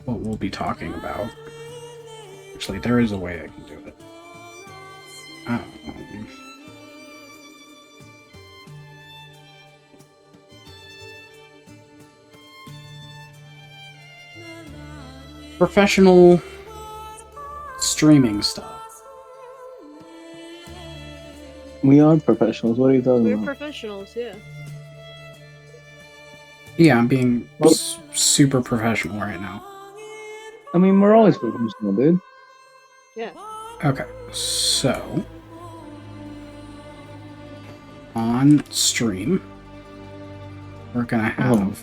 we'll be talking about. Actually, there is a way I can do it. Professional streaming stuff. We are professionals. What are you talking We're about? professionals, yeah. Yeah, I'm being super professional right now. I mean, we're always professional, dude. Yeah. Okay, so on stream, we're gonna have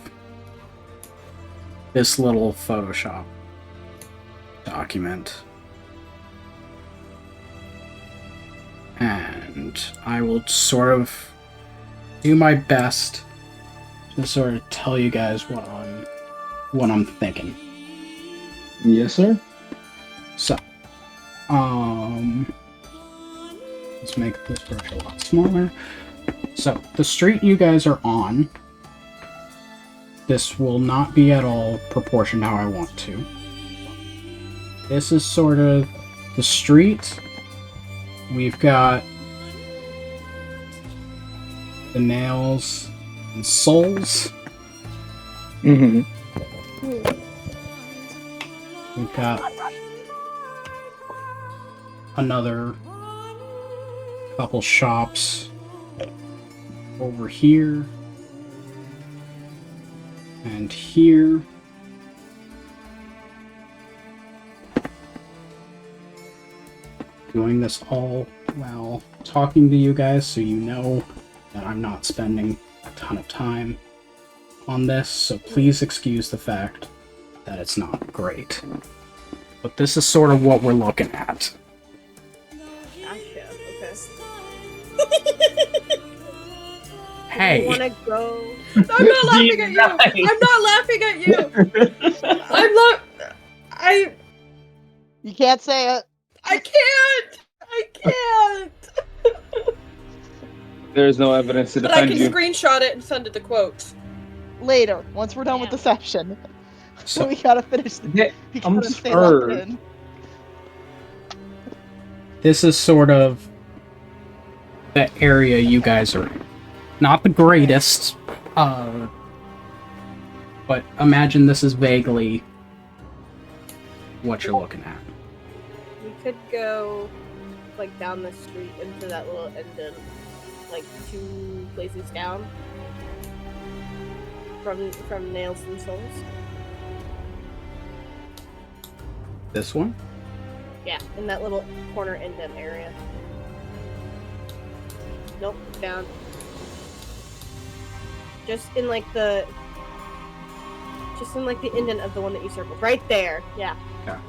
this little Photoshop document, and I will sort of do my best to sort of tell you guys what I'm thinking. Yes, sir. So, let's make this brush a lot smaller. So, the street you guys are on, this will not be at all proportioned how I want to. This is sort of the street. We've got the Nails and Souls. Mm-hmm. we've got another couple shops over here and here. Doing this all while talking to you guys, so you know that I'm not spending a ton of time on this, so please excuse the fact that it's not great. But this is sort of what we're looking at. Gotcha. Okay. Hey! You wanna go? I'm not laughing at you. I'm not laughing at you. I'm not. You can't say it. I can't. I can't. There's no evidence to But I defend can you. screenshot it and send it to quotes. Later, once we're done with the session. So So, we gotta finish the Yeah, we I'm gotta stay locked scared. in. this is sort of the area you guys are in. Not the greatest, but imagine this is vaguely what you're looking at. We could go like down the street into that little and then like 2 places down from Nails and Souls. This one? Yeah, in that little corner indent area. Nope, down. Just in like the indent of the one that you circled. Right there. Yeah. Yeah.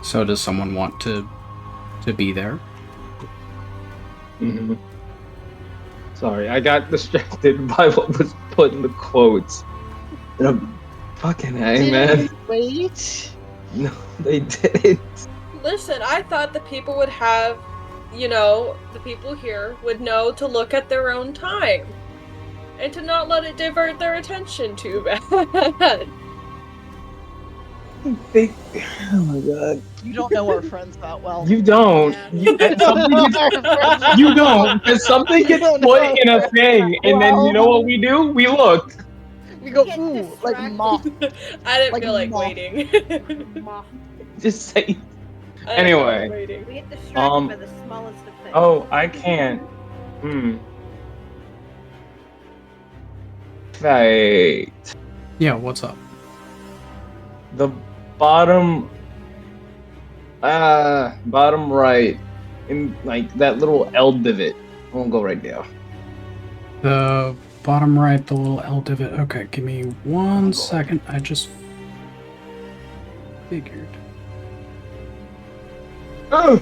So does someone want to be there? Mhm. Sorry, I got distracted by what was put in the quotes. And I'm fucking hey, man. Wait. No, they didn't. Listen, I thought the people would have, the people here would know to look at their own time. And to not let it divert their attention too bad. Oh my god. You don't know our friends that well. You don't. You, and something gets, you don't. Because something gets put in a thing, and then you know what we do? We look. We go, Get ooh, like distracted. moth. I didn't Like feel like moth. waiting. Moth. Just say. I didn't feel like Anyway. waiting. We get distracted Um, by the smallest of things. Oh, I can't. Right. Yeah, what's up? The bottom right, in like that little L divot. I won't go right there. The bottom right, the little L divot. Okay, give me 1 second. I just figured. Oh,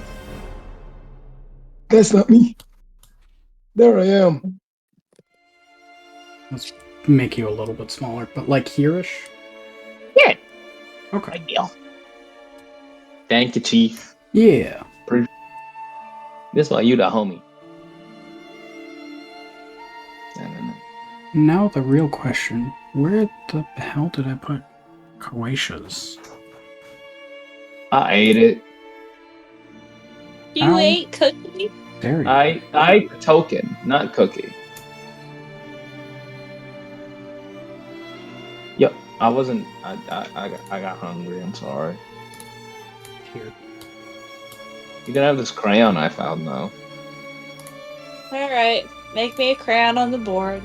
that's not me. There I am. Let's make you a little bit smaller, but like here-ish? Yeah. Okay. Ideal. Thank you, Chief. Yeah. This why you the homie. No. Now the real question, where the hell did I put Croatia's? I ate it. You Ow. ate cookie? There you I token, not cookie. Yep, I wasn't. I got hungry. I'm sorry. Here. You can have this crayon I found though. Alright, make me a crayon on the board.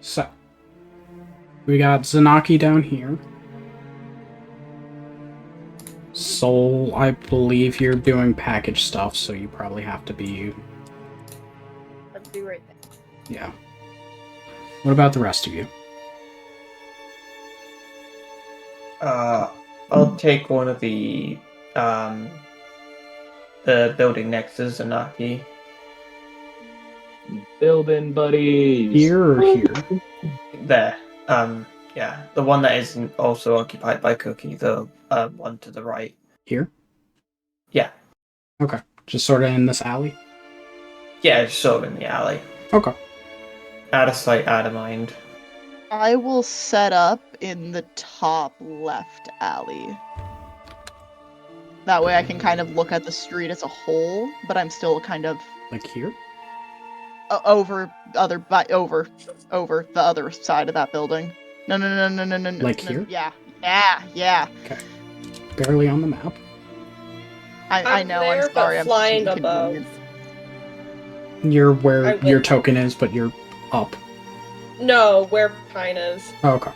So, we got Zanaki down here. Soul, I believe you're doing package stuff, so you probably have to be... Let's be right there. Yeah. What about the rest of you? I'll take one of the building next to Zanaki. Building buddies. Here or here? There. Yeah, the one that isn't also occupied by Cookie, the one to the right. Here? Yeah. Okay. Just sort of in this alley? Yeah, it's sort of in the alley. Okay. Out of sight, out of mind. I will set up in the top left alley. That way I can kind of look at the street as a whole, but I'm still kind of Like here? over the other side of that building. No. Like here? Yeah. Okay. Barely on the map. I I'm know, there, I'm sorry, but I'm flying just above. inconvenient. You're I where win. your token is, but you're up. No, where Pine is. Oh, okay.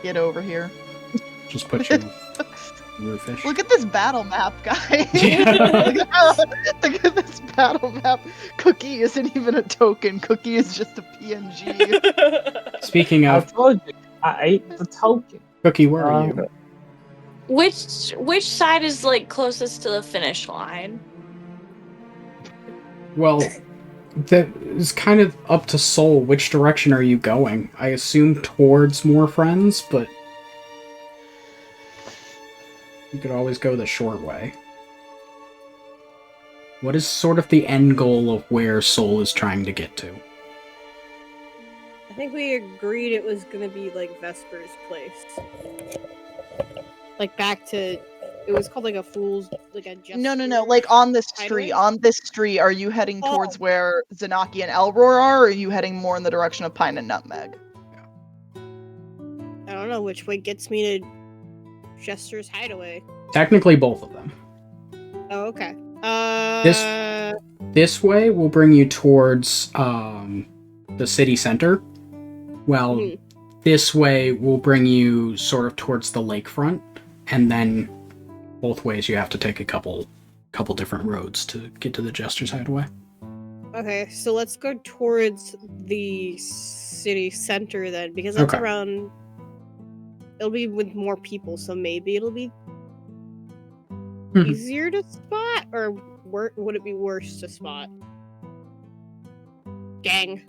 Get over here. Just put you roofish. Look at this battle map, guys. Yeah. Look at this battle map. Cookie isn't even a token. Cookie is just a PNG. Speaking I of, told you, I ate the token. Cookie, where are you? Which side is like closest to the finish line? Well, that is kind of up to Soul. Which direction are you going? I assume towards more friends, but you could always go the short way. What is sort of the end goal of where Soul is trying to get to? I think we agreed it was gonna be like Vesper's place. Like back to, it was called like a fool's, like a Jester. No. Like on this street. Hideaway? On this street, are you heading towards where Zanaki and Elror are, or are you heading more in the direction of Pine and Nutmeg? I don't know which way gets me to Jester's Hideaway. Technically, both of them. Oh, okay. This way will bring you towards the city center. Well, this way will bring you sort of towards the lakefront, and then both ways you have to take a couple different roads to get to the Jester's Hideaway. Okay, so let's go towards the city center then, because that's Okay. around. It'll be with more people, so maybe it'll be Mhm. easier to spot, or would it be worse to spot? Dang,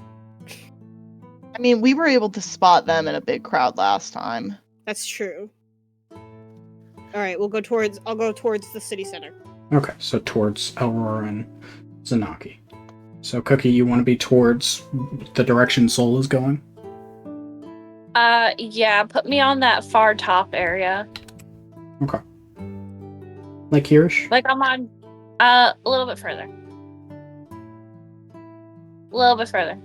I mean, we were able to spot them in a big crowd last time. that's true. All right, I'll go towards the city center. Okay, so towards Elror and Zanaki. So, Cookie, you want to be towards the direction Soul is going? Yeah, put me on that far top area. Okay. Like hereish? Like I'm on, a little bit further. A little bit further.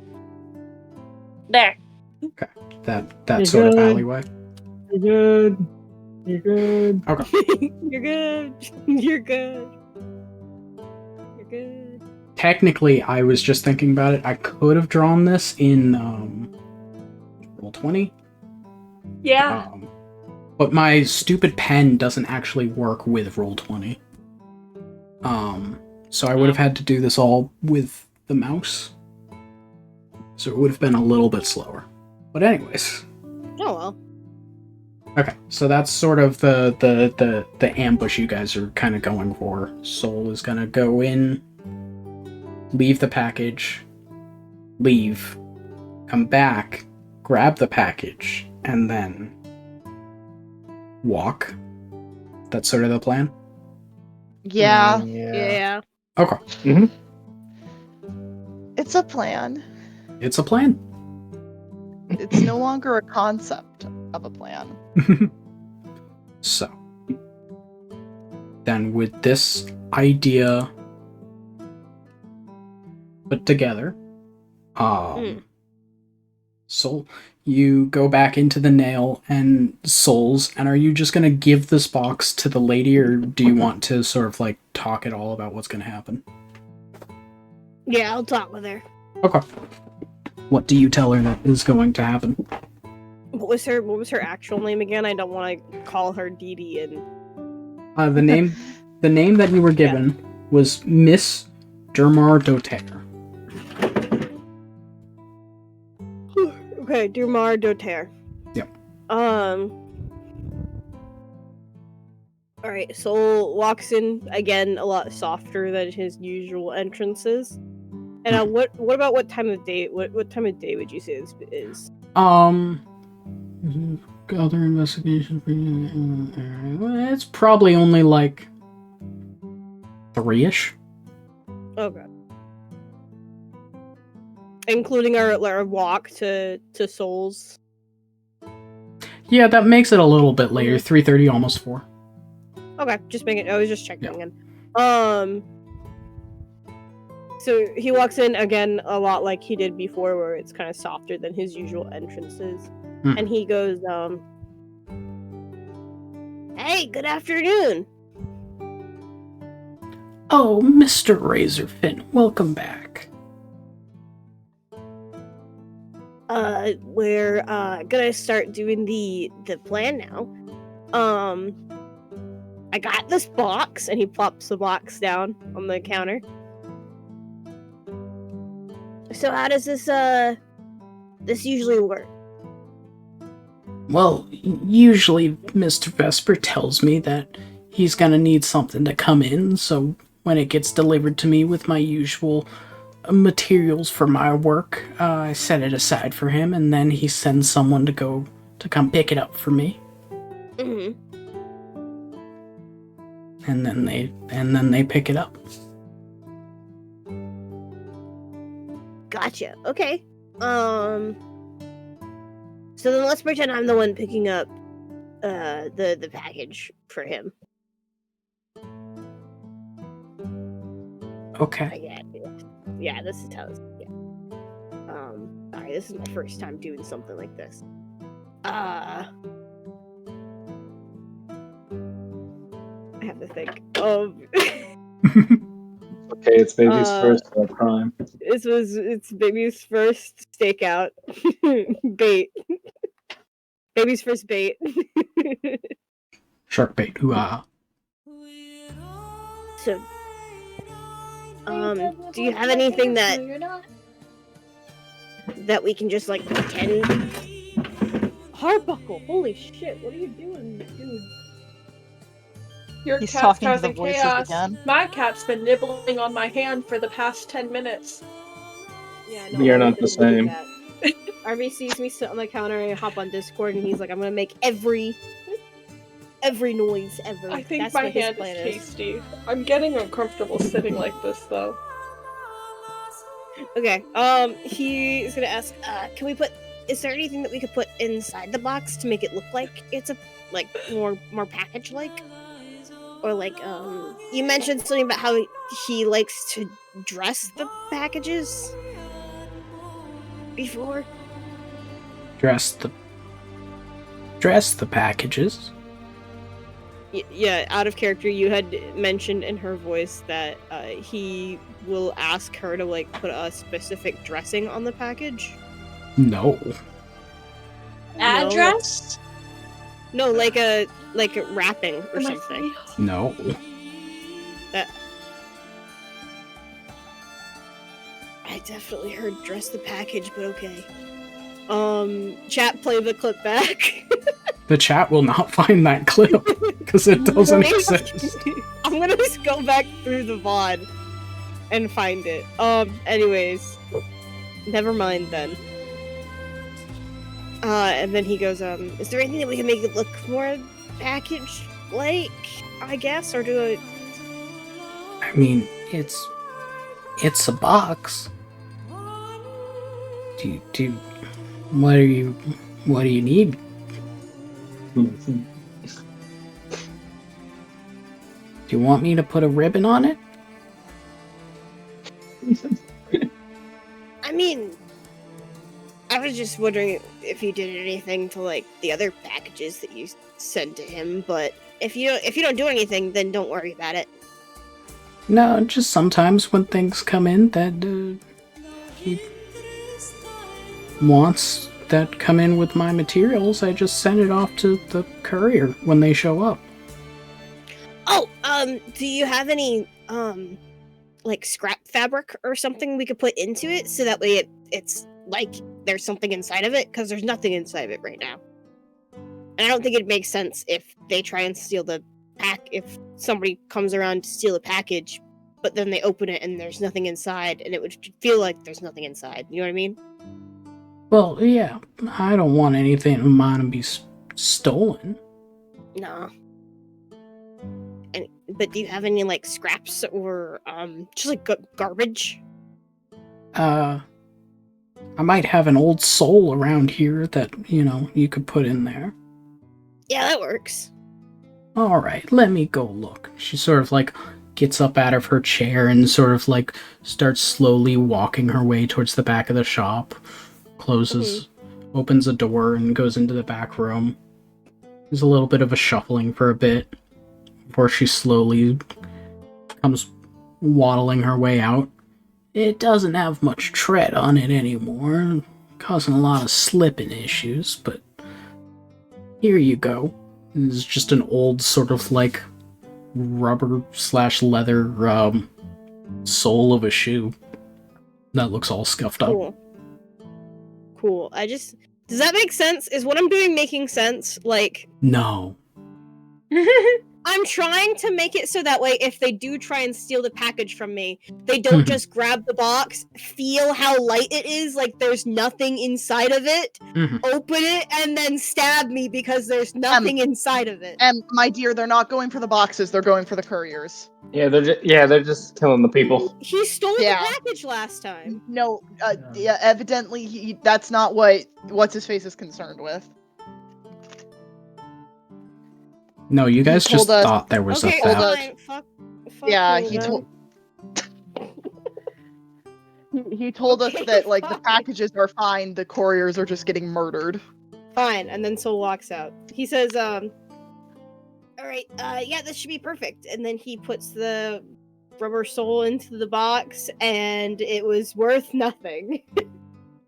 There. Okay. That You're sort of good. alleyway? You're good. You're good. Okay. You're good. You're good. You're good. Technically, I was just thinking about it. I could have drawn this in Roll20. Yeah. But my stupid pen doesn't actually work with Roll20. So I would have had to do this all with the mouse. So it would have been a little bit slower. But anyways. Oh well. Okay, so that's sort of the ambush you guys are kind of going for. Soul is gonna go in, leave the package, leave, come back, grab the package, and then walk. That's sort of the plan? Yeah, Yeah. Okay, it's a plan. it's a plan. It's no longer a concept of a plan. So, then with this idea put together, Soul, you go back into the nail and Souls, and are you just gonna give this box to the lady, or do you want to sort of like talk it all about what's gonna happen? Yeah, I'll talk with her. Okay. What do you tell her that is going to happen? What was her actual name again? I don't want to call her Dee Dee and The name that you were given was Miss Dermar Dotaire. Okay, Dumar Dotaire. Yep. Alright, Soul walks in again a lot softer than his usual entrances. And what about what time of day? What time of day would you say this is? Other investigation. It's probably only like 3-ish. Okay. including our walk to Souls. Yeah, that makes it a little bit later. 3:30, almost 4. Okay, just making. I was just checking in. So he walks in again a lot like he did before, where it's kind of softer than his usual entrances, and he goes, "Hey, good afternoon." Oh, Mr. Razorfin, welcome back. We're gonna start doing the plan now. I got this box, and he plops the box down on the counter. So how does this usually work? Well, usually Mr. Vesper tells me that he's gonna need something to come in, so when it gets delivered to me with my usual materials for my work, I set it aside for him, and then he sends someone to come pick it up for me. Mm-hmm. And then they pick it up. Gotcha. Okay. So then let's pretend I'm the one picking up the package for him. Okay. Yeah, this is how this. Yeah. Sorry, this is my first time doing something like this. I have to think. Okay, it's baby's first crime. It's baby's first stakeout. Bait. Baby's first bait. Shark bait. Hoo-ah. So, do you have anything that we can just like pretend? Heartbuckle! Holy shit! What are you doing, dude? Your He's cat's talking to the causing voices chaos. again. My cat's been nibbling on my hand for the past 10 minutes. Yeah, no, We are not the same. RV sees me sit on the counter and hop on Discord, and he's like, "I'm gonna make every noise ever." I think That's my what his hand plan is is. tasty. I'm getting uncomfortable sitting like this, though. Okay. He is gonna ask, "Can we put? Is there anything that we could put inside the box to make it look like it's a more package like?" Or like, you mentioned something about how he likes to dress the packages before. Dress the packages. Yeah, out of character, you had mentioned in her voice that he will ask her to like put a specific dressing on the package. No. Address? No, like a wrapping or something. No. I definitely heard dress the package, but okay. Chat, play the clip back. The chat will not find that clip because it doesn't exist. I'm gonna just go back through the VOD and find it. Anyways, never mind then. And then he goes, is there anything that we can make it look more packaged like, I guess, or do it? I mean, it's a box. What do you need? Do you want me to put a ribbon on it? I mean, I was just wondering if you did anything to like the other packages that you sent to him, but if you don't do anything, then don't worry about it. No, just sometimes when things come in that he wants that come in with my materials, I just send it off to the courier when they show up. Oh, do you have any like scrap fabric or something we could put into it so that way it's like there's something inside of it? Because there's nothing inside of it right now. And I don't think it makes sense if they try and steal the pack, if somebody comes around to steal a package, but then they open it and there's nothing inside, and it would feel like there's nothing inside. You know what I mean? Well, yeah, I don't want anything of mine to be stolen. No. But do you have any like scraps or just like garbage? I might have an old soul around here that, you could put in there. Yeah, that works. Alright, let me go look. She sort of like gets up out of her chair and sort of like starts slowly walking her way towards the back of the shop. Closes, opens a door and goes into the back room. There's a little bit of a shuffling for a bit before she slowly comes waddling her way out. It doesn't have much tread on it anymore, causing a lot of slipping issues, but here you go. It's just an old sort of like rubber/leather sole of a shoe that looks all scuffed up. Cool. Does that make sense? Is what I'm doing making sense? Like, No. I'm trying to make it so that way if they do try and steal the package from me, they don't just grab the box, feel how light it is, like there's nothing inside of it, open it, and then stab me because there's nothing inside of it. And my dear, they're not going for the boxes, they're going for the couriers. Yeah, they're just killing the people. He stole the package last time. No, evidently that's not what's his face is concerned with. No, you guys just thought there was a theft. Fuck yeah, you, he told us that like the packages are fine, the couriers are just getting murdered. Fine, and then Soul walks out. He says, alright, yeah, this should be perfect. And then he puts the rubber sole into the box, and it was worth nothing.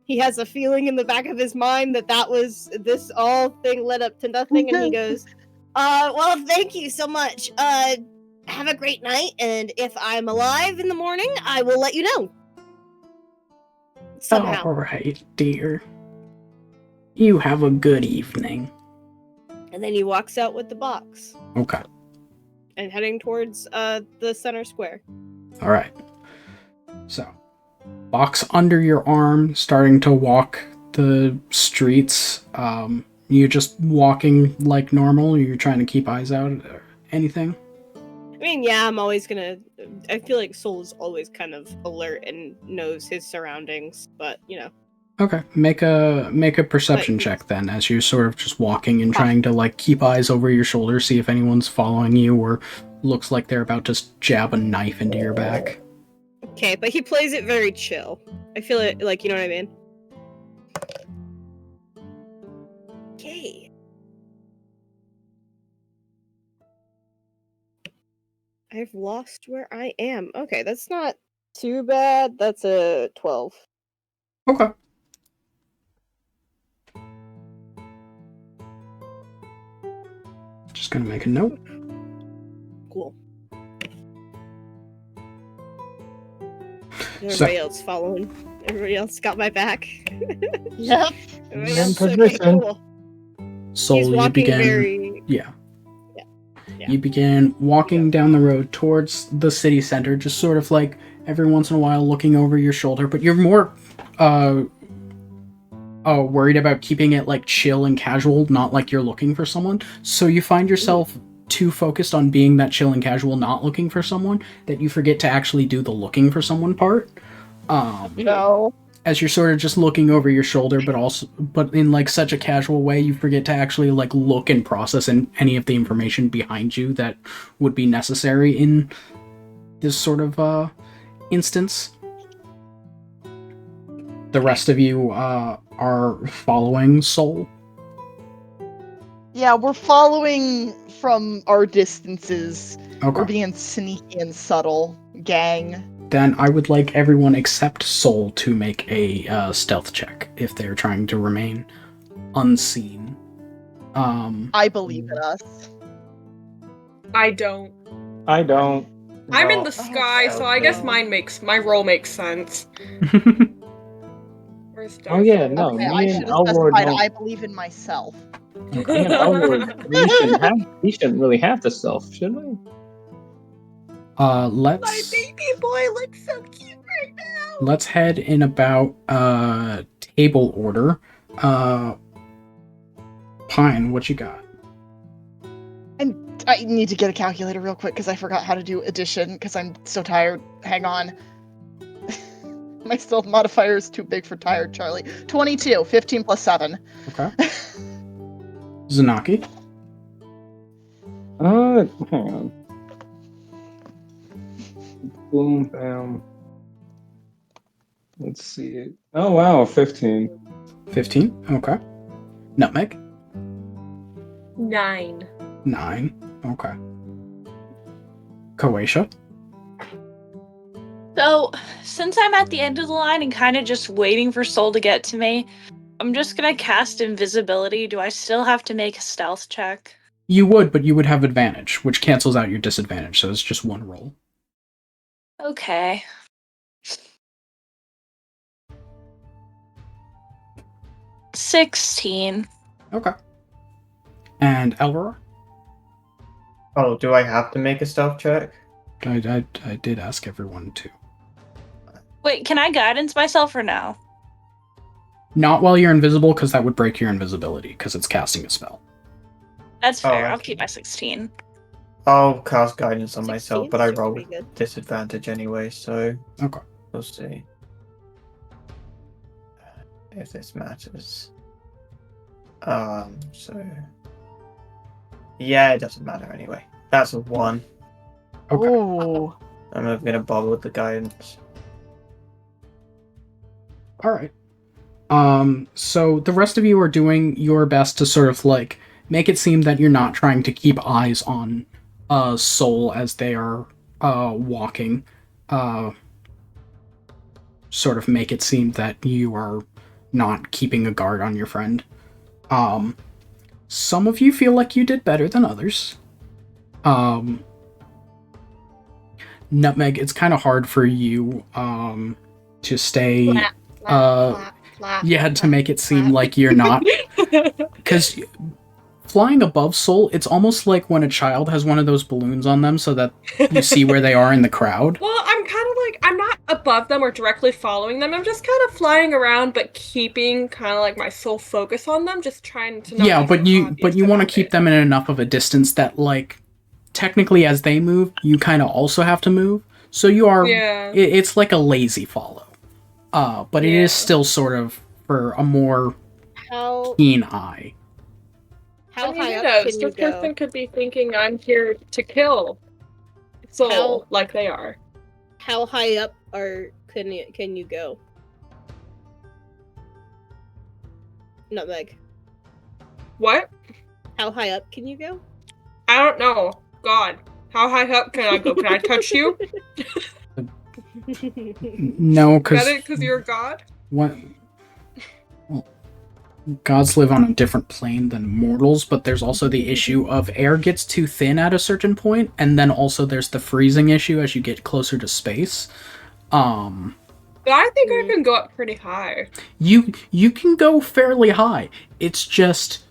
He has a feeling in the back of his mind that this all thing led up to nothing, and he goes, well, thank you so much. Have a great night, and if I'm alive in the morning, I will let you know. Somehow. Alright, dear. You have a good evening. And then he walks out with the box. Okay. And heading towards the center square. Alright. So, box under your arm, starting to walk the streets. You just walking like normal, or you're trying to keep eyes out or anything? I mean, yeah, I feel like Soul is always kind of alert and knows his surroundings, but, Okay, make a perception check then, as you're sort of just walking and trying to like keep eyes over your shoulder, see if anyone's following you or looks like they're about to jab a knife into your back. Okay, but he plays it very chill. I feel it, like, you know what I mean? Okay. I've lost where I am. Okay, that's not too bad. That's a 12. Okay. Just gonna make a note. Cool. Everybody else following. Everybody else got my back. Yep. Everybody else, okay, cool. Soul, you began. Yeah. You began walking down the road towards the city center, just sort of like every once in a while looking over your shoulder, but you're more worried about keeping it like chill and casual, not like you're looking for someone. So you find yourself too focused on being that chill and casual, not looking for someone, that you forget to actually do the looking for someone part. No. As you're sort of just looking over your shoulder, but in like such a casual way, you forget to actually like look and process any of the information behind you that would be necessary in this sort of instance. The rest of you are following Soul. Yeah, we're following from our distances. Okay. We're being sneaky and subtle, gang. Then I would like everyone except Soul to make a stealth check if they're trying to remain unseen. I believe in us. I don't. I'm in the sky, so I guess my role makes sense. Oh yeah, no, Okay, me I and should have Elroy specified don't. I believe in myself. Me and Elroy, we shouldn't really have the self, should we? Let's. My baby boy looks so cute right now. Let's head in about table order. Pine, what you got? I need to get a calculator real quick because I forgot how to do addition because I'm so tired. Hang on. My stealth modifier is too big for tired Charlie. 22, 15 plus 7. Okay. Zanaki? Hang on. Boom, bam. Let's see. Oh, wow, 15. 15? Okay. Nutmeg? 9. 9. Okay. Koesha? So, since I'm at the end of the line and kind of just waiting for Soul to get to me, I'm just gonna cast invisibility. Do I still have to make a stealth check? You would, but you would have advantage, which cancels out your disadvantage, so it's just one roll. Okay. $16. Okay. And Elror? Oh, do I have to make a stealth check? I did ask everyone to. Wait, can I guidance myself or no? Not while you're invisible, because that would break your invisibility, because it's casting a spell. That's fair. I'll okay. keep my 16. I'll cast guidance on myself, 16 but I seems roll pretty good. disadvantage anyway, so Okay. we'll see if this matters. So yeah, it doesn't matter anyway. That's a 1. Okay. Oh. I'm not gonna bother with the guidance. Alright. So the rest of you are doing your best to sort of, like, make it seem that you're not trying to keep eyes on Soul as they are walking. Sort of make it seem that you are not keeping a guard on your friend. Some of you feel like you did better than others. Nutmeg, it's kind of hard for you to stay... to make it seem like you're not... Because flying above Soul, it's almost like when a child has one of those balloons on them so that you see where they are in the crowd. Well, I'm kind of like, I'm not above them or directly following them. I'm just kind of flying around, but keeping kind of like my sole focus on them, just trying to not... Yeah, but you want to keep them in enough of a distance that, like, technically as they move, you kind of also have to move. So you are... Yeah. It's like a lazy follow. But it is still sort of for a more keen eye. How high who up knows? can you This go? person could be thinking I'm here to kill Soul like they are. How high up can you go? Nutmeg. What? How high up can you go? I don't know. God. How high up can I go? Can I touch you? No, because... Get it? Because you're a god? What? Well, gods live on a different plane than mortals, but there's also the issue of air gets too thin at a certain point, and then also there's the freezing issue as you get closer to space. But I think I can go up pretty high. You can go fairly high. It's just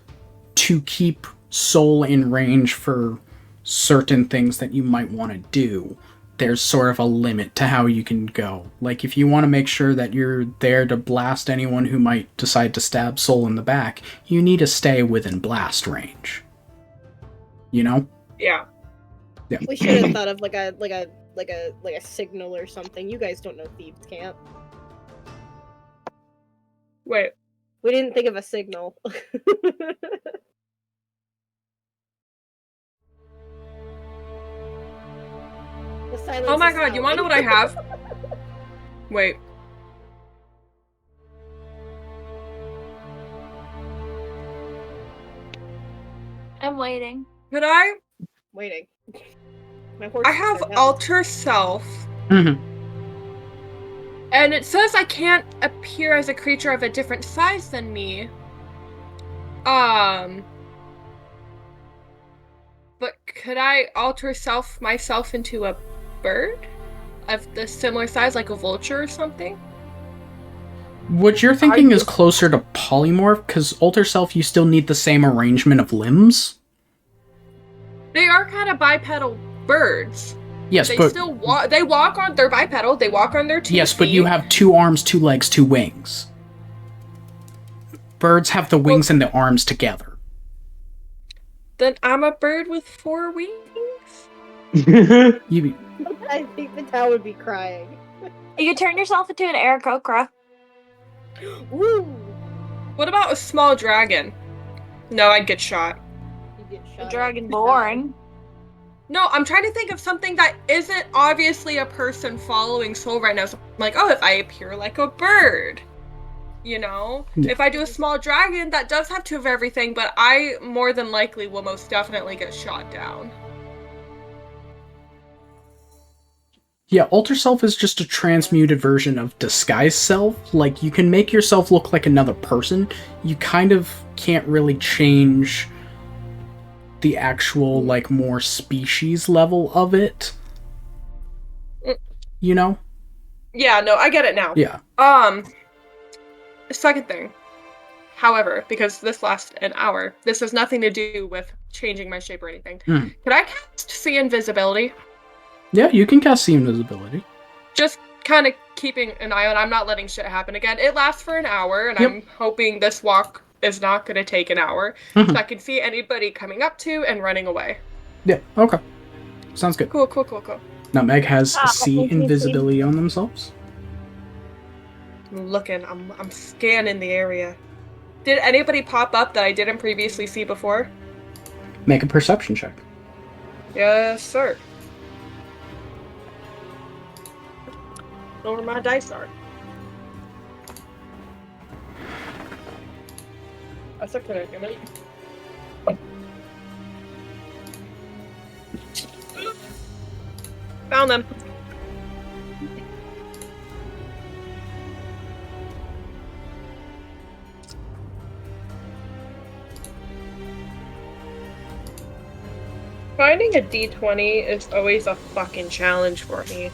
to keep Soul in range for certain things that you might want to do. There's sort of a limit to how you can go. Like, if you want to make sure that you're there to blast anyone who might decide to stab Soul in the back, you need to stay within blast range. You know? Yeah. Yeah. We should have thought of like a signal or something. You guys don't know thieves' camp. Wait. We didn't think of a signal. Oh my god, you wanna know what I have? Wait. I'm waiting. Could I? Waiting. My horse I have Alter Self. Mm-hmm. And it says I can't appear as a creature of a different size than me. But could I alter myself into a bird? Of the similar size, like a vulture or something? What you're thinking is closer to polymorph, because Alter Self, you still need the same arrangement of limbs. They are kind of bipedal birds. Yes, they but... still walk. They walk on... They're bipedal. They walk on their 2 Yes, feet. but you have 2 arms, 2 legs, 2 wings. Birds have the wings and the arms together. Then I'm a bird with 4 wings? You... I think the town would be crying. You turn yourself into an Aarakocra. Ooh. What about a small dragon? No, I'd get shot. You get A shot. dragonborn. No, I'm trying to think of something that isn't obviously a person following Soul right now. So I'm like, oh, if I appear like a bird, you know? Yeah. If I do a small dragon, that does have two of everything, but I more than likely will most definitely get shot down. Yeah, Alter Self is just a transmuted version of Disguise Self. Like, you can make yourself look like another person. You kind of can't really change the actual, like, more species level of it. You know? Yeah, no, I get it now. Yeah. The second thing, however, because this lasts an hour, this has nothing to do with changing my shape or anything. Mm. Could I cast See Invisibility? Yeah, you can cast See Invisibility. Just kind of keeping an eye on. I'm not letting shit happen again. It lasts for an hour, and Yep. I'm hoping this walk is not going to take an hour. Mhm. So I can see anybody coming up to and running away. Yeah, okay. Sounds good. Cool. Nutmeg has Ah, See thank you, Invisibility on themselves. I'm looking. I'm scanning the area. Did anybody pop up that I didn't previously see before? Make a perception check. Yes, sir. Know where my dice are. That's a predicament. Found them. Finding a D20 is always a fucking challenge for me.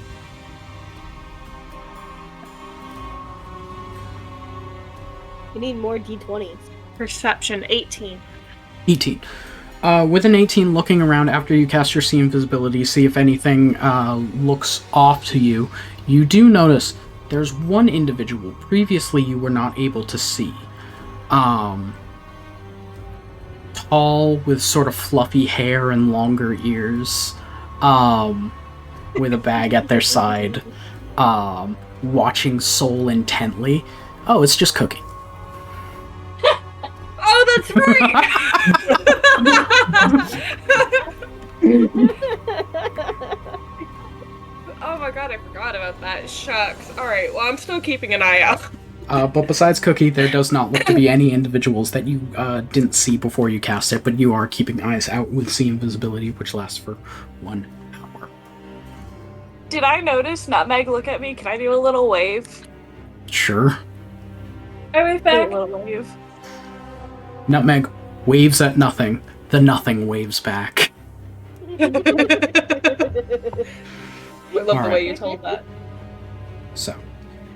You need more D20s. Perception, 18. 18. With an 18, looking around after you cast your See Invisibility, see if anything looks off to you, you do notice there's one individual previously you were not able to see. Tall, with sort of fluffy hair and longer ears, with a bag at their side, watching Soul intently. Oh, it's just Cookie. Oh, that's right! Oh my god, I forgot about that. Shucks. Alright, well, I'm still keeping an eye out. But besides Cookie, there does not look to be any individuals that you didn't see before you cast it, but you are keeping eyes out with See Invisibility, which lasts for 1 hour. Did I notice Nutmeg look at me? Can I do a little wave? Sure. I wave Do a back. little wave. Nutmeg waves at nothing. The nothing waves back. I love the Alright. way you told that. So,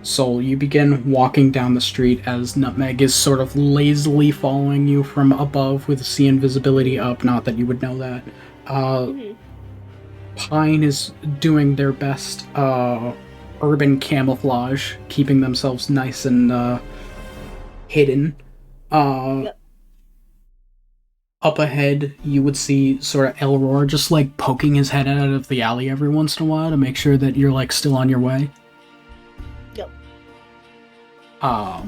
Soul, you begin walking down the street as Nutmeg is sort of lazily following you from above with See Invisibility up. Not that you would know that. Pine is doing their best urban camouflage, keeping themselves nice and hidden. Yep. Up ahead, you would see sort of Elroy just like poking his head out of the alley every once in a while to make sure that you're like still on your way. Yep. I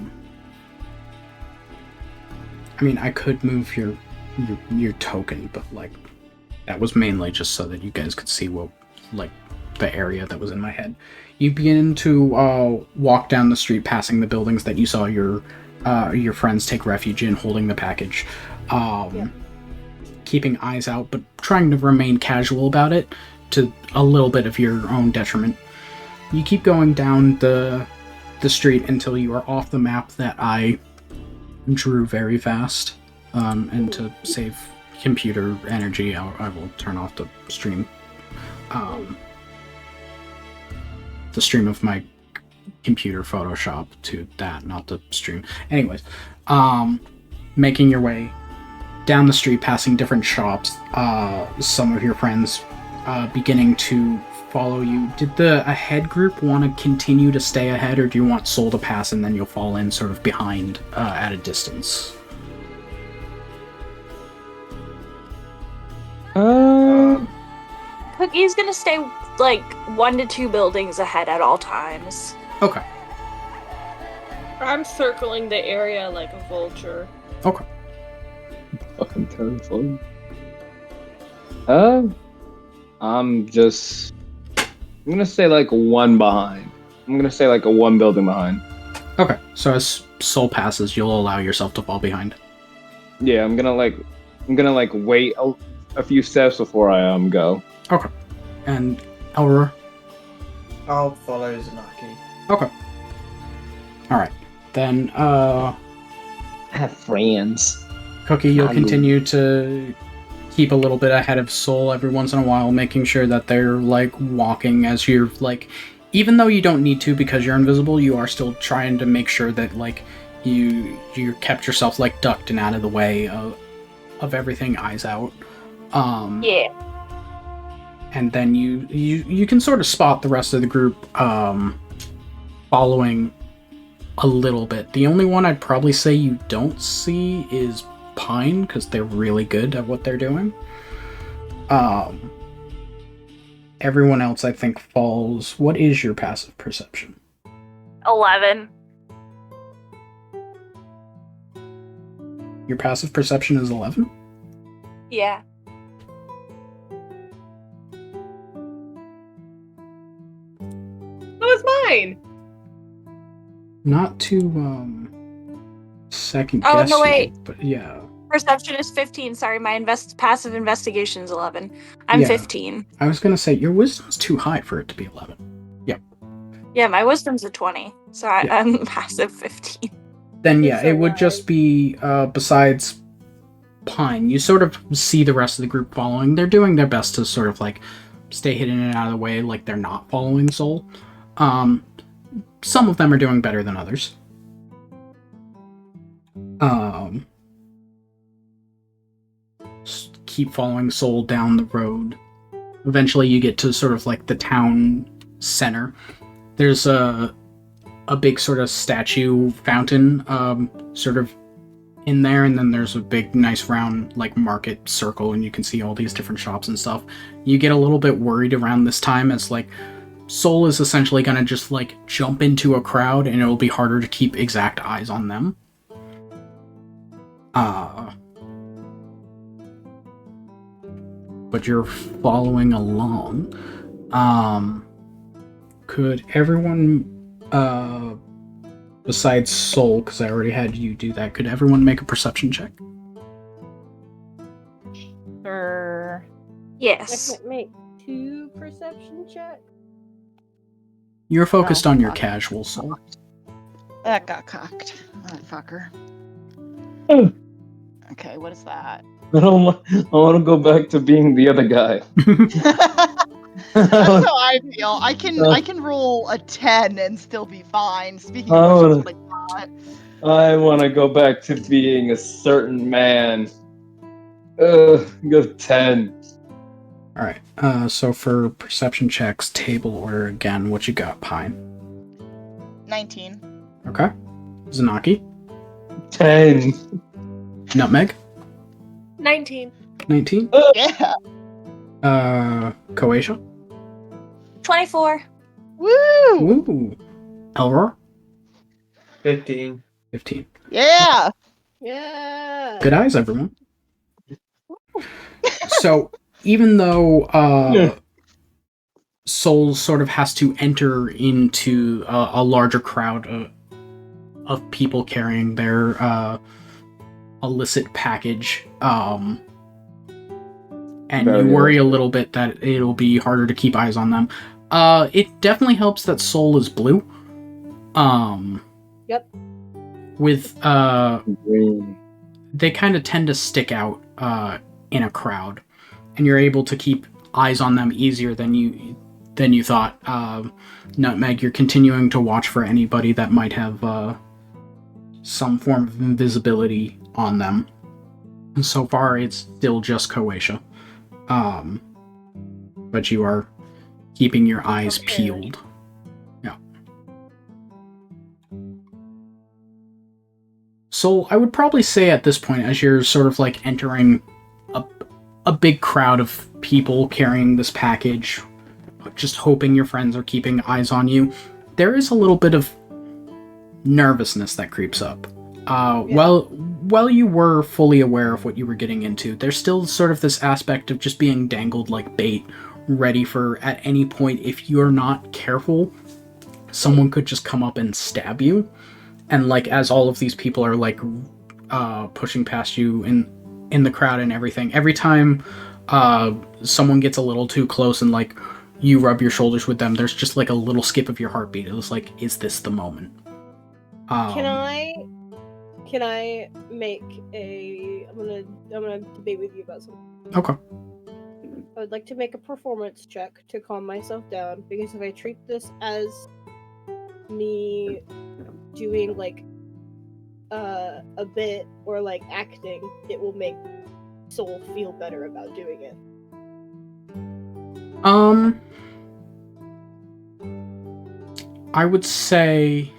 mean, I could move your token, but like that was mainly just so that you guys could see what like the area that was in my head. You begin to walk down the street, passing the buildings that you saw your friends take refuge in, holding the package. Yeah. Keeping eyes out, but trying to remain casual about it to a little bit of your own detriment. You keep going down the street until you are off the map that I drew very fast. And to save computer energy, I will turn off the stream. The stream of my computer Photoshop to that, not the stream. Anyways, making your way down the street, passing different shops, some of your friends beginning to follow you. Did the ahead group want to continue to stay ahead, or do you want Soul to pass and then you'll fall in sort of behind at a distance? Cookie's gonna stay like 1 to 2 buildings ahead at all times. Okay. I'm circling the area like a vulture. Okay. Fucking terrifying. I'm gonna say like one behind. I'm gonna say like a 1 building behind. Okay. So as Soul passes, you'll allow yourself to fall behind. Yeah, I'm gonna wait a few steps before I go. Okay. And Elror? I'll follow Zanaki. Okay. Alright. Then, Have friends. Cookie, you'll Hello. continue to keep a little bit ahead of Soul every once in a while, making sure that they're, like, walking as you're, like... Even though you don't need to because you're invisible, you are still trying to make sure that, like, you kept yourself, like, ducked and out of the way of everything, eyes out. Yeah. And then you can sort of spot the rest of the group following a little bit. The only one I'd probably say you don't see is Pine, because they're really good at what they're doing. Everyone else, I think, falls... What is your passive perception? 11. Your passive perception is 11? Yeah. That was mine. Not to, second Oh, guess no, you, wait. but yeah. Perception is 15. Sorry, my passive investigation is 11. I'm Yeah. 15. I was gonna say, your wisdom's too high for it to be 11. Yeah, my wisdom's a 20, so Yeah. I'm passive 15. Then yeah, You're so it would just wise. be, besides Pine, you sort of see the rest of the group following. They're doing their best to sort of, like, stay hidden and out of the way, like they're not following Soul. Some of them are doing better than others. Keep following Soul down the road. Eventually you get to sort of like the town center. There's a big sort of statue fountain sort of in there, and then there's a big nice round like market circle, and you can see all these different shops and stuff. You get a little bit worried around this time as like Soul is essentially gonna just like jump into a crowd and it'll be harder to keep exact eyes on them. But you're following along. Could everyone besides Soul, because I already had you do that, could everyone make a perception check? Sure. I Yes. can make 2 perception checks. You're focused Oh, on your fuck. casual Soul. That got cocked. That fucker. Oh. Okay, what is that? I want to go back to being the other guy. That's how I feel. I can roll a 10 and still be fine. Speaking Oh. of which, it's like that. I want to go back to being a certain man. Go 10. Alright, so for perception checks, table order again, what you got, Pine? 19. Okay. Zanaki? 10. Nutmeg? 19. 19? Yeah. Koasia? 24. Woo! Ooh. Elror? 15. 15. Yeah. Yeah. Good eyes, everyone. So, even though Soul sort of has to enter into a larger crowd of people carrying their illicit package, and you worry a little bit that it'll be harder to keep eyes on them. It definitely helps that Soul is blue. Yep. With they kind of tend to stick out in a crowd, and you're able to keep eyes on them easier than you thought. Nutmeg, you're continuing to watch for anybody that might have some form of invisibility on them. And so far, it's still just Koasia. But you are keeping your eyes peeled. Yeah. So I would probably say at this point, as you're sort of like entering a big crowd of people carrying this package, just hoping your friends are keeping eyes on you, there is a little bit of nervousness that creeps up. While you were fully aware of what you were getting into, there's still sort of this aspect of just being dangled like bait, ready for, at any point, if you're not careful, someone could just come up and stab you. And like, as all of these people are like pushing past you in the crowd and everything, every time someone gets a little too close and like you rub your shoulders with them, there's just like a little skip of your heartbeat. It was like, is this the moment? Can I make a? I'm gonna debate with you about something. Okay. I would like to make a performance check to calm myself down, because if I treat this as me doing like a bit or like acting, it will make Soul feel better about doing it. I would say,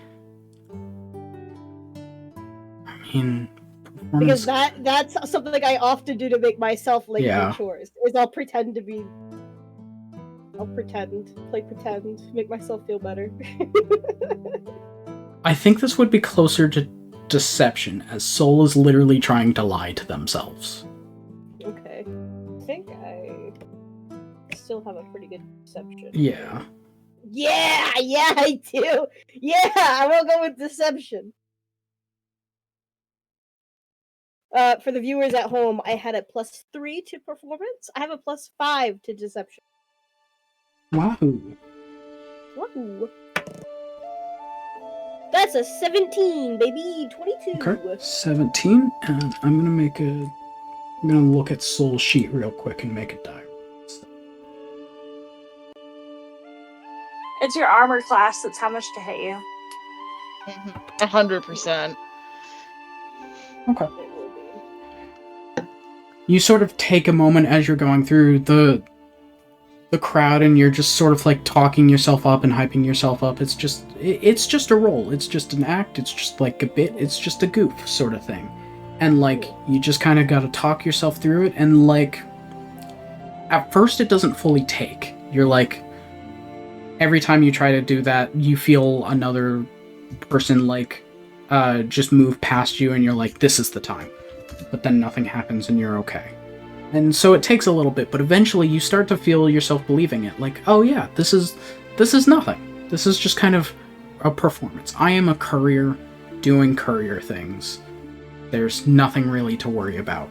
because that's something I often do to make myself like Yeah. do chores. Is I'll pretend, play pretend, make myself feel better. I think this would be closer to deception, as Soul is literally trying to lie to themselves. Okay. I think I still have a pretty good perception. Yeah. Yeah, I do. Yeah, I will go with deception. For the viewers at home, I had a +3 to performance. I have a +5 to deception. Wahoo. Woohoo. That's a 17, baby. 22. Okay. 17, and I'm gonna look at Soul's sheet real quick and make a diary. It's your armor class that's how much to hit you. 100%. Okay. You sort of take a moment as you're going through the crowd, and you're just sort of like talking yourself up and hyping yourself up. It's just a role. It's just an act. It's just like a bit. It's just a goof sort of thing. And like, you just kind of got to talk yourself through it. And like, at first it doesn't fully take. You're like, every time you try to do that, you feel another person like just move past you, and you're like, this is the time. But then nothing happens and you're okay. And so it takes a little bit, but eventually you start to feel yourself believing it. Like, oh yeah, this is nothing. This is just kind of a performance. I am a courier doing courier things. There's nothing really to worry about.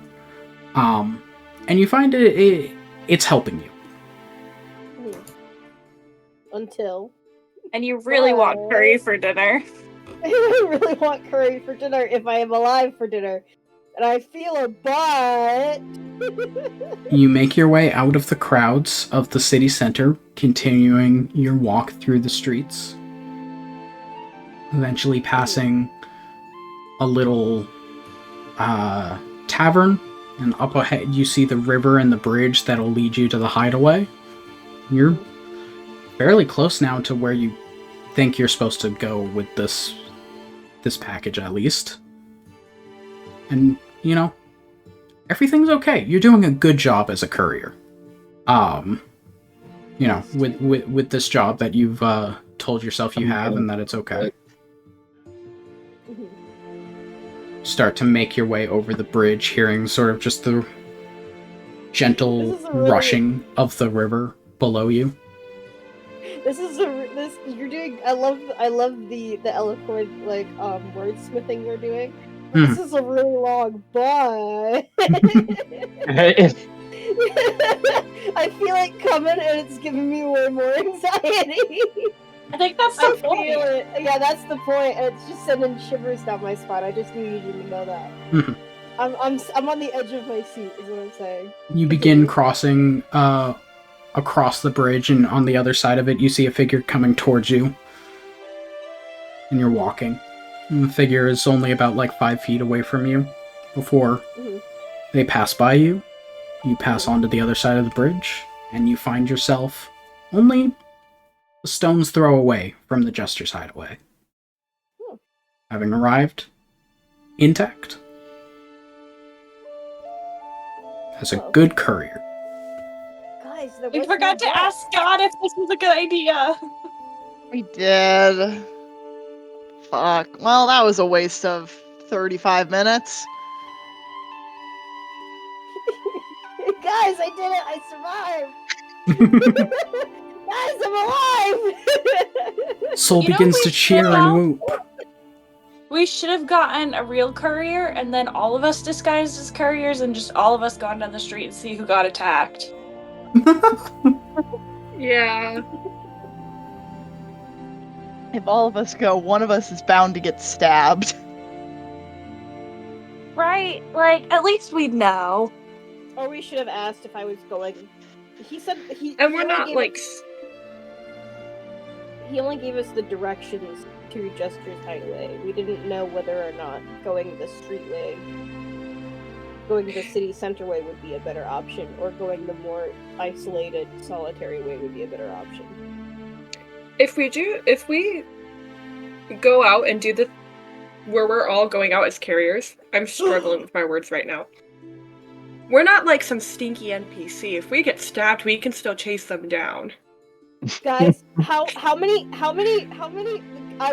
And you find it's helping you. Until. And you really want curry for dinner. I really want curry for dinner if I am alive for dinner. And I feel a butt. You make your way out of the crowds of the city center, continuing your walk through the streets. Eventually passing a little tavern, and up ahead you see the river and the bridge that'll lead you to the Hideaway. You're fairly close now to where you think you're supposed to go with this package, at least. And, you know, everything's okay. You're doing a good job as a courier. You know, with this job that you've told yourself you have, and that it's okay. Start to make your way over the bridge, hearing sort of just the gentle rushing of the river below you. You're doing. I love the eloquent like wordsmithing you're doing. This is a really long but. I feel it coming, and it's giving me way more anxiety. I think that's the point. Feel it. Yeah, that's the point. And it's just sending shivers down my spine. I just need you to know that. I'm on the edge of my seat, is what I'm saying. You begin crossing across the bridge, and on the other side of it, you see a figure coming towards you. And you're walking. And the figure is only about like 5 feet away from you before they pass by you. You pass on to the other side of the bridge, and you find yourself only a stone's throw away from the Jester's Hideaway. Having arrived intact. as a good courier. Guys, there We was forgot no to ask God if this was a good idea. We did. Fuck. Well, that was a waste of 35 minutes. Guys, I did it! I survived! Guys, I'm alive! Soul You know, begins we to cheer should and have- whoop. We should have gotten a real courier and then all of us disguised as couriers and just all of us gone down the street and see who got attacked. Yeah. If all of us go, one of us is bound to get stabbed. Right? Like, at least we'd know. Or we should have asked if I was going. He said he. And he we're only not gave like. us- He only gave us the directions to Jester's Hideaway. We didn't know whether or not going the street way, going the city center way would be a better option, or going the more isolated, solitary way would be a better option. If we go out and do the where we're all going out as carriers, I'm struggling with my words right now. We're not like some stinky NPC. If we get stabbed, we can still chase them down. Guys, how many?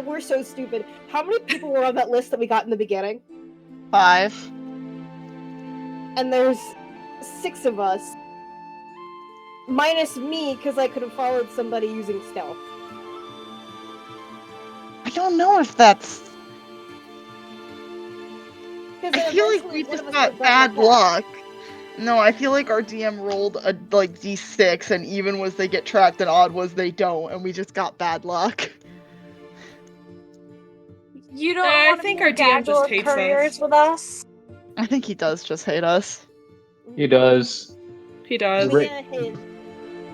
We're so stupid. How many people were on that list that we got in the beginning? 5. And there's 6 of us, minus me, because I could have followed somebody using stealth. I don't know if that's. 'Cause I then feel like eventually we one just of us got would bad like that. luck. No, I feel like our DM rolled a d6, and even was they get tracked, and odd was they don't, and we just got bad luck. You don't I want to think be our a DM gaggle just of hates couriers us. with us. I think he does just hate us. He does. He Can does. we get a hint?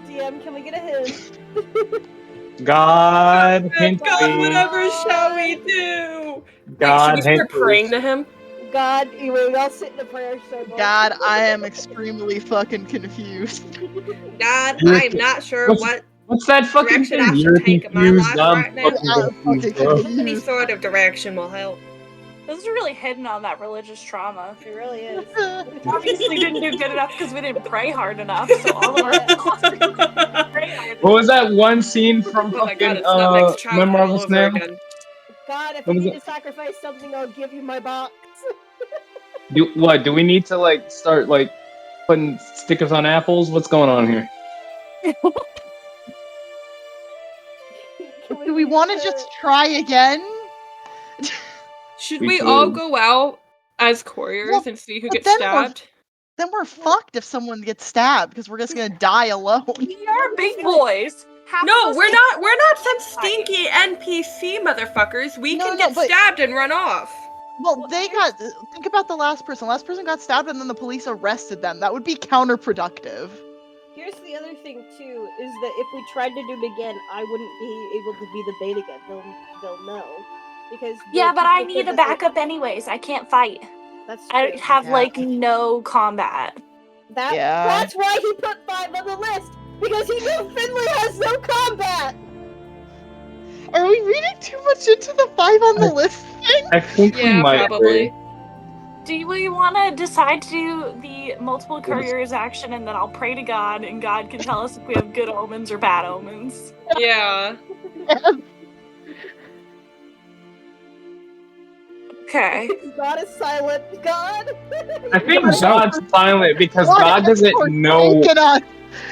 DM, can we get a hint? God, hint God, me. whatever shall we do? Wait, should God, we start hint praying me. to him? God, we all sit in a prayer circle. God, I am extremely fucking confused. God, You're- I'm not sure what's- what What's that fucking direction thing? I should You're take in my confused. life I'm right now. fucking I'm confused, fucking bro. confused. Any sort of direction will help. This is really hitting on that religious trauma. It really is. We obviously didn't do good enough because we didn't pray hard enough, so all of our thoughts are pray hard. What was that one scene from Oh my god, fucking it's not next my childhood all marvelous over now? again. God, if What you was need it? to sacrifice something, I'll give you my box. Do we need to like start like putting stickers on apples? What's going on here? Do we want to just try again? Should We we all could. go out as couriers Well, and see who but gets then we're- stabbed? Then we're fucked if someone gets stabbed, because we're just gonna die alone. We are big boys. Half No, of us we're can- not some stinky NPC motherfuckers. We No, can no, get but- stabbed and run off. Well, they got. Think about the last person. Last person got stabbed, and then the police arrested them. That would be counterproductive. Here's the other thing too, is that if we tried to do it again, I wouldn't be able to be the bait again. They'll know. Because Yeah, but I people need a think that they- backup anyways. I can't fight. That's I true. have Yeah. like no combat. Yeah. That's why he put 5 on the list! Because he knew Finley has no combat! Are we reading too much into the 5 on the list thing? I think we Yeah, might probably. Do we want to decide to do the multiple couriers action and then I'll pray to God and God can tell us if we have good omens or bad omens? Yeah. Okay. God is silent. God! I think So- God's silent because What God doesn't for know. taking us?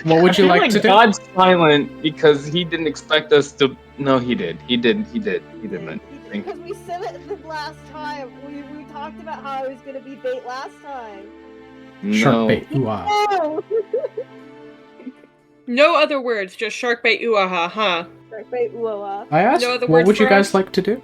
What would I you feel like to do? God's silent because he didn't expect us to. No, he did. He didn't. Because we said it the last time. We talked about how I was gonna be bait last time. Shark No. bait. Ooh, ah. Oh! No other words, just shark bait ooh-ah-ha, huh? Shark bait, ooh, I asked, No other what words would you for guys us? like to do?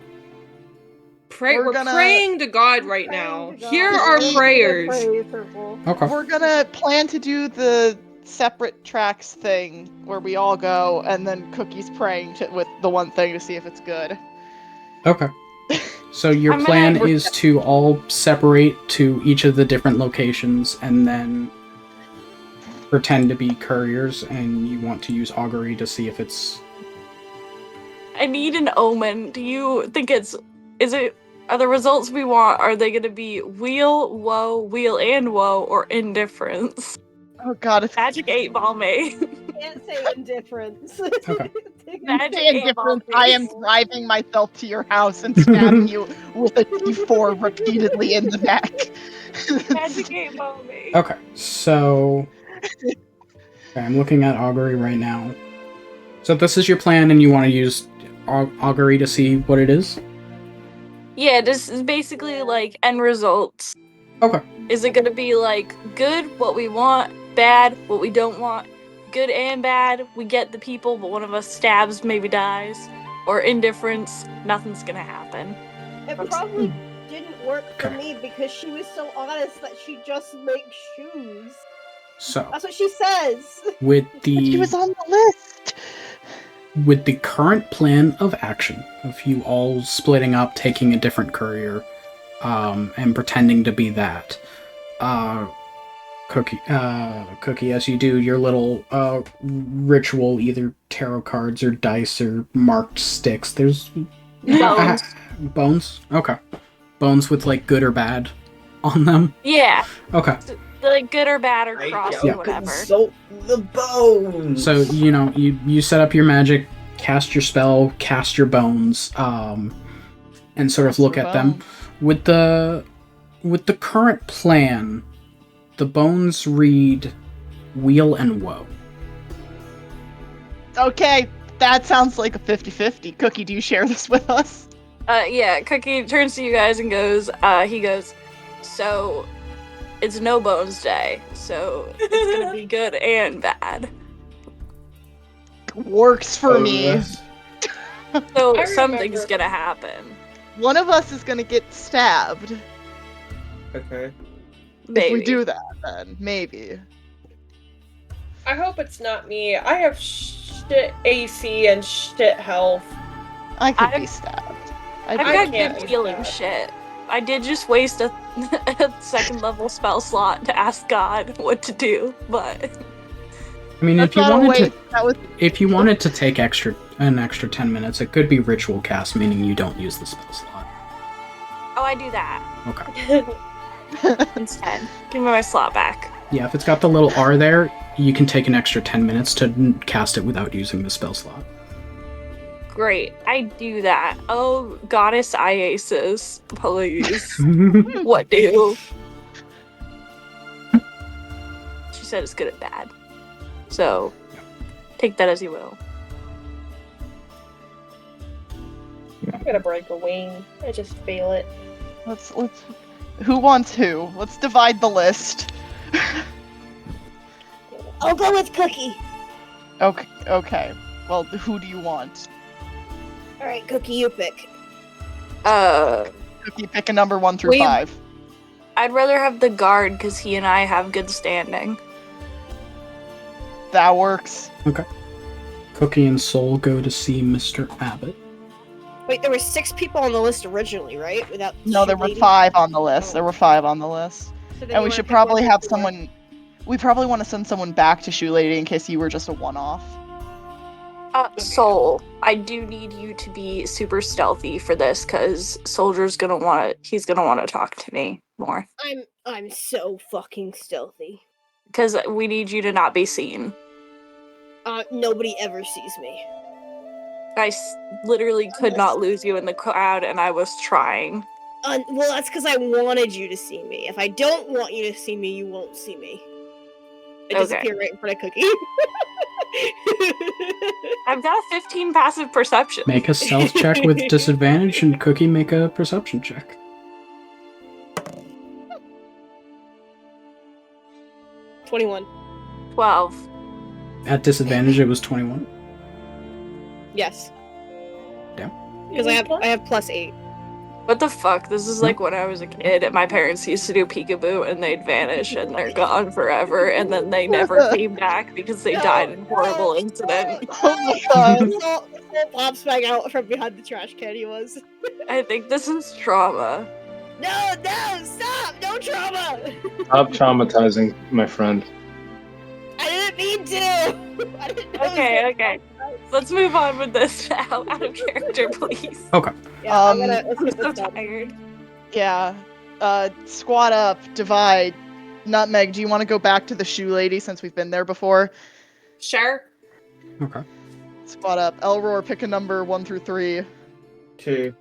We're gonna- praying to God right Praying now. to God. Hear Just our eat prayers. Prayer circle. Okay. We're gonna plan to do the separate tracks thing where we all go, and then Cookie's praying with the one thing to see if it's good. Okay. So your I'm gonna- plan is to all separate to each of the different locations and then pretend to be couriers, and you want to use augury to see if it's... I need an omen. Do you think is it Are the results we want, are they going to be wheel, and woe, or indifference? Oh god, it's Magic 8 Ball me. Can't say indifference. Okay. Magic say 8 Ball indifference. I am driving myself to your house and stabbing you with a D4 repeatedly in the neck. Magic 8 Ball me. Okay, so I'm looking at augury right now. So this is your plan, and you want to use augury to see what it is? Yeah, this is basically like end results. Okay. Is it gonna be like good, what we want, bad, what we don't want, good and bad, we get the people, but one of us stabs, maybe dies, or indifference, nothing's gonna happen. It probably didn't work for Okay. me because she was so honest that she just makes shoes. So That's what she says. with She was the on the list. current plan of action of you all splitting up, taking a different courier, and pretending to be that, Cookie, as you do your little ritual, either tarot cards or dice or marked sticks. There's Bones. bones. Okay, bones with like good or bad on them. Yeah, Okay, like good or bad or I cross shall or whatever. consult the bones. so you set up your magic, cast your spell, cast your bones, and sort of look at them. With the current plan, the bones read wheel and woe. Okay, that sounds like a 50-50. Cookie, do you share this with us? Yeah, Cookie turns to you guys and goes, he goes, so it's no bones day, so it's gonna be good and bad. Works for me. Bonus. So I something's remember. gonna happen. One of us is gonna get stabbed. Okay. Maybe. If we do that, then maybe. I hope it's not me. I have shit AC and shit health. I could be I've- stabbed. I've I got can't good do healing that. shit. I did just waste a second level spell slot to ask God what to do, but I mean, That's if you not a wanted waste. to, That was if you wanted to take an extra 10 minutes, it could be ritual cast, meaning you don't use the spell slot. oh, I do that Okay. instead. Give me my slot back. Yeah, if it's got the little R there, you can take an extra 10 minutes to cast it without using the spell slot. Great, I do that. Oh, goddess Iasis, please. What do? She said it's good and bad. So, take that as you will. I'm gonna break a wing. I just feel it. let's who wants who? Let's divide the list. I'll go with Cookie. Okay. Well, who do you want? All right, Cookie, you pick. Cookie, pick a number 1 through We- 5. I'd rather have the guard because he and I have good standing. That works. Cookie and Soul go to see Mr. Abbott. Wait, there were 6 people on the list originally, right? Without No, there were 5 on the list. There were 5 on the list. So then And you we wanna should pick probably one have or two? someone. We probably want to send someone back to Shoe Lady in case you were just a one-off. Soul, I do need you to be super stealthy for this because Soldier's he's gonna want to talk to me more. I'm so fucking stealthy. Because we need you to not be seen. Nobody ever sees me. I literally could not lose you in the crowd, and I was trying. Well, that's because I wanted you to see me. If I don't want you to see me, you won't see me. I Okay. disappear right in front of Cookie. I've got a 15 passive perception. Make a stealth check with disadvantage, and Cookie make a perception check. 21. 12. At disadvantage, it was 21. Yes. Damn. Because I have +8. What the fuck? This is like when I was a kid and my parents used to do peekaboo and they'd vanish and they're gone forever and then they never came back because they died in a horrible incident. Oh my god. Soul pops back out from behind the trash can he was. I think this is trauma. No, stop! No trauma! Stop traumatizing my friend. I didn't mean to! I didn't know Okay, it was okay. gonna- Let's move on with this now. Out of character, please. Okay. Yeah, let's I'm get so this done. tired. Yeah. Squat up, divide. Nutmeg, do you want to go back to the shoe lady since we've been there before? Sure. Okay. Squat up. Elroar, pick a number 1 through 3. 2.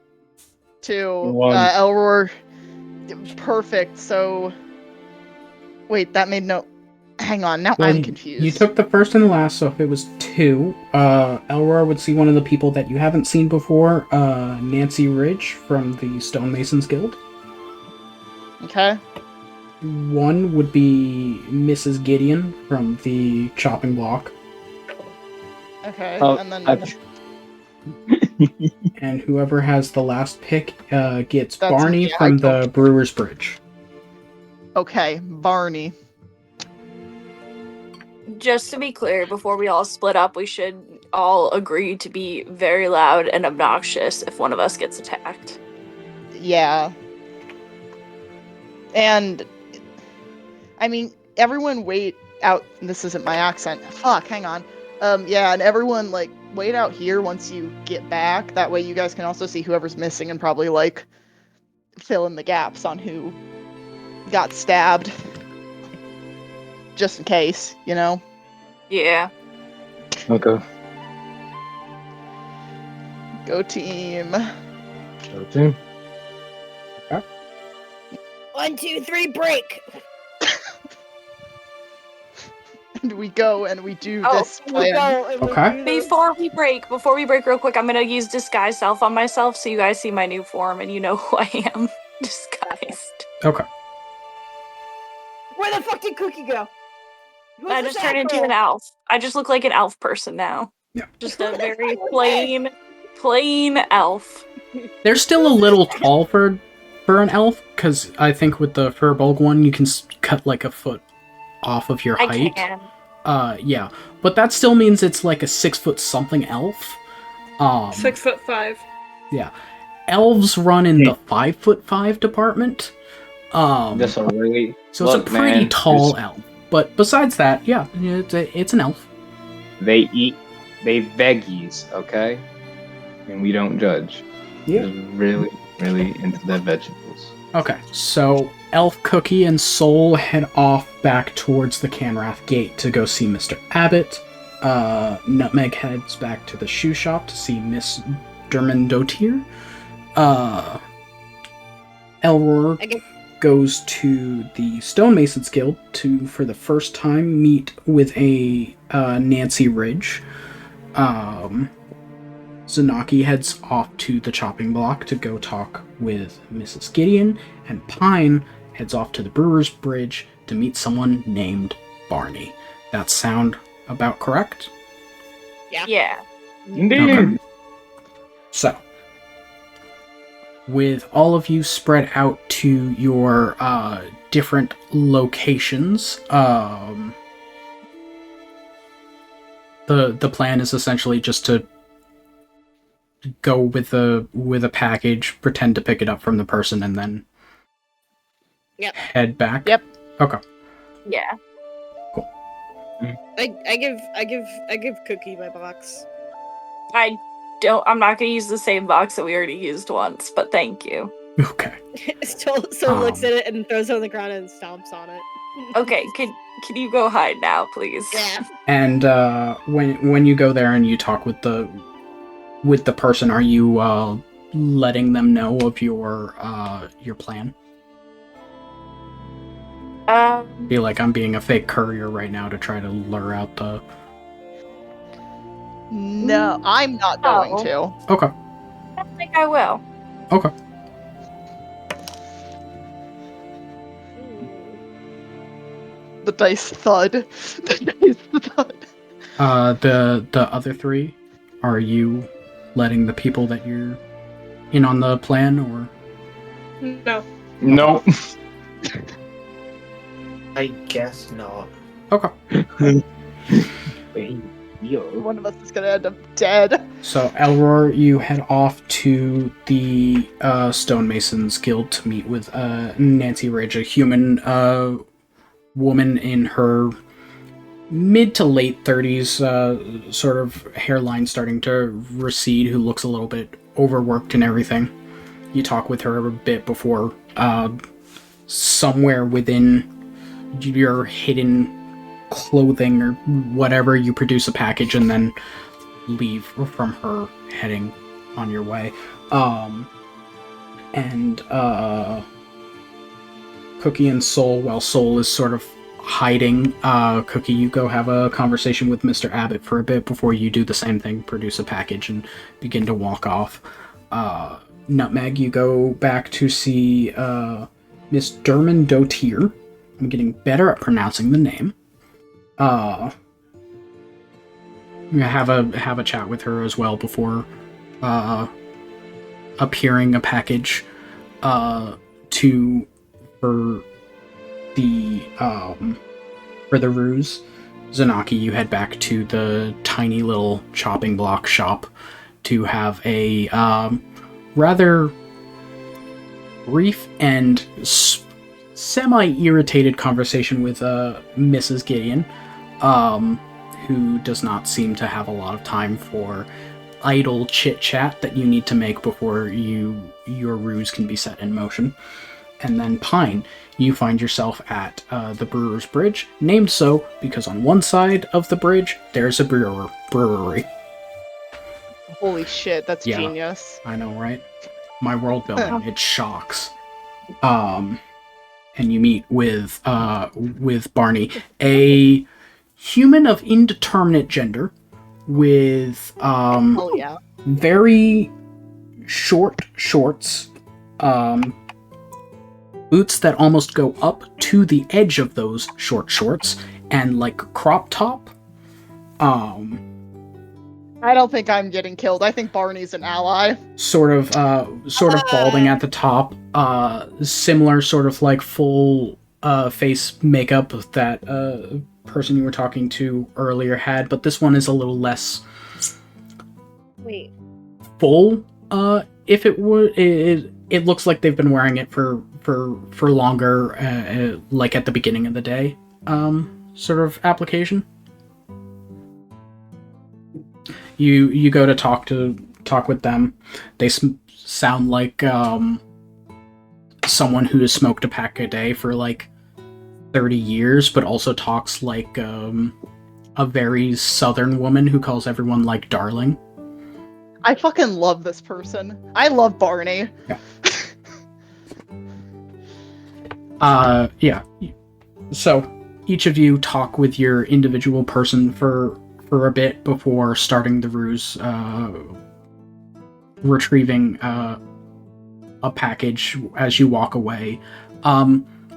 2. 1. Elroar, perfect. So, wait, that made no. Hang on, now I'm confused. You took the first and the last, so if it was 2, Elroar would see one of the people that you haven't seen before, Nancy Ridge from the Stonemasons Guild. Okay. 1 would be Mrs. Gideon from the Chopping Block. Okay. Oh, and then And whoever has the last pick gets That's Barney me, I from don't- the Brewer's Bridge. okay, Barney. Just to be clear, before we all split up, we should all agree to be very loud and obnoxious if one of us gets attacked. Yeah. And I mean, everyone wait out. This isn't my accent. Fuck, hang on. Yeah, and everyone like wait out here once you get back. That way you guys can also see whoever's missing and probably like fill in the gaps on who got stabbed. Just in case, you know. Yeah. Okay. Go team. Go team. 1, 2, 3, break. And we go and we do Oh, this plan. Okay. Before we break real quick, I'm gonna use disguise self on myself so you guys see my new form and you know who I am. Disguised. Okay. Where the fuck did Cookie go? Who's I this just turned into asshole? an elf. I just look like an elf person now. Yeah. Just a very plain elf. They're still a little tall for an elf, because I think with the Furbolg one, you can cut like a foot off of your height. I can. Yeah. But that still means it's like a 6 foot something elf. 6'5". Yeah. Elves run in the 5'5" department. That's a really. So it's Look, a pretty man, tall just- elf. But besides that, yeah, it's an elf. They veggies, okay? And we don't judge. Yeah. They're really, really into their vegetables. Okay, so Elf, Cookie, and Soul head off back towards the Canrath Gate to go see Mr. Abbott. Nutmeg heads back to the shoe shop to see Miss Dermandotier. Elroar goes to the Stonemasons Guild to, for the first time, meet with a Nancy Ridge. Zanaki heads off to the chopping block to go talk with Mrs. Gideon, and Pine heads off to the Brewer's Bridge to meet someone named Barney. That sound about correct? Yeah. Indeed. Okay. So, with all of you spread out to your different locations, the plan is essentially just to go with a package, pretend to pick it up from the person, and then head back. Yep. Okay. Yeah. I give Cookie my box. I'm not gonna use the same box that we already used once, but thank you. Okay. So looks at it and throws it on the ground and stomps on it. Okay, can you go hide now, please? Yeah. And when you go there and you talk with the person, are you letting them know of your plan? Be like, I'm being a fake courier right now to try to lure out the. No, I'm not going to. Okay. I don't think I will. Okay. The dice thud. The dice thud. The other 3, are you letting the people that you're in on the plan, or? No. No. I guess not. Okay. One of us is gonna end up dead. So, Elroar, you head off to the Stonemasons Guild to meet with Nancy Ridge, a human woman in her mid to late 30s, sort of hairline starting to recede, who looks a little bit overworked and everything. You talk with her a bit before somewhere within your hidden clothing or whatever, you produce a package and then leave from her, heading on your way. Cookie and Soul, while Soul is sort of hiding, Cookie, you go have a conversation with Mr. Abbott for a bit before you do the same thing, produce a package and begin to walk off. Nutmeg, you go back to see Miss Derman Dotier. I'm getting better at pronouncing the name. Have a chat with her as well before appearing a package for the ruse. Zanaki, you head back to the tiny little chopping block shop to have a rather brief and semi-irritated conversation with Mrs. Gideon, who does not seem to have a lot of time for idle chit-chat that you need to make before your ruse can be set in motion. And then Pine, you find yourself at the Brewer's Bridge, named so because on one side of the bridge there's a brewery. Holy shit, that's genius. I know, right? My world building, it shocks. And you meet with Barney, a human of indeterminate gender, with very short shorts, boots that almost go up to the edge of those short shorts, and like crop top. I don't think I'm getting killed. I think Barney's an ally. Sort of balding at the top. Similar sort of like full face makeup that person you were talking to earlier had, but this one is a little less full. If it would, it looks like they've been wearing it for longer, like at the beginning of the day, sort of application. You go to talk with them. They sound like someone who has smoked a pack a day for like 30 years, but also talks like a very southern woman who calls everyone like darling. I fucking love this person. I love Barney. Yeah. Yeah. So each of you talk with your individual person for a bit before starting the ruse, retrieving a package as you walk away.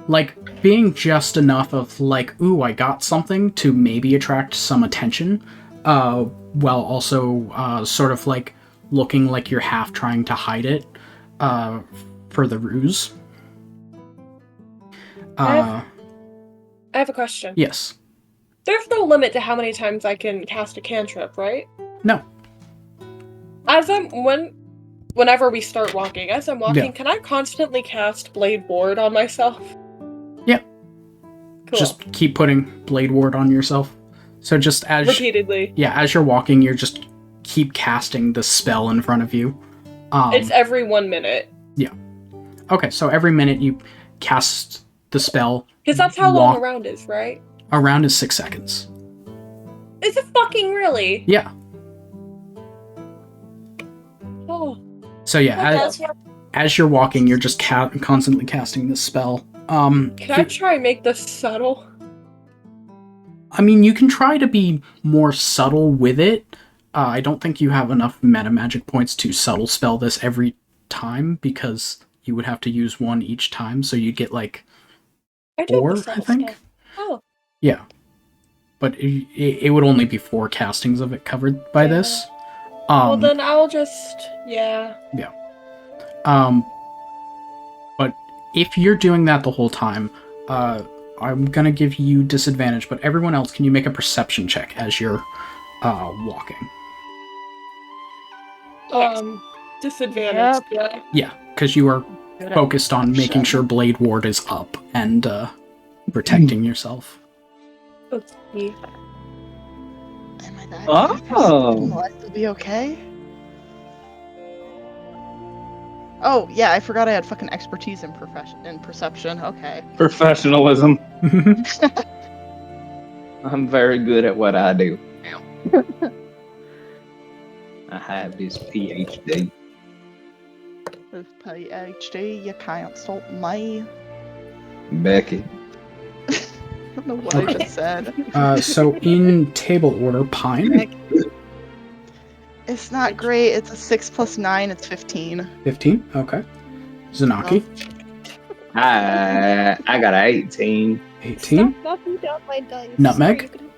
Like being just enough of like, ooh, I got something to maybe attract some attention, while also sort of like looking like you're half trying to hide it for the ruse. I have a question. Yes. There's no limit to how many times I can cast a cantrip, right? No. Whenever we start walking, as I'm walking, can I constantly cast Blade Ward on myself? Yeah. Cool. Just keep putting Blade Ward on yourself. So just as repeatedly. As you're walking, you're just keep casting the spell in front of you. It's every 1 minute. Yeah. Okay, so every minute you cast the spell. Because that's how long a round is, right? A round is 6 seconds. Is it fucking really? Yeah. Oh. So yeah, as you're walking, you're just constantly casting this spell. Can I try and make this subtle? I mean, you can try to be more subtle with it. I don't think you have enough meta magic points to subtle spell this every time, because you would have to use one each time, so you'd get like 4, I think. Stuff. Oh. Yeah. But it would only be 4 castings of it covered by this. Well, then I'll just... Yeah. Yeah. But if you're doing that the whole time, I'm gonna give you disadvantage, but everyone else, can you make a perception check as you're walking? Disadvantage. Yep. Yeah, because you are focused on making sure Blade Ward is up and protecting yourself. Let's see. Oh. Will I still be okay? Oh, yeah, I forgot I had fucking expertise in perception. Okay. Professionalism. I'm very good at what I do. I have this PhD. With PhD, you can't stop me. Becky. I don't know what I Okay. just said. So in table order, Pine, It's not great. It's a 6 plus 9. It's 15. 15. Okay. Zanaki, I got an 18. 18. Stop knocking down my dice. Nutmeg? Are you gonna-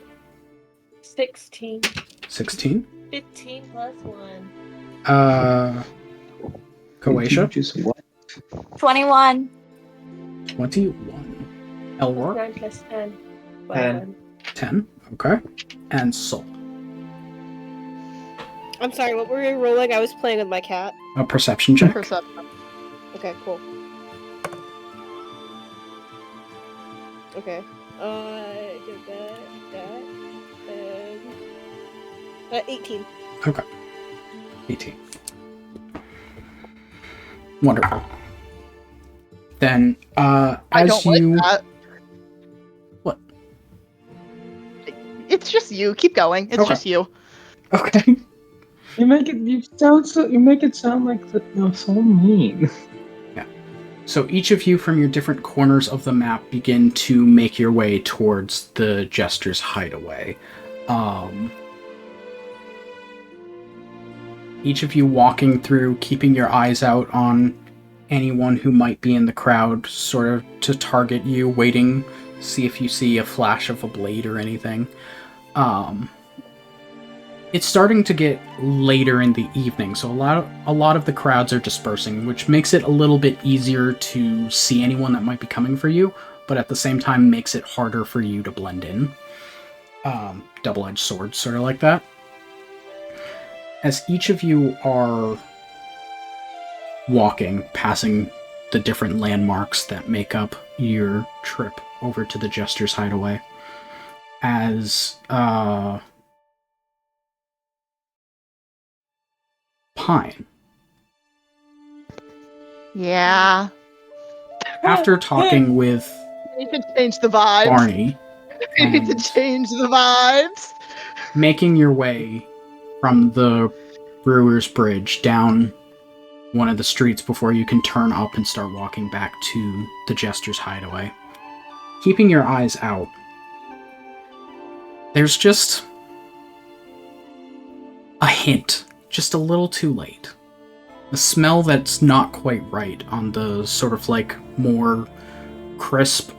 16. 16. 15 plus 1. Koasha, Just what? 21. 21. Plus Elroy, 9 plus 10. 10. 10. Okay. And Sol. I'm sorry, what were you rolling? I was playing with my cat. A perception check. Perception. Okay, cool. Okay. Did that, and 18. Okay. 18. Wonderful. Then, I as don't you... like that. What? It's just you. Keep going. It's Okay. just you. Okay. You make it sound like you're so mean. So each of you from your different corners of the map begin to make your way towards the Jester's hideaway. Each of you walking through, keeping your eyes out on anyone who might be in the crowd, sort of to target you, waiting, see if you see a flash of a blade or anything. It's starting to get later in the evening, so a lot of the crowds are dispersing, which makes it a little bit easier to see anyone that might be coming for you, but at the same time makes it harder for you to blend in. Double-edged sword, sort of like that. As each of you are walking, passing the different landmarks that make up your trip over to the Jester's hideaway, as Pine, Yeah. after talking with We need to change the vibes. Barney, We need to and change the vibes. making your way from the Brewer's Bridge down one of the streets before you can turn up and start walking back to the Jester's hideaway, keeping your eyes out, there's just a hint, just a little too late. A smell that's not quite right on the sort of like more crisp,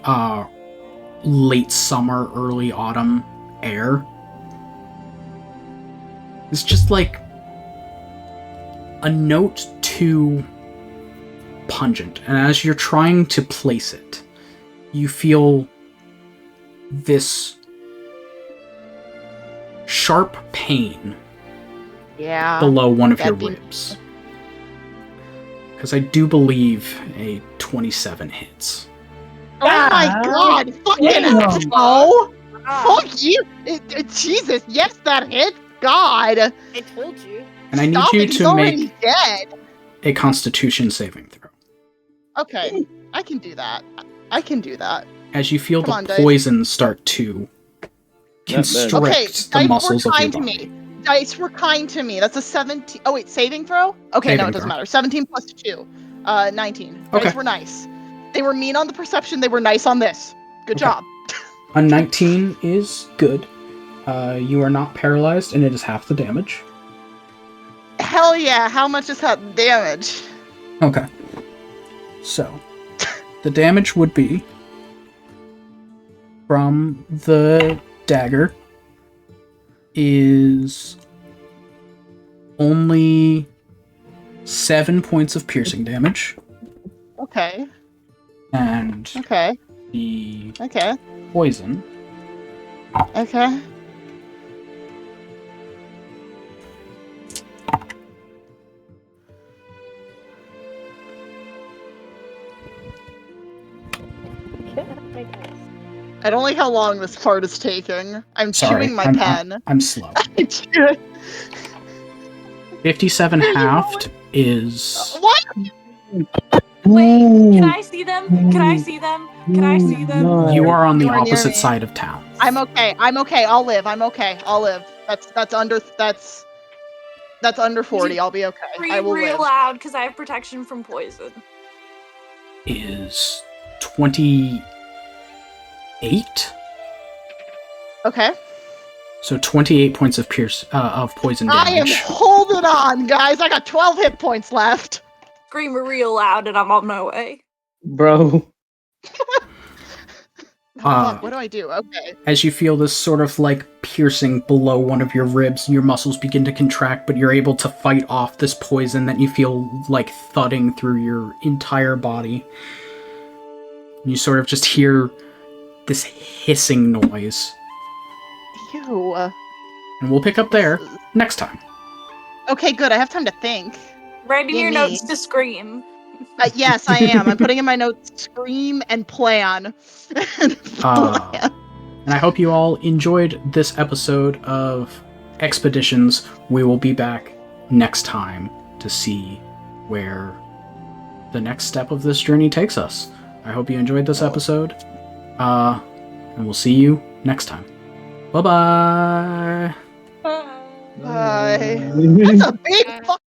late summer, early autumn air. It's just like a note too pungent, and as you're trying to place it, you feel this sharp pain below one of your ribs. Because I do believe a 27 hits. Oh my god! Fucking hell! Fuck you! Jesus, yes, that hit! God! I told you. And I need Stop you it, he's to already make dead! a Constitution saving throw. Okay, I can do that. I can do that. As you feel Come the on, dice. poison start to constrict Okay, the dice muscles were of your kind to body. me. Dice were kind to me. That's a 17. Oh, wait, saving throw? Okay, no, Saving it doesn't throw. matter. 17 plus 2. 19. Okay. Dice were nice. They were mean on the perception, they were nice on this. Good Okay. job. A 19 is good. You are not paralyzed, and it is half the damage. Hell yeah, how much is that damage? Okay. So, the damage would be from the dagger is only 7 points of piercing damage, Okay, and okay, the okay, poison okay. I don't like how long this part is taking. I'm Sorry, chewing my I'm, pen. I'm slow. 57 Where are you halved is... What? Wait, can I see them? Can I see them? Can I see them? You are on the You are near opposite me. side of town. I'm okay. I'll live. I'll live. That's under 40. I'll be okay. I Scream will real live. loud because I have protection from poison. Is 28? Okay. So 28 points of poison I am damage. holding on, guys. I got 12 hit points left. Scream real loud and I'm on my way. Bro. Fuck, what do I do? Okay. As you feel this sort of like piercing below one of your ribs, your muscles begin to contract, but you're able to fight off this poison that you feel like thudding through your entire body. You sort of just hear this hissing noise. Ew. And we'll pick up there next time. Okay, good. I have time to think. Write in Yay your me. notes to scream. Yes, I am. I'm putting in my notes scream and plan. And I hope you all enjoyed this episode of Expeditions. We will be back next time to see where the next step of this journey takes us. I hope you enjoyed this episode. And we'll see you next time. Bye-bye! Bye. That's a big fuck.